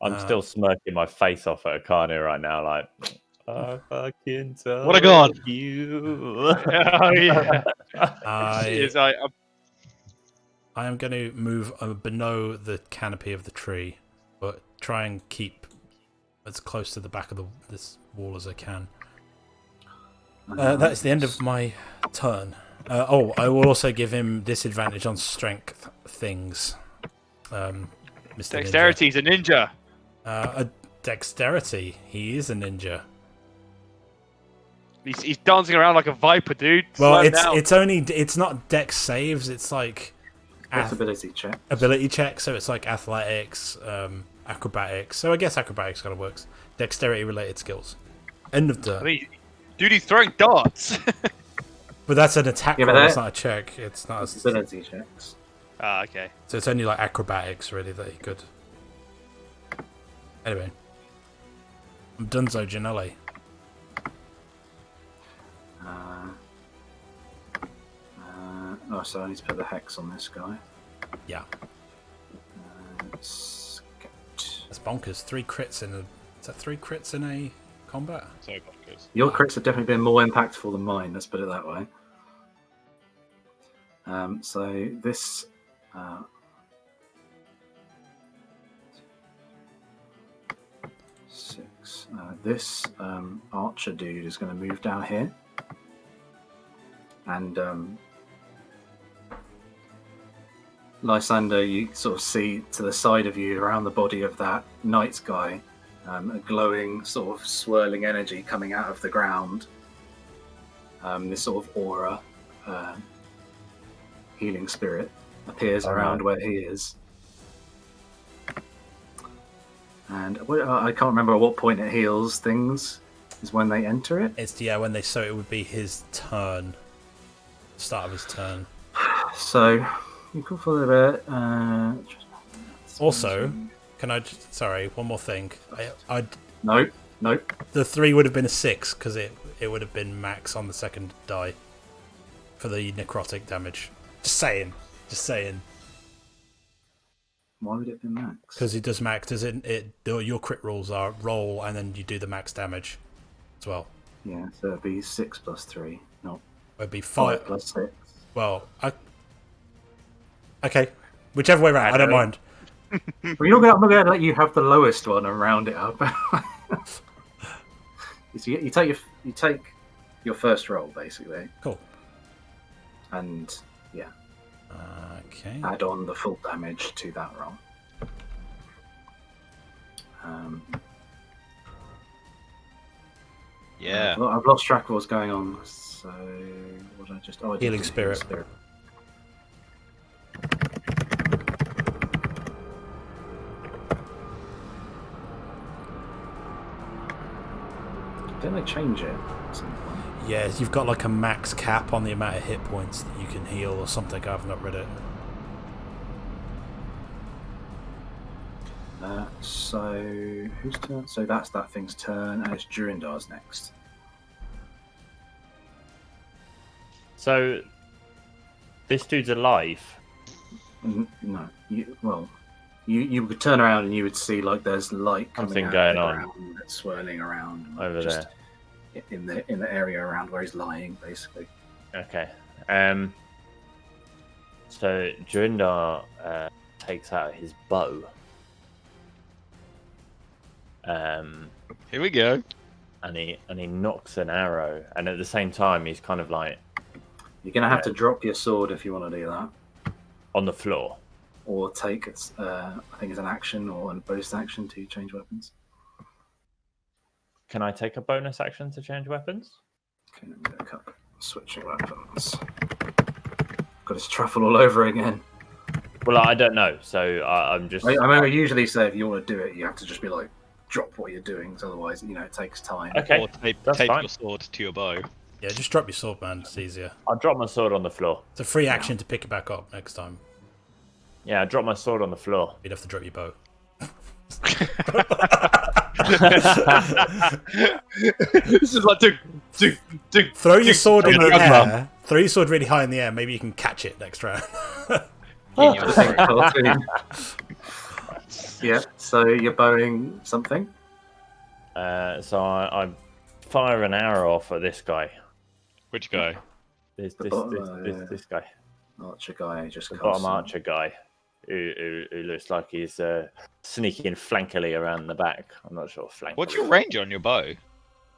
I'm still smirking my face off at Akane right now, like, I fucking told What a god! you. Oh yeah. I am going to move below the canopy of the tree, but try and keep as close to the back of this wall as I can. That's the end of my turn. I will also give him disadvantage on strength things. Mr. Dexterity, he's a ninja. A dexterity. He is a ninja. He's dancing around like a viper, dude. Well, Slow down. it's not dex saves. It's like Ability check. ability check. So it's like athletics, acrobatics. So I guess acrobatics kind of works. Dexterity related skills. End of turn. I mean, dude, he's throwing darts. But that's an attack Yeah, but roll. It's that- not a check. It's not. Ability checks. Ah, okay. So it's only like acrobatics really that he could. Anyway, I'm Dunzo Janelli. So I need to put the hex on this guy. Yeah, that's bonkers. 3 crits in a. Is that 3 crits in a combat? So bonkers. Your crits have definitely been more impactful than mine, let's put it that way. So this... this archer dude is going to move down here. And Lysander, you sort of see to the side of you, around the body of that knight guy, a glowing sort of swirling energy coming out of the ground. This sort of aura, healing spirit, appears around where he is. And I can't remember at what point it heals things. Is when they enter it? It's when they. So it would be his turn. Start of his turn. So you could follow it. Also, can I just, sorry, one more thing. Nope. The 3 would have been a 6 because it would have been max on the second die for the necrotic damage. Just saying. Why would it be max? Because it does max. Does your crit rolls are roll and then you do the max damage as well. Yeah, so it'd be 6 plus 3, not It'd be 5 plus 6. Well, okay, whichever way around. I don't mind. Well, I'm not going to let you have the lowest one and round it up. You take your first roll basically. Cool. And yeah. Okay. Add on the full damage to that roll. Yeah. I've lost track of what's going on. So what did I just? I did Healing do spirit. Don't they change it at some point? Yeah, you've got like a max cap on the amount of hit points that you can heal or something. I've not read it. So whose turn? So that's that thing's turn, and it's Durindar's next. So this dude's alive. No, you could turn around and you would see like there's light coming Something out going of the on. ground, that's swirling around Over just in the area around where he's lying, basically. Okay. So Durindar takes out his bow. Here we go. And he knocks an arrow, and at the same time he's kind of like You're gonna have to drop your sword if you want to do that, on the floor. or take I think it's an action or a bonus action to change weapons. Can I take a bonus action to change weapons? Okay, let me look up switching weapons. Got his truffle all over again. Well, I don't know, so I'm just. I usually say if you want to do it, you have to just be like, drop what you're doing, because otherwise, it takes time. Okay, Or tape fine. your sword to your bow. Yeah, just drop your sword, man. It's easier. I'll drop my sword on the floor. It's a free action to pick it back up next time. Yeah, I drop my sword on the floor. You'd have to drop your bow. This is like Throw your sword in the air. Throw your sword really high in the air. Maybe you can catch it next round. In your throat. Yeah, so you're bowing something? So I fire an arrow off at this guy. Which guy? This bottom, this guy. Archer guy just The cast bottom some- archer guy. Who looks like he's sneaking flankily around the back. I'm not sure flank. What's your range on your bow?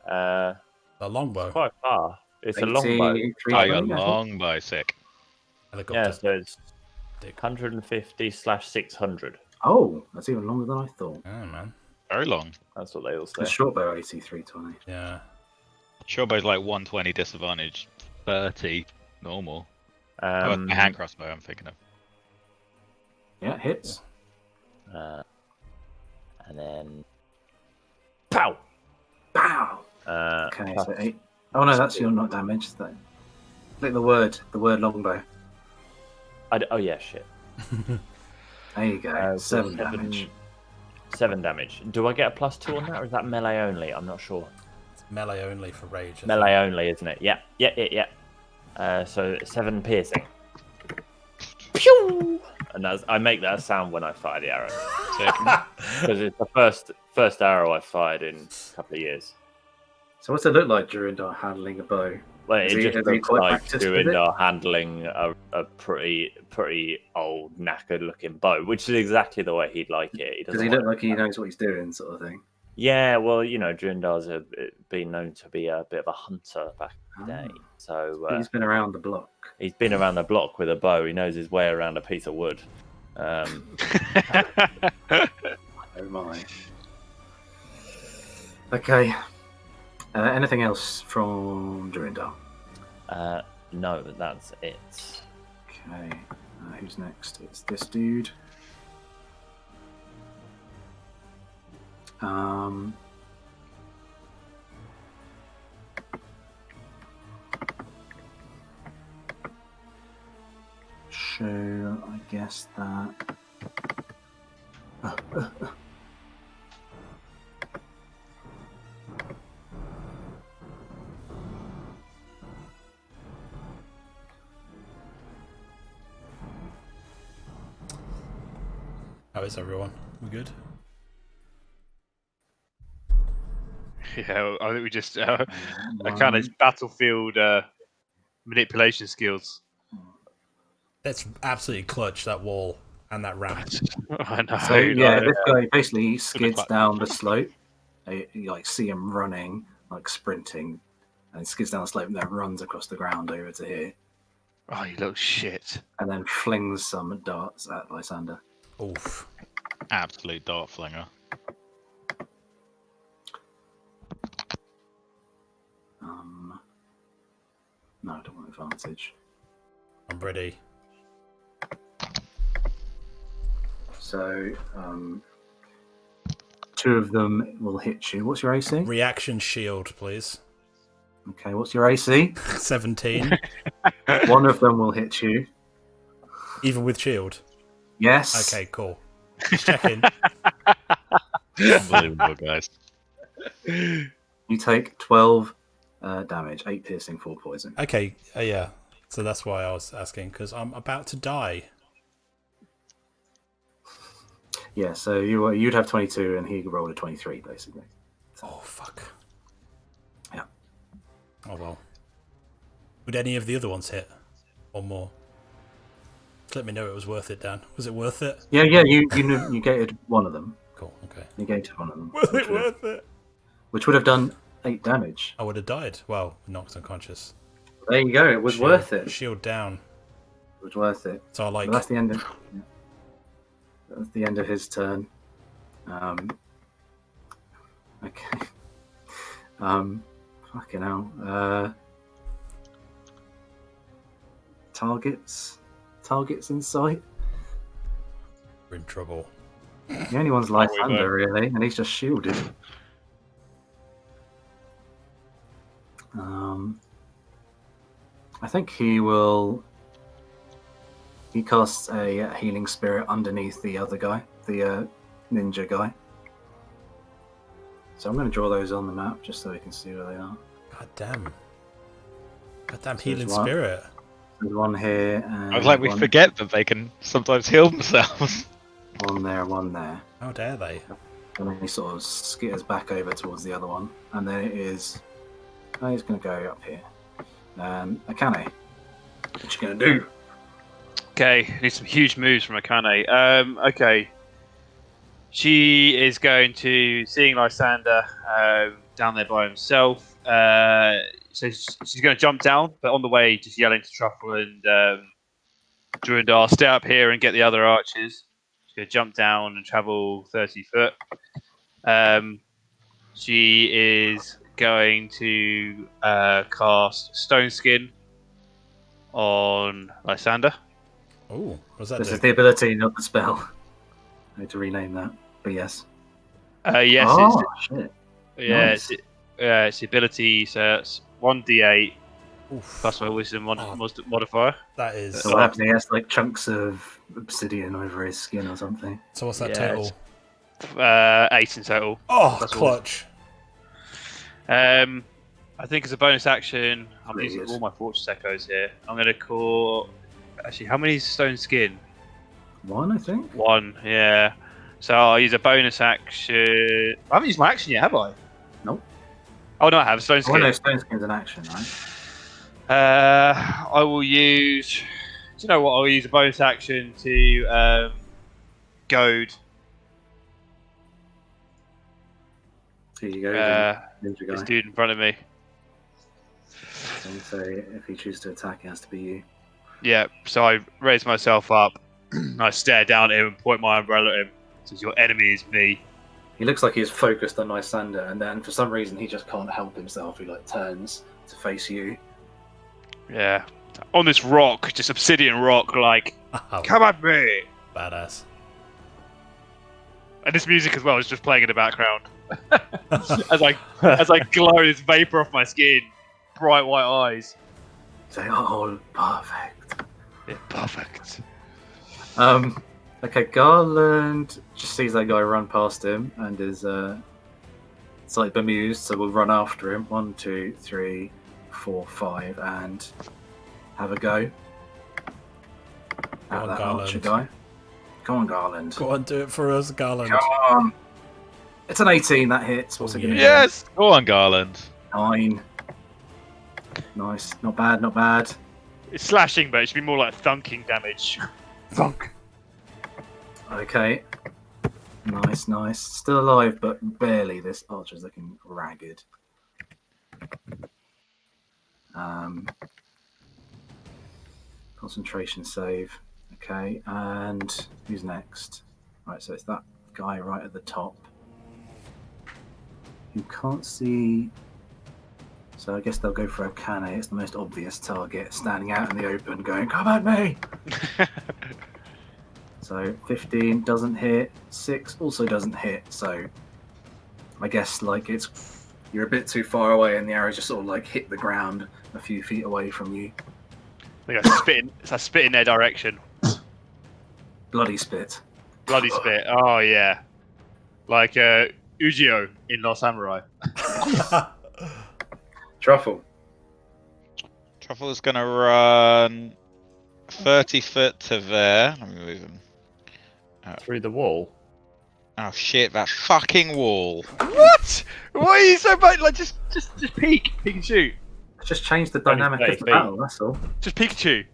A longbow. Quite far. It's a 80, longbow. 320, Oh, I your think. longbow, sick. Helicopter. Yeah, so it's Dick. 150/600. Oh, that's even longer than I thought. Oh, man. Very long. That's what they all The say. short bow 80, 320. Yeah. Short bow's like 120 disadvantage, 30 normal. Oh, Um, a hand crossbow I'm thinking of. Yeah, hits. and then pow. Bow! Uh, Okay, plus- so 8. Oh no, that's your not damage. Though. Click the word longbow. oh yeah, shit. There you go. So 7 damage. 7 damage. Do I get a +2 on that, or is that melee only? I'm not sure. It's melee only for rage. I Melee only, isn't it? Yeah. So 7 piercing. Pew! And I make that sound when I fire the arrow. Sick. Because it's the first arrow I've fired in a couple of years. So what's it look like Durindar handling a bow? Well, Is it he- just is he looks quite like practiced with it? Durindar handling a pretty old, knackered looking bow, which is exactly the way he'd like it. Does he look like he knows what he's doing, sort of thing? Yeah, well, Durindar's been known to be a bit of a hunter back in the day. So He's been around the block. he's been around the block with a bow. He knows his way around a piece of wood. Oh my. Okay. Anything else from Durindar? No, that's it. Okay. Who's next? It's this dude. So I guess that. How is everyone? We good? Yeah, I think we just a kind of battlefield manipulation skills. That's absolutely clutch, that wall and that ramp. I know. So yeah, like, this guy basically skids clap. down the slope. You like see him running, like sprinting, and he skids down the slope and then runs across the ground over to here, oh, you little shit. and then flings some darts at Lysander. Oof. Absolute dart flinger. No, I don't want advantage. I'm ready. So 2 of them will hit you. What's your AC? Reaction shield, please. Okay, what's your AC? 17. 1 of them will hit you. Even with shield. Yes. Okay, cool. Just checking. Unbelievable, guys. You take 12 damage, 8 piercing, 4 poison. Okay, yeah. So that's why I was asking, because I'm about to die. Yeah, so you'd have 22 and he rolled a 23, basically. Oh, fuck. Yeah. Oh, well. Would any of the other ones hit? Or more? Just let me know it was worth it, Dan. Was it worth it? Yeah, you negated one of them. Cool, okay. Negated one of them. Was it worth it? Which would have done 8 damage. I would have died. Well, knocked unconscious. There you go, it was worth it. Shield down. It was worth it. So I like... But that's the end of... Yeah. That's the end of his turn. Okay. Fucking hell. Targets in sight. We're in trouble. The only one's Lysander, really, and he's just shielded. I think he casts a healing spirit underneath the other guy, the ninja guy. So I'm going to draw those on the map just so we can see where they are. God damn So healing there's one- spirit. There's one here, and I was like, we one, forget that they can sometimes heal themselves. one there, one there. How dare they? And then he sort of skitters back over towards the other one. And then it is... Oh, he's going to go up here. Akane, what you going to do? Okay, need some huge moves from Akane. Okay. She is going to, seeing Lysander down there by himself, so she's going to jump down, but on the way, just yelling to Truffle and Durandar, stay up here and get the other archers. She's going to jump down and travel 30 foot. She is going to cast Stone Skin on Lysander. Oh, what's that This do? is the ability, not the spell. I need to rename that, but yes. Yes, Oh, shit. Nice. it's the ability, so it's 1d8 Oof. plus my wisdom modifier. That is... So what happens? He has like chunks of obsidian over his skin or something. So what's that Yeah, total? 8 in total. Oh, that's all. clutch. I think as a bonus action, I'm Pretty using good. all my Fortress Echoes here. I'm going to call... Actually, how many is Stone Skin? 1, I think. 1, yeah. So I'll use a bonus action. I haven't used my action yet, have I? Nope. Oh, no, I have. Stone Oh, Skin. no, Stone Skin's an action, right? I will use... Do you know what? I'll use a bonus action to goad. Here you go. Ninja This guy. dude in front of me. And so if he chooses to attack, it has to be you. Yeah, so I raise myself up. I stare down at him and point my umbrella at him. Says, your enemy is me. He looks like he's focused on Lysander, and then for some reason he just can't help himself. He like turns to face you. Yeah. On this rock, just obsidian rock, like, Oh, come at me! badass. And this music as well is just playing in the background. as I glow this vapor off my skin, bright white eyes. Say, oh, perfect. Yeah, perfect. Okay, Garland just sees that guy run past him and is slightly bemused, so we'll run after him. 1, 2, 3, 4, 5, and have a go Go at on, that Garland. archer guy. Go on, Garland. Go on, do it for us, Garland. Come on. It's an 18, that hits. What's Oh, it going to yeah. Yes! Go on, Garland. do? 9. Nice. Not bad, not bad. It's slashing, but it should be more like thunking damage. Thunk. Okay. Nice, nice. Still alive, but barely. This archer's looking ragged. Concentration save. Okay, and who's next? Right, so it's that guy right at the top. You can't see... So I guess they'll go for Akane. It's the most obvious target, standing out in the open, going, come at me! So 15 doesn't hit, 6 also doesn't hit, so I guess like you're a bit too far away, and the arrow just sort of like hit the ground a few feet away from you. I think I spit in their direction. Bloody spit. Bloody spit. Oh yeah, like Ujio in Lost Samurai. Truffle. Truffle's gonna run 30 foot to there. Let me move him. Through the wall. Oh shit, that fucking wall. What? Why are you so bad? Like just peek and shoot. Just change the Only dynamic 30 of the feet. battle. That's all. Just Pikachu.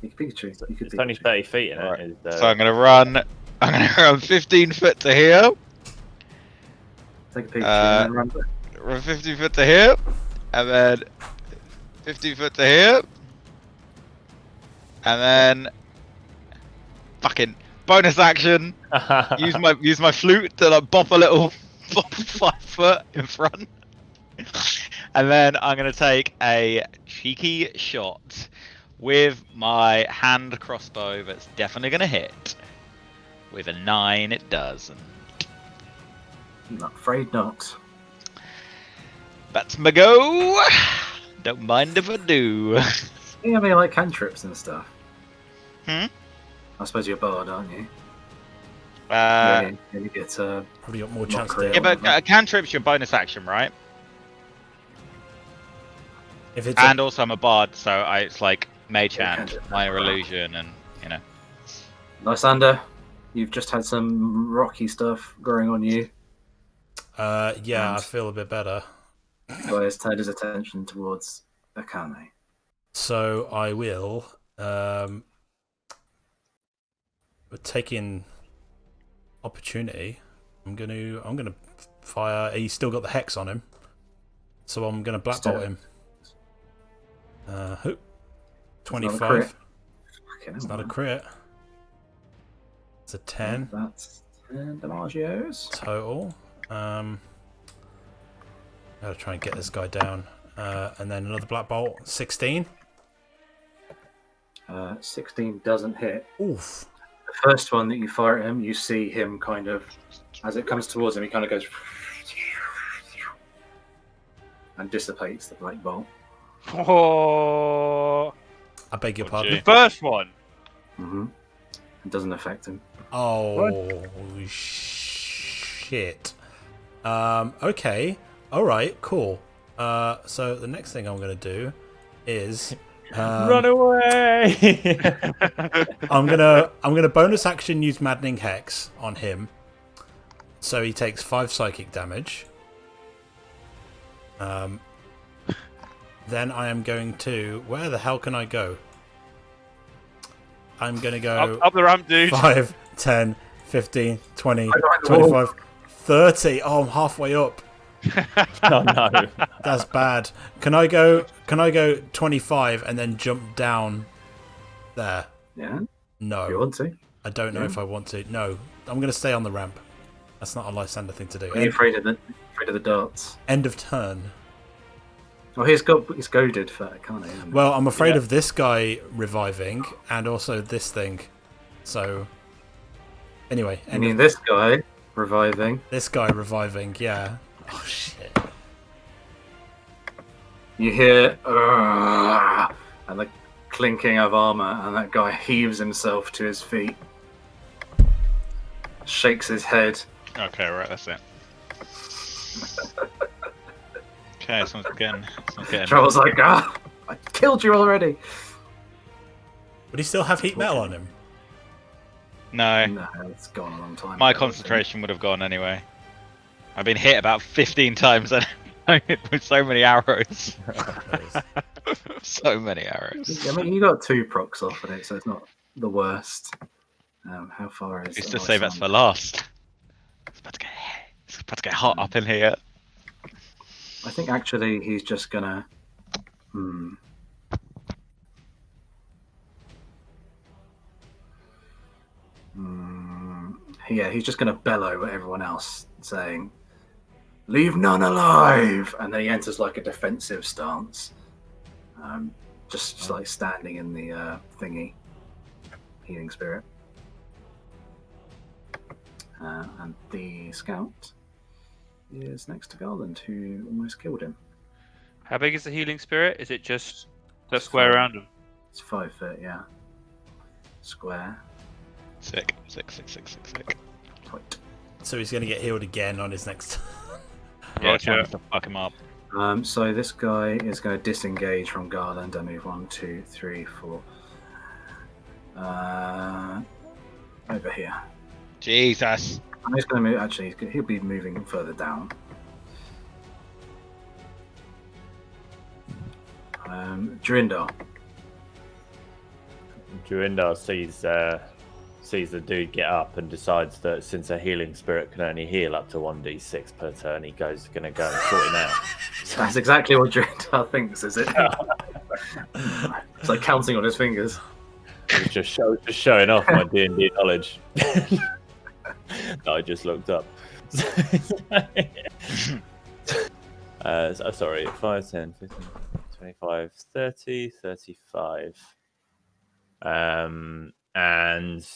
You could Pikachu. You could It's only Pikachu. 30 feet in Right. it. So I'm gonna run 15 foot to here. Take a Pikachu and then run back. Run 15 foot to here. And then 15 foot to here. And then fucking bonus action. Use my flute to like bop 5 foot in front. And then I'm gonna take a cheeky shot with my hand crossbow that's definitely gonna hit. With a 9 it does. I'm not afraid not. That's my go. Don't mind if I do. You have any like cantrips and stuff? Hmm? I suppose you're a bard, aren't you? You get Probably got more Not chance clear. to. Yeah, but cantrip's your bonus action, right? If it's And also I'm a bard, so it's like mage Yeah, hand, cantrip. minor illusion, and you know. Lysander, you've just had some rocky stuff growing on you. yeah, I feel a bit better. So he's turned his attention towards Akane. So I will. Taking opportunity. I'm gonna fire. He's still got the hex on him, so I'm gonna black bolt him. Who? 25. It's not a crit. It's a 10 That's 10 damagios. total. Gotta try and get this guy down. And then another black bolt. 16. 16 doesn't hit. Oof. The first one that you fire at him, you see him kind of, as it comes towards him, he kind of goes and dissipates the black bolt. Oh, I beg your Oh, pardon. gee. the first one. It doesn't affect him. Oh shit. Okay. Alright, cool. So the next thing I'm gonna do is Run away! I'm gonna bonus action use Maddening Hex on him. So he takes 5 psychic damage. Then I am going to, where the hell can I go? I'm gonna go Up the ramp, dude. 5, 10, 15, 20, I got the wall. 25, 30. Oh, I'm halfway up. Oh no. That's bad. Can I go 25 and then jump down there? Yeah, if you No. want to. I don't know Yeah. if I want to. No. I'm going to stay on the ramp. That's not a Lysander thing to do. Are you afraid of the darts? End of turn. Well, he's goaded for Akane, isn't he? Well, I'm afraid Yeah. of this guy reviving and also this thing. So anyway, I mean, this guy reviving. this guy reviving, yeah. Oh shit. You hear and the clinking of armor, and that guy heaves himself to his feet, shakes his head. Okay, right, that's it. Okay, someone's getting. Troll's like, I killed you already. Would he still have heat metal on him? No, No, it's gone a long time my ago, concentration would have gone anyway. I've been hit about 15 times with so many arrows. So many arrows. I mean, you got 2 procs off of it, so it's not the worst. How far is Used it? to say that's for last. It's about to get hot up in here. I think actually he's just gonna. Yeah, he's just gonna bellow at everyone else, saying, "Leave none alive!" And then he enters like a defensive stance, just like standing in the thingy, healing spirit, and the scout is next to Garland, who almost killed him. How big is the healing spirit? Is it just that It's square 5. around him? It's 5 foot, yeah. Square. Sick. Height. So he's going to get healed again on his next. Yeah, Roger. trying to fuck him up. So this guy is going to disengage from Garland and move 1, 2, 3, 4. Over here. Jesus. And he's going to move. Actually, he'll be moving further down. Durindar. Durindar sees the dude get up and decides that since a healing spirit can only heal up to 1d6 per turn, he's going to go and sort him out. So that's exactly what Durindar thinks, is it? It's like counting on his fingers. It's just showing off my D&D knowledge. I just looked up. Sorry, 5, 10, 15, 25, 30, 35. And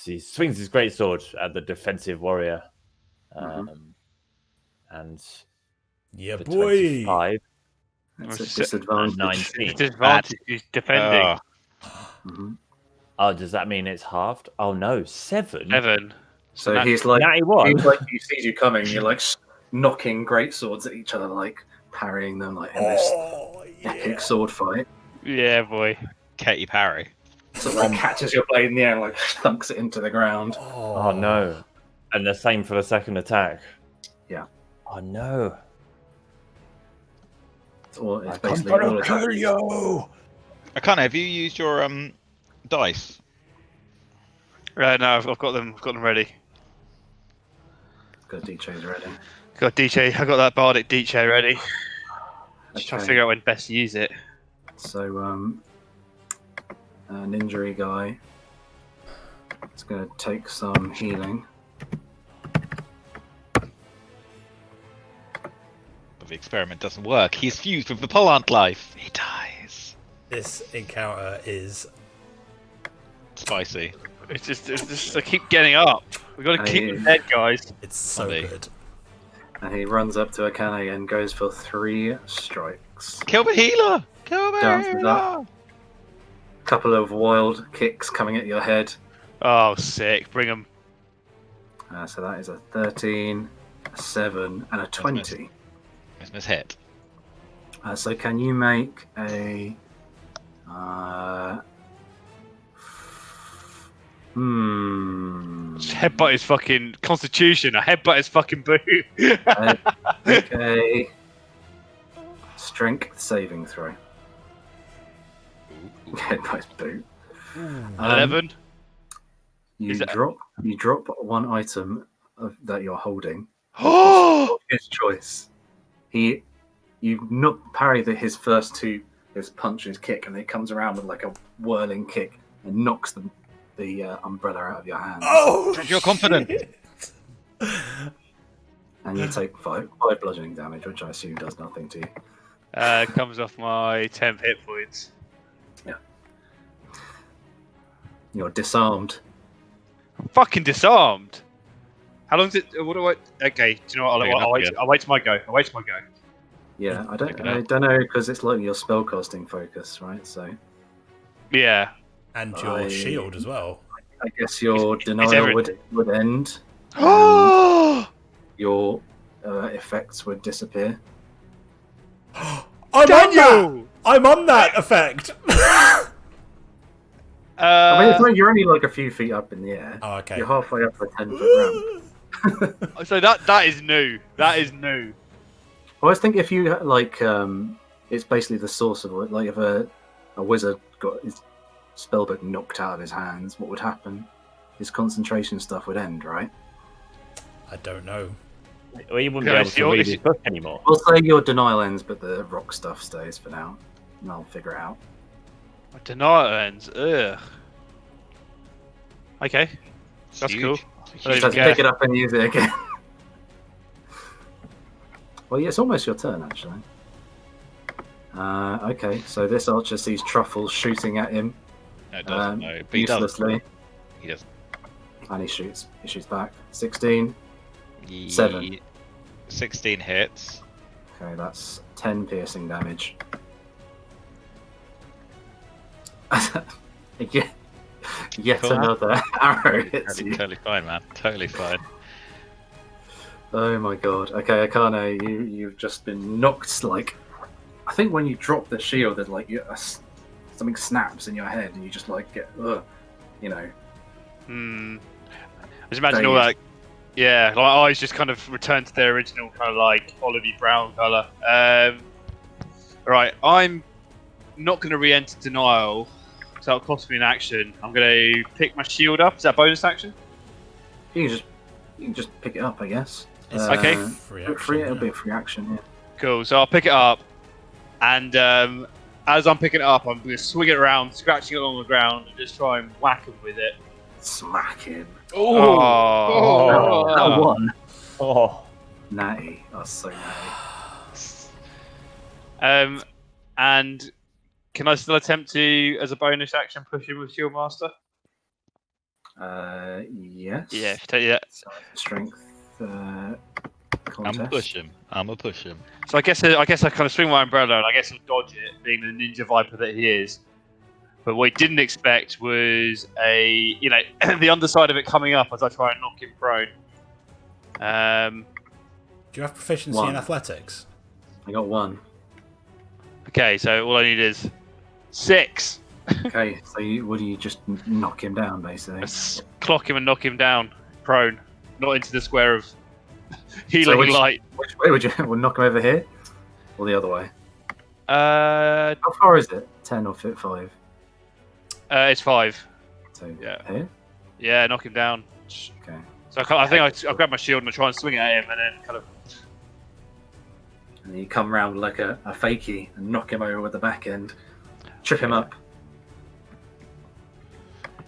he swings his greatsword at the defensive warrior. And Yeah, the boy. 25 That's a It's disadvantage. 19. Disadvantage. He's defending. Mhm. Oh, does that mean it's halved? Oh no, 7. 7. So Nat- he's like, 91. he sees you coming. You're like knocking great swords at each other, like parrying them, like in this Oh, yeah. epic sword fight. Yeah, boy. Katy Parry. So like catches your blade in the air and like thunks it into the ground. Oh no. And the same for the second attack. Yeah. Oh no. It's basically all attacks. you. Akane, have you used your dice? Right, no, I've got them ready. Got DJs ready. Got DJ. I got that bardic DJ ready. Just trying to Okay. figure out when best to use it. So an injury guy is going to take some healing. But the experiment doesn't work. He's fused with the plant life. He dies. This encounter is Spicy. It's just I keep getting up. We got to keep Hey. them dead, guys. it's so Funny. good. And he runs up to Akane and goes for 3 strikes. Kill the healer! Kill the Dances healer! up. Couple of wild kicks coming at your head. Oh, sick! Bring them. So that is a 13, a 7, and a 20. Miss hit. So can you make a... Headbutt his fucking constitution. I headbutt his fucking boot. Make a strength saving throw. Headbutt his boot. 11. You Is that- drop one item that you're holding. Oh! Of his choice. You parry his first 2, his punch and his kick, and it comes around with like a whirling kick and knocks the umbrella out of your hand. Oh, You're confident. And you take 5 bludgeoning damage, which I assume does nothing to you. Comes off my 10 hit points. You're disarmed. I'm fucking disarmed. How long is it? What do I? Okay, do you know what? Fair enough, I'll wait till my go. Yeah, I Pick it up. don't know because it's like your spellcasting focus, right? So Yeah. and your shield as well. I guess your It's denial everything. would end. Oh! Your effects would disappear. I'm on that. I'm on that effect. I mean, it's like you're only like a few feet up in the air. Oh, okay. You're halfway up a 10-foot ramp. So that is new. That is new. I always think if you like, it's basically the source of it. Like if a wizard got his spellbook knocked out of his hands, what would happen? His concentration stuff would end, right? I don't know. Well, he wouldn't Yeah, be able it's to your- read it's- his book anymore. We'll say your denial ends, but the rock stuff stays for now, and I'll figure it out. My denial ends. Ugh. Okay, that's Huge. cool. I don't Just even care. pick it up and use it again. Well, yeah, it's almost your turn, actually. Okay, so this archer sees Truffles shooting at him No, it doesn't. No, but he does. uselessly, He does. and he shoots back. 16. Ye- 7. 16 hits. Okay, that's 10 piercing damage. Yet Cool. another arrow hits you. Totally fine, man. Totally fine. Oh my god. Okay, Akane, you've just been knocked, like... I think when you drop the shield, there's like something snaps in your head and you just like get, you know... Just imagine all that. Yeah, like eyes just kind of return to their original kind of like olivey brown colour. Right, I'm not going to re-enter denial, so it'll cost me an action. I'm going to pick my shield up. Is that a bonus action? You can just pick it up, I guess. It's okay. Free action, It'll be a free action, yeah. Cool, so I'll pick it up, and as I'm picking it up, I'm going to swing it around, scratching it along the ground, and just try and whack him with it. Smack him. Oh. That one. Oh. Natty. That's so natty. And can I still attempt to, as a bonus action, push him with Shield Master? Yes. Yeah, take that. Strength contest. I'm a push him. So I guess I kind of swing my umbrella, and I guess I'll dodge it, being the ninja viper that he is. But what he didn't expect was the underside of it coming up as I try and knock him prone. Do you have proficiency One. in athletics? I got 1. Okay, so all I need is 6. Okay, so what do you just knock him down, basically? Let's clock him and knock him down, prone, not into the square of healing So which light. way would you knock him over here? Or the other way? How How far is it? 10 or 5? it's 5. So Yeah. here? Yeah, knock him down. Okay. So I think I grab my shield and I try and swing it at him, and then kind of. And you come round like a fakie and knock him over with the back end. Trip him up.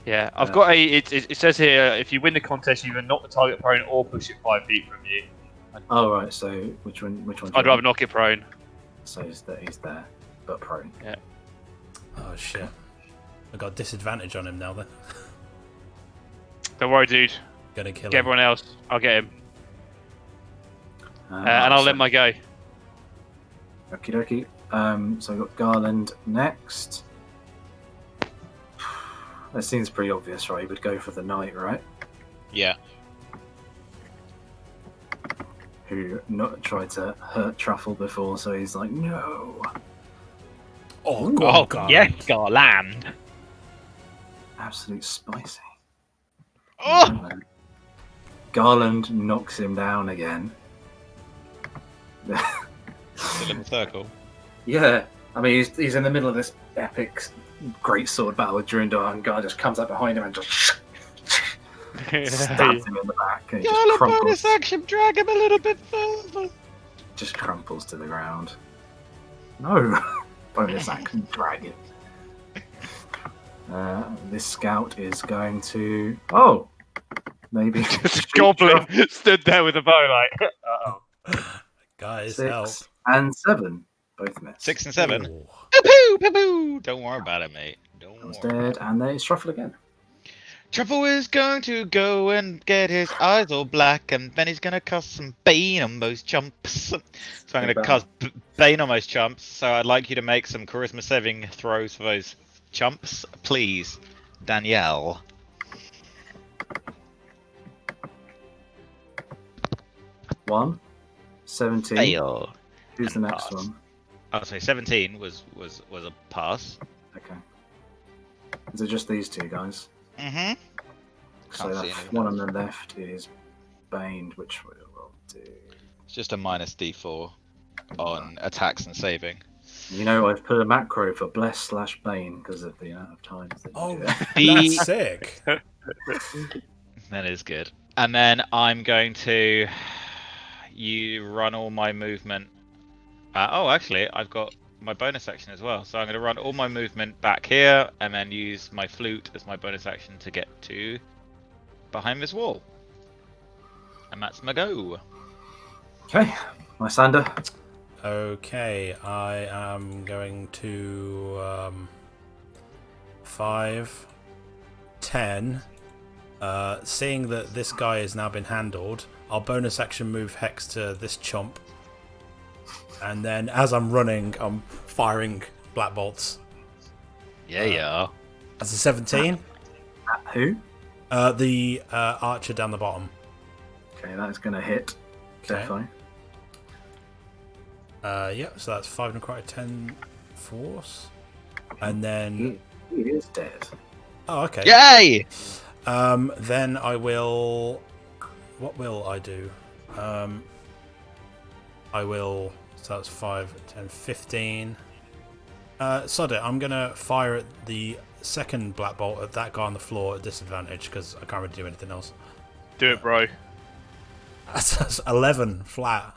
Yeah, I've got a. It says here if you win the contest, you either knock the target prone or push it 5 feet from you. Oh right, so which one? I'd rather knock it prone. So he's there, but prone. Yeah. Oh shit. I got disadvantage on him now then. Don't worry, dude. Gonna kill Get him. everyone else. I'll get him, and I'll let my go. Okie dokie. So I've got Garland next. That seems pretty obvious, right? He would go for the knight, right? Yeah. Who not tried to hurt Truffle before, so he's like, no. Oh, Ooh. go on, Oh, Garland. yes, Garland. Absolute spicy. Oh! Garland knocks him down again. Still in the circle. Yeah, I mean, he's in the middle of this epic great sword battle with Durandar, and guy just comes up behind him and just stabs him in the back. And he just Y'all crumples, bonus action, drag him a little bit further. just crumples to the ground. No, bonus action dragon. This scout is going to. Oh, maybe. Goblin stood there with a bow, like. Uh-oh. Guys, 6 help. and 7, both miss. 6 and 7. Ooh. Poo poo poo. Don't worry about it, mate. Don't That was worry. dead, and they Truffle again. Truffle is going to go and get his eyes all black, and then he's going to cast some Bane on those chumps. So I'm going to cast Bane on those chumps. So I'd like you to make some charisma saving throws for those chumps, please, Danielle. One, 17. Fail. Who's the and next pass. one? Oh, sorry, 17 was a pass. Okay. Is it just these two guys? Mm-hmm. So Can't see that anything one on else. the left is Baned, which we will do. It's just a minus D4 on attacks and saving. You know, I've put a macro for Bless / Bane because of the amount of times that you Oh, do it. that's sick. That is good. And then I'm going to run all my movement. Oh, actually, I've got my bonus action as well. So I'm going to run all my movement back here and then use my flute as my bonus action to get to behind this wall. And that's my go. Okay, Lysander. Okay, I am going to 5, 10. Seeing that this guy has now been handled, I'll bonus action move Hex to this chomp. And then as I'm running, I'm firing black bolts. Yeah. That's a 17. Who? The archer down the bottom. Okay, that's going to hit. Okay. Definitely. So that's 5 necrotic, 10 force. And then... He is dead. Oh, okay. Yay! Then I will... What will I do? I will... So that's 5, 10, 15. Sod it, I'm going to fire at the second black bolt at that guy on the floor at disadvantage because I can't really do anything else. Do it, bro. That's 11 flat.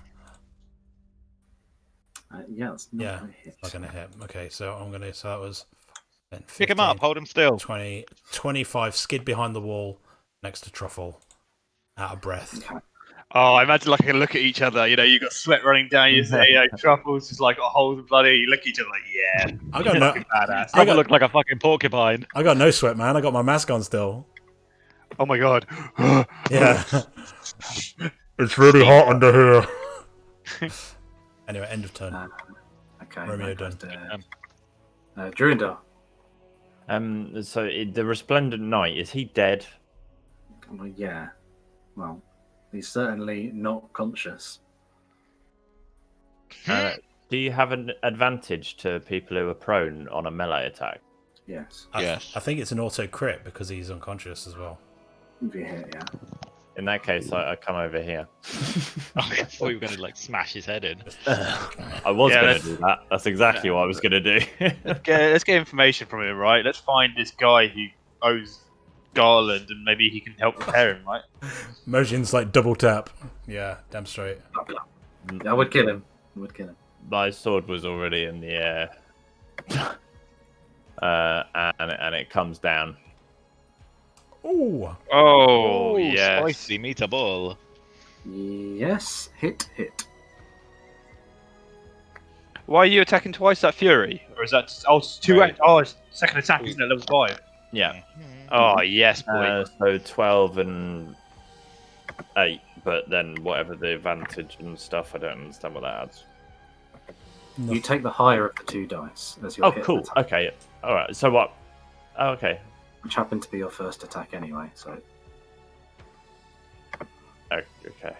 Yeah, that's not going to hit. Not going to hit. Okay, so I'm going to... So that was... 10, 15, Pick him up, hold him still. 20, 25, skid behind the wall next to Truffle. Out of breath. Okay. Oh, I imagine like I can look at each other. You know, you got sweat running down your Truffles, just like got holes of bloody. You look at each other like, yeah. I got no... Badass. I look like a fucking porcupine. I got no sweat, man. I got my mask on still. Oh my god. Yeah. It's really hot under here. Anyway, end of turn. Okay. Romeo that done. guy's dead. Durindar. So the Resplendent Knight, is he dead? Well, yeah. Well, he's certainly not conscious. Do you have an advantage to people who are prone on a melee attack? Yes. I think it's an auto crit because he's unconscious as well. If you hit, yeah. In that case, I come over here. I thought you were going to like smash his head in. I was going to do that. That's exactly what I was going to do. Let's get information from him, right? Let's find this guy who owes Garland, and maybe he can help repair him, right? Mojin's like double tap. Yeah, damn straight. I would kill him. My sword was already in the air. And it comes down. Ooh. Oh, yes. Spicy meatball. Yes. Hit. Why are you attacking twice that Fury? Or is that... Oh, it's two... Right. Oh, it's second attack, isn't it? Level 5. Yeah. Oh, yes, boy. So 12 and 8, but then whatever the advantage and stuff, I don't understand what that adds. You take the higher of the 2 dice as your Oh, hit cool. attack, Okay. All right. So what? Oh, okay. which happened to be your first attack anyway. So Oh, okay.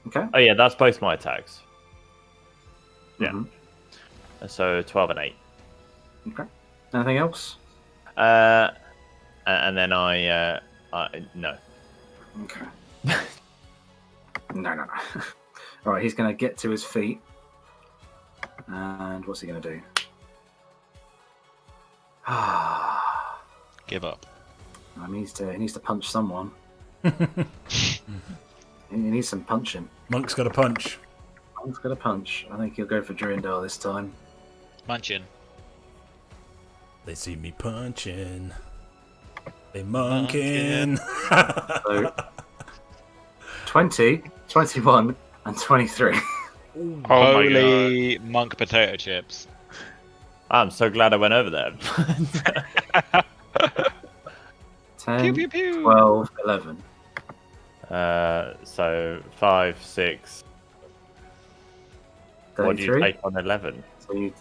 okay. Oh yeah, that's both my attacks. Yeah. Mhm. So 12 and 8. Okay. Anything else? And then I no. Okay. No. All right, he's going to get to his feet, and what's he going to do? Give up. He needs to punch someone. He needs some punching. Monk's got a punch. Monk's got a punch. I think he'll go for Durindar this time. Munchin. They see me punching. They monking. So 20, 21, and 23. Oh Holy monk potato chips. I'm so glad I went over there. 10, Pew, pew, pew. 12, 11. So 5, 6. What do you 33. take on 11? So you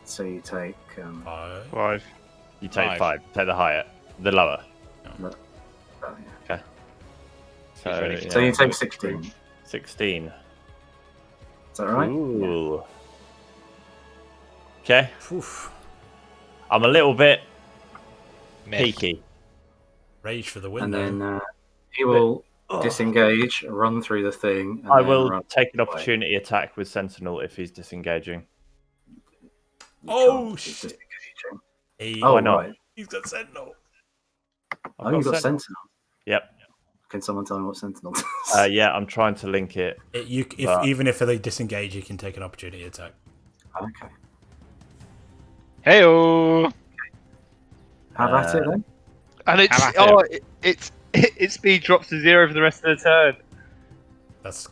take 5. You take 5. 5. Take the higher, the lower. oh, yeah. Okay. So, He's ready for So yeah, you take 16. 16. Is that right? Ooh. Okay. Oof. I'm a little bit Myth. peaky. Rage for the win. And though. then he will disengage, run through the thing. And I then will run take an away. opportunity attack with Sentinel if he's disengaging. You Oh, can't, he's shit. disengaging. Hey, Oh, Why not? right. he's got Sentinel. Oh, you've got Sentinel. Yep. Can someone tell me what Sentinel does? Yeah, I'm trying to link it. Even if they disengage, you can take an opportunity attack. Okay. Heyo. Have at it then. And it's... Have at Oh, its speed drops to 0 for the rest of the turn. That's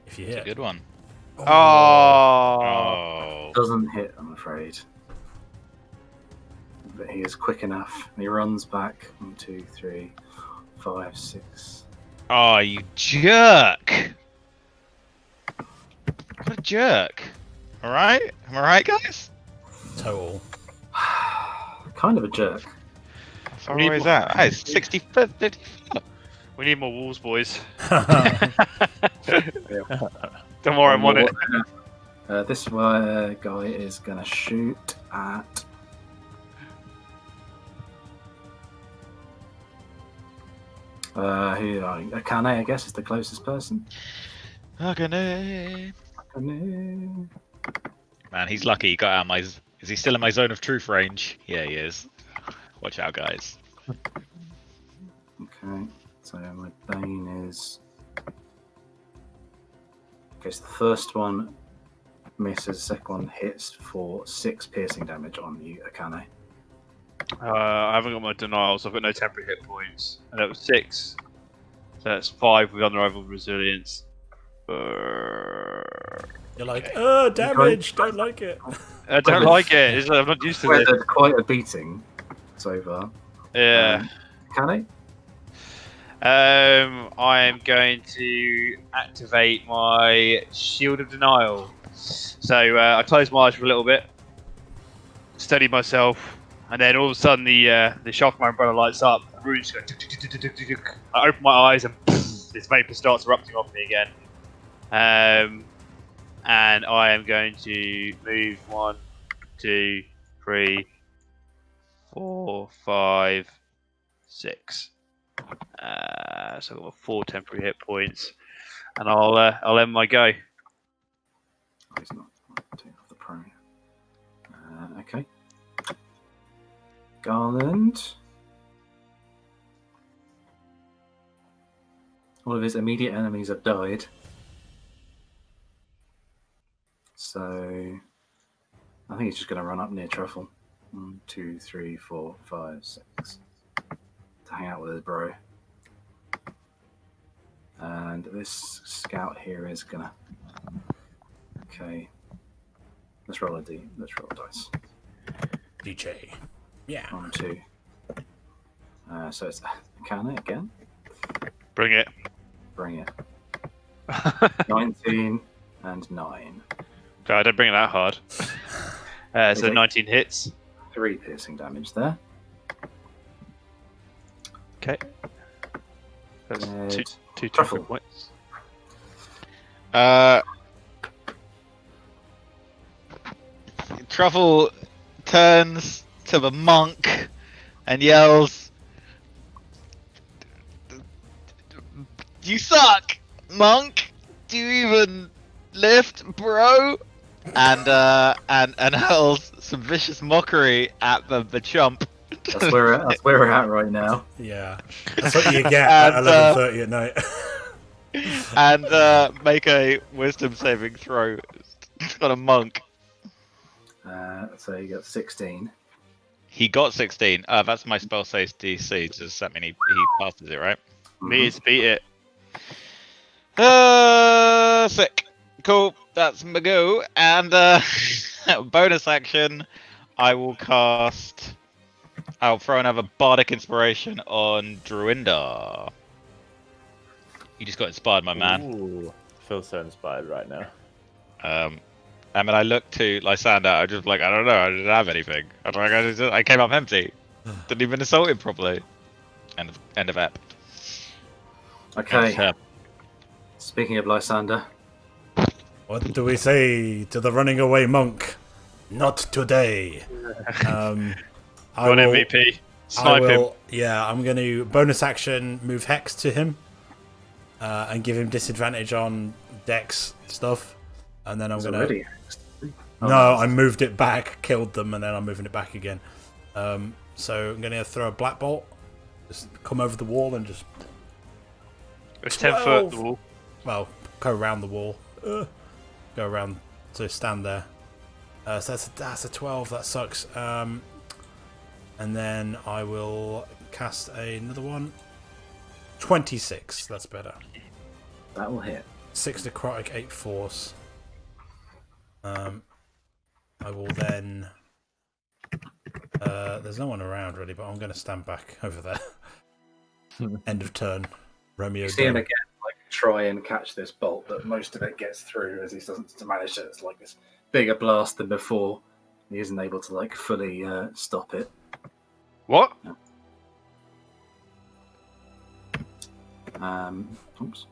if you It's a hit. good one. Oh. Oh. Doesn't hit, I'm afraid. But he is quick enough. He runs back. 1, 2, 3, 5, 6, Oh, you jerk! What a jerk! Alright? Am I right, guys? Total. Kind of a jerk. How far Need away is more- that? That is 60 foot, 50 foot. We need more walls, boys. Yeah. Don't worry, I'm on it. This guy is going to shoot at. Akane, I guess, is the closest person. Okay. Akane. Man, he's lucky he got out of my... Is he still in my zone of truth range? Yeah, he is. Watch out, guys. Okay, so my Bane is. Okay, so the first one misses, second one hits for 6 piercing damage on you, Akane. I haven't got my denial, so I've got no temporary hit points. And that was 6. So that's 5 with unrivaled resilience. You're like, damage, don't like it. I don't like it. I'm not used to this. There's quite a beating so far. Yeah. Akane? I am going to activate my Shield of Denial. So I close my eyes for a little bit, steady myself, and then all of a sudden the shaft of my umbrella lights up. The runes go. Tuk, tuk, tuk, tuk, tuk, tuk, tuk. I open my eyes and this vapor starts erupting off me again. And I am going to move 1, 2, 3, 4, 5, 6. So I've got 4 temporary hit points, and I'll end my go. Oh, he's not. Take off the prone. Okay. Garland. All of his immediate enemies have died. So I think he's just going to run up near Truffle. 1, 2, 3, 4, 5, 6. To hang out with his bro. And this scout here is going to... Okay. Let's roll a D. Let's roll a dice. DJ. Yeah. 1, 2. So it's Akane again. Bring it. Bring it. 19 and 9. I don't bring it that hard. So 19 hits. 3 piercing damage there. Okay. That's two Truffle. temporary points. Truffle turns to the monk and yells, "You suck, monk! Do you even lift, bro?" And hurls some vicious mockery at the chump. That's where we're at right now. Yeah. That's what you get at 11:30 at night. And make a wisdom saving throw. It's got a monk. So you got 16. He got 16. That's my spell save DC. Does that mean he passes it, right? Me is beat it. Sick. Cool. That's my go. And bonus action, I'll throw another bardic inspiration on Druinda. You just got inspired, my man. Ooh, I feel so inspired right now. I mean, I looked to Lysander. I just like, I don't know. I didn't have anything. I came up empty. Didn't even assault him properly. End of ep. Okay. Speaking of Lysander. What do we say to the running away monk? Not today. Run MVP. Snipe him. Yeah, I'm going to bonus action move Hex to him and give him disadvantage on Dex stuff. And then I'm going to... I moved it back, killed them, and then I'm moving it back again. So I'm going to throw a black bolt. Just come over the wall and just... It's 10 foot, the wall. Well, go around the wall. Go around to stand there. So that's a 12. That sucks. And then I will cast another one. 26. That's better. That will hit. 6 necrotic, 8 force. I will then... there's no one around really, but I'm going to stand back over there. End of turn. Romeo. You see him Dunn. again, like try and catch this bolt, but most of it gets through as he doesn't manage it. It's like this bigger blast than before. He isn't able to like fully stop it. What? Oops.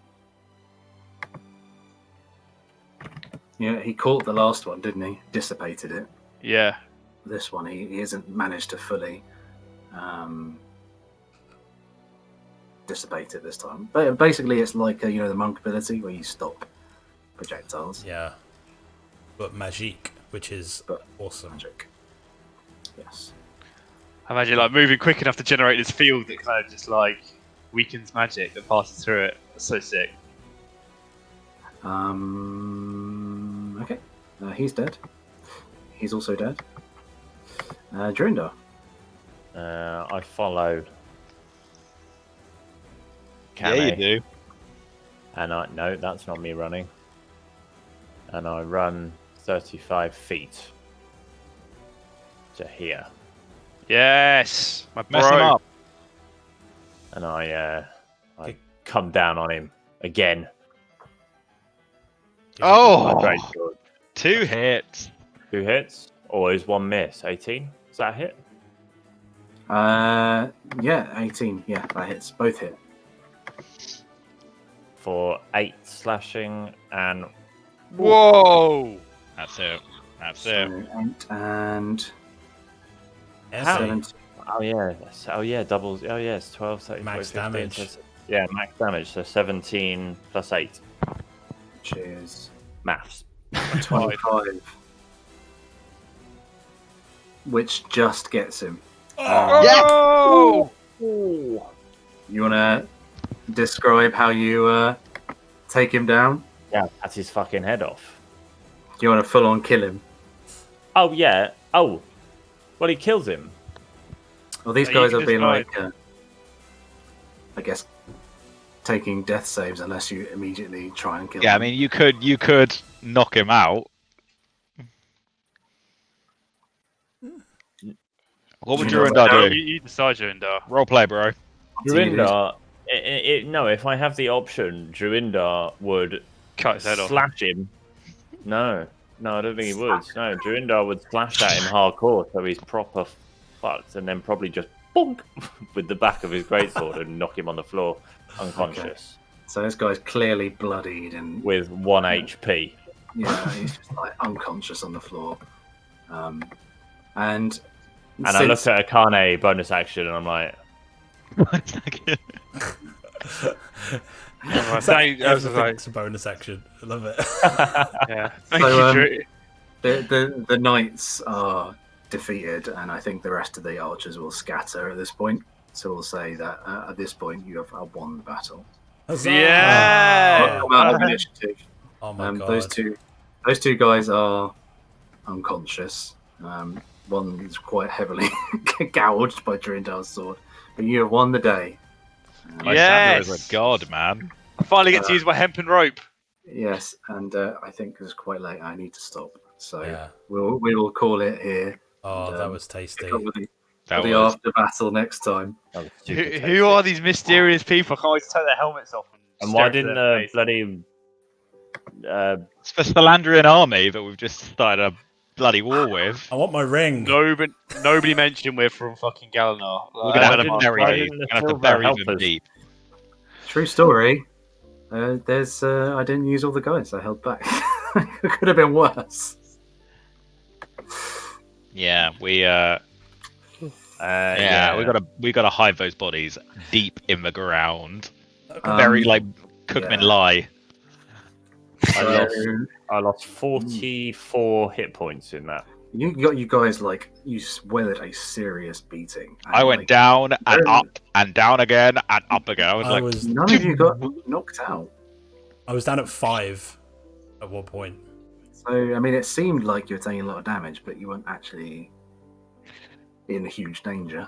Yeah, he caught the last one, didn't he? Dissipated it. Yeah. This one, he hasn't managed to fully dissipate it this time. But basically, it's like the monk ability where you stop projectiles. Yeah. But magique, which is awesome. Magic. Yes. I imagine like moving quick enough to generate this field that kind of just like weakens magic that passes through it. That's so sick. Okay. He's dead. He's also dead. Drindar. I follow. Yeah, you do. And no, that's not me running. And I run 35 feet to here. Yes, my Mess him bro. up. And I come down on him again. Oh, Great sword. 2 hits. 2 hits. Always 1 miss. 18. Is that a hit? Yeah, 18. Yeah, that hits. Both hit. For 8 slashing and Whoa! That's it. That's So, it. 8 and How? 17. oh yeah, doubles. Oh yeah, it's 12, 13, Max 14, 15, damage. so- yeah, max damage. So 17 plus 8. Which is Maths. 25. Which just gets him. Oh! You want to describe how you take him down? Yeah, that's his fucking head off. Do you want to full on kill him? Oh yeah. Oh, well, he kills him. Well, these You guys can have been describe- like, I guess, taking death saves unless you immediately try and kill Yeah, I them. mean, you could knock him out. What would You know Durandar what? do? You decide, Durandar. Roleplay, bro. Druindar, no, if I have the option, Druindar would Cut his head off. slash him. No, I don't think he would. No, Druindar would slash at him hardcore, so he's proper fucked, and then probably just bonk with the back of his greatsword and knock him on the floor unconscious So this guy's clearly bloodied and with 1 HP. he's just like unconscious on the floor. And I look at a Akane bonus action, and I'm like, Everything's a bonus action. I love it. Yeah. Thank So, you, Drew. the knights are defeated, and I think the rest of the archers will scatter at this point. So we'll say that at this point you have won the battle. Huzzah! Yeah! Come out of initiative. Oh my god. Those two guys are unconscious. One is quite heavily gouged by Drindar's sword, but you have won the day. Lysander is Yes! a god, man. I finally get to use my hempen rope. Yes, and I think it's quite late. I need to stop. So Yeah. we will call it here. Oh, And, that was tasty. Pick up with That the was after battle next time. that was super tasty. Who are these mysterious people? I can't wait to take their helmets off. And stare why into didn't their the face. bloody it's the Salandrian army that we've just started a bloody war with. I want my ring. Nobody mentioned we're from fucking Galanar. We're gonna have to didn't- bury why you. didn't We're the gonna have to Silva bury help them us? deep. True story. There's I didn't use all the guys. I held back. It could have been worse. Yeah, we yeah, we gotta hide those bodies deep in the ground. Um, Very like cook 'em in yeah. lie. I lost 44 hit points in that. You guys like you weathered a serious beating. And, I went like, down and very- up and down again and up again. I was like, None of you got knocked out. I was down at 5 at one point. So I mean, it seemed like you were taking a lot of damage, but you weren't actually in huge danger.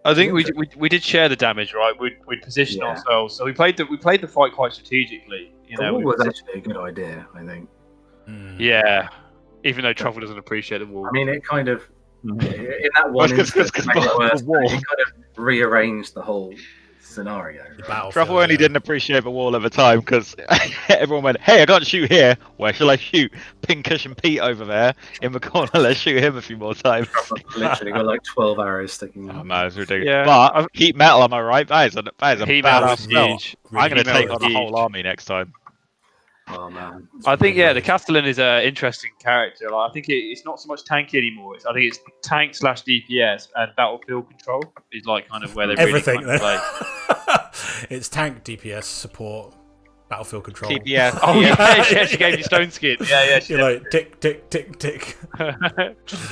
I think we did share the damage, right? We'd positioned Yeah. ourselves, so we played the fight quite strategically. You The know, wall we was actually a good idea, I think. yeah. Even though Truffle doesn't appreciate the wall. I mean, it kind of in that one Well, it's 'cause- instance, it's 'cause to make it the worse, wall. it kind of rearranged the whole scenario. The Right? battlefield. Truffle only yeah. didn't appreciate the wall at the time because everyone went, "Hey, I can't shoot here. Where shall I shoot? Pinkish and Pete over there in the corner. Let's shoot him a few more times." I've literally got like 12 arrows sticking Oh out. man, it's ridiculous. Yeah, But heat metal, am I right? That is a Heat badass metal spell. huge. Really I'm going to good. take Heat on metal a whole huge. army next time. Oh man. I think really the good. Castellan is an interesting character. Like, I think it's not so much tanky anymore. I think it's tank / DPS and battlefield control is like kind of where they Everything really kind of play. It's tank, DPS, support, battlefield control. TPS. Oh yeah. yeah, she gave you stone skin. Yeah. She You're like tick, tick, tick, tick. you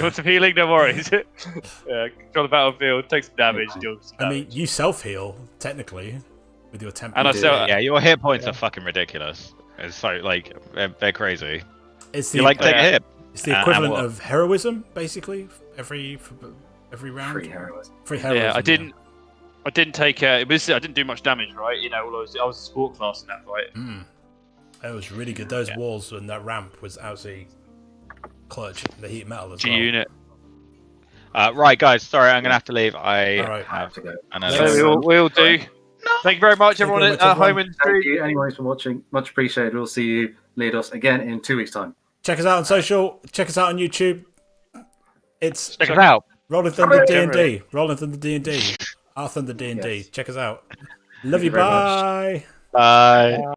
want some healing? No worries. Control the battlefield, take some damage, deal some I mean, damage. you self heal technically with your temp. And I still, Yeah, your hit points are fucking ridiculous. It's so like they're crazy. It's the You like take a hit. it's the and equivalent what? of heroism, basically. Every round. Free heroism. Free heroism. yeah, I didn't take. I didn't do much damage, right? You know, I was a sport class in that fight. It was really good. Those walls and that ramp was absolutely clutch. The heat metal as G well. unit. Right, guys. Sorry, I'm gonna have to leave. I All right. have to go. another. Yeah, we all do. Thank you very much, Thank you everyone very at much, home everyone. and Thank stream. you, anyone who's been watching. Much appreciated. We'll see you, Liodos, again in 2 weeks' time. Check us out on social. Check us out on YouTube. It's Check us out. Rolling Thunder Generally. D&D. Rolling Thunder D&D. Our Thunder D&D. Yes. Check us out. Love you. you very much. Bye. Bye.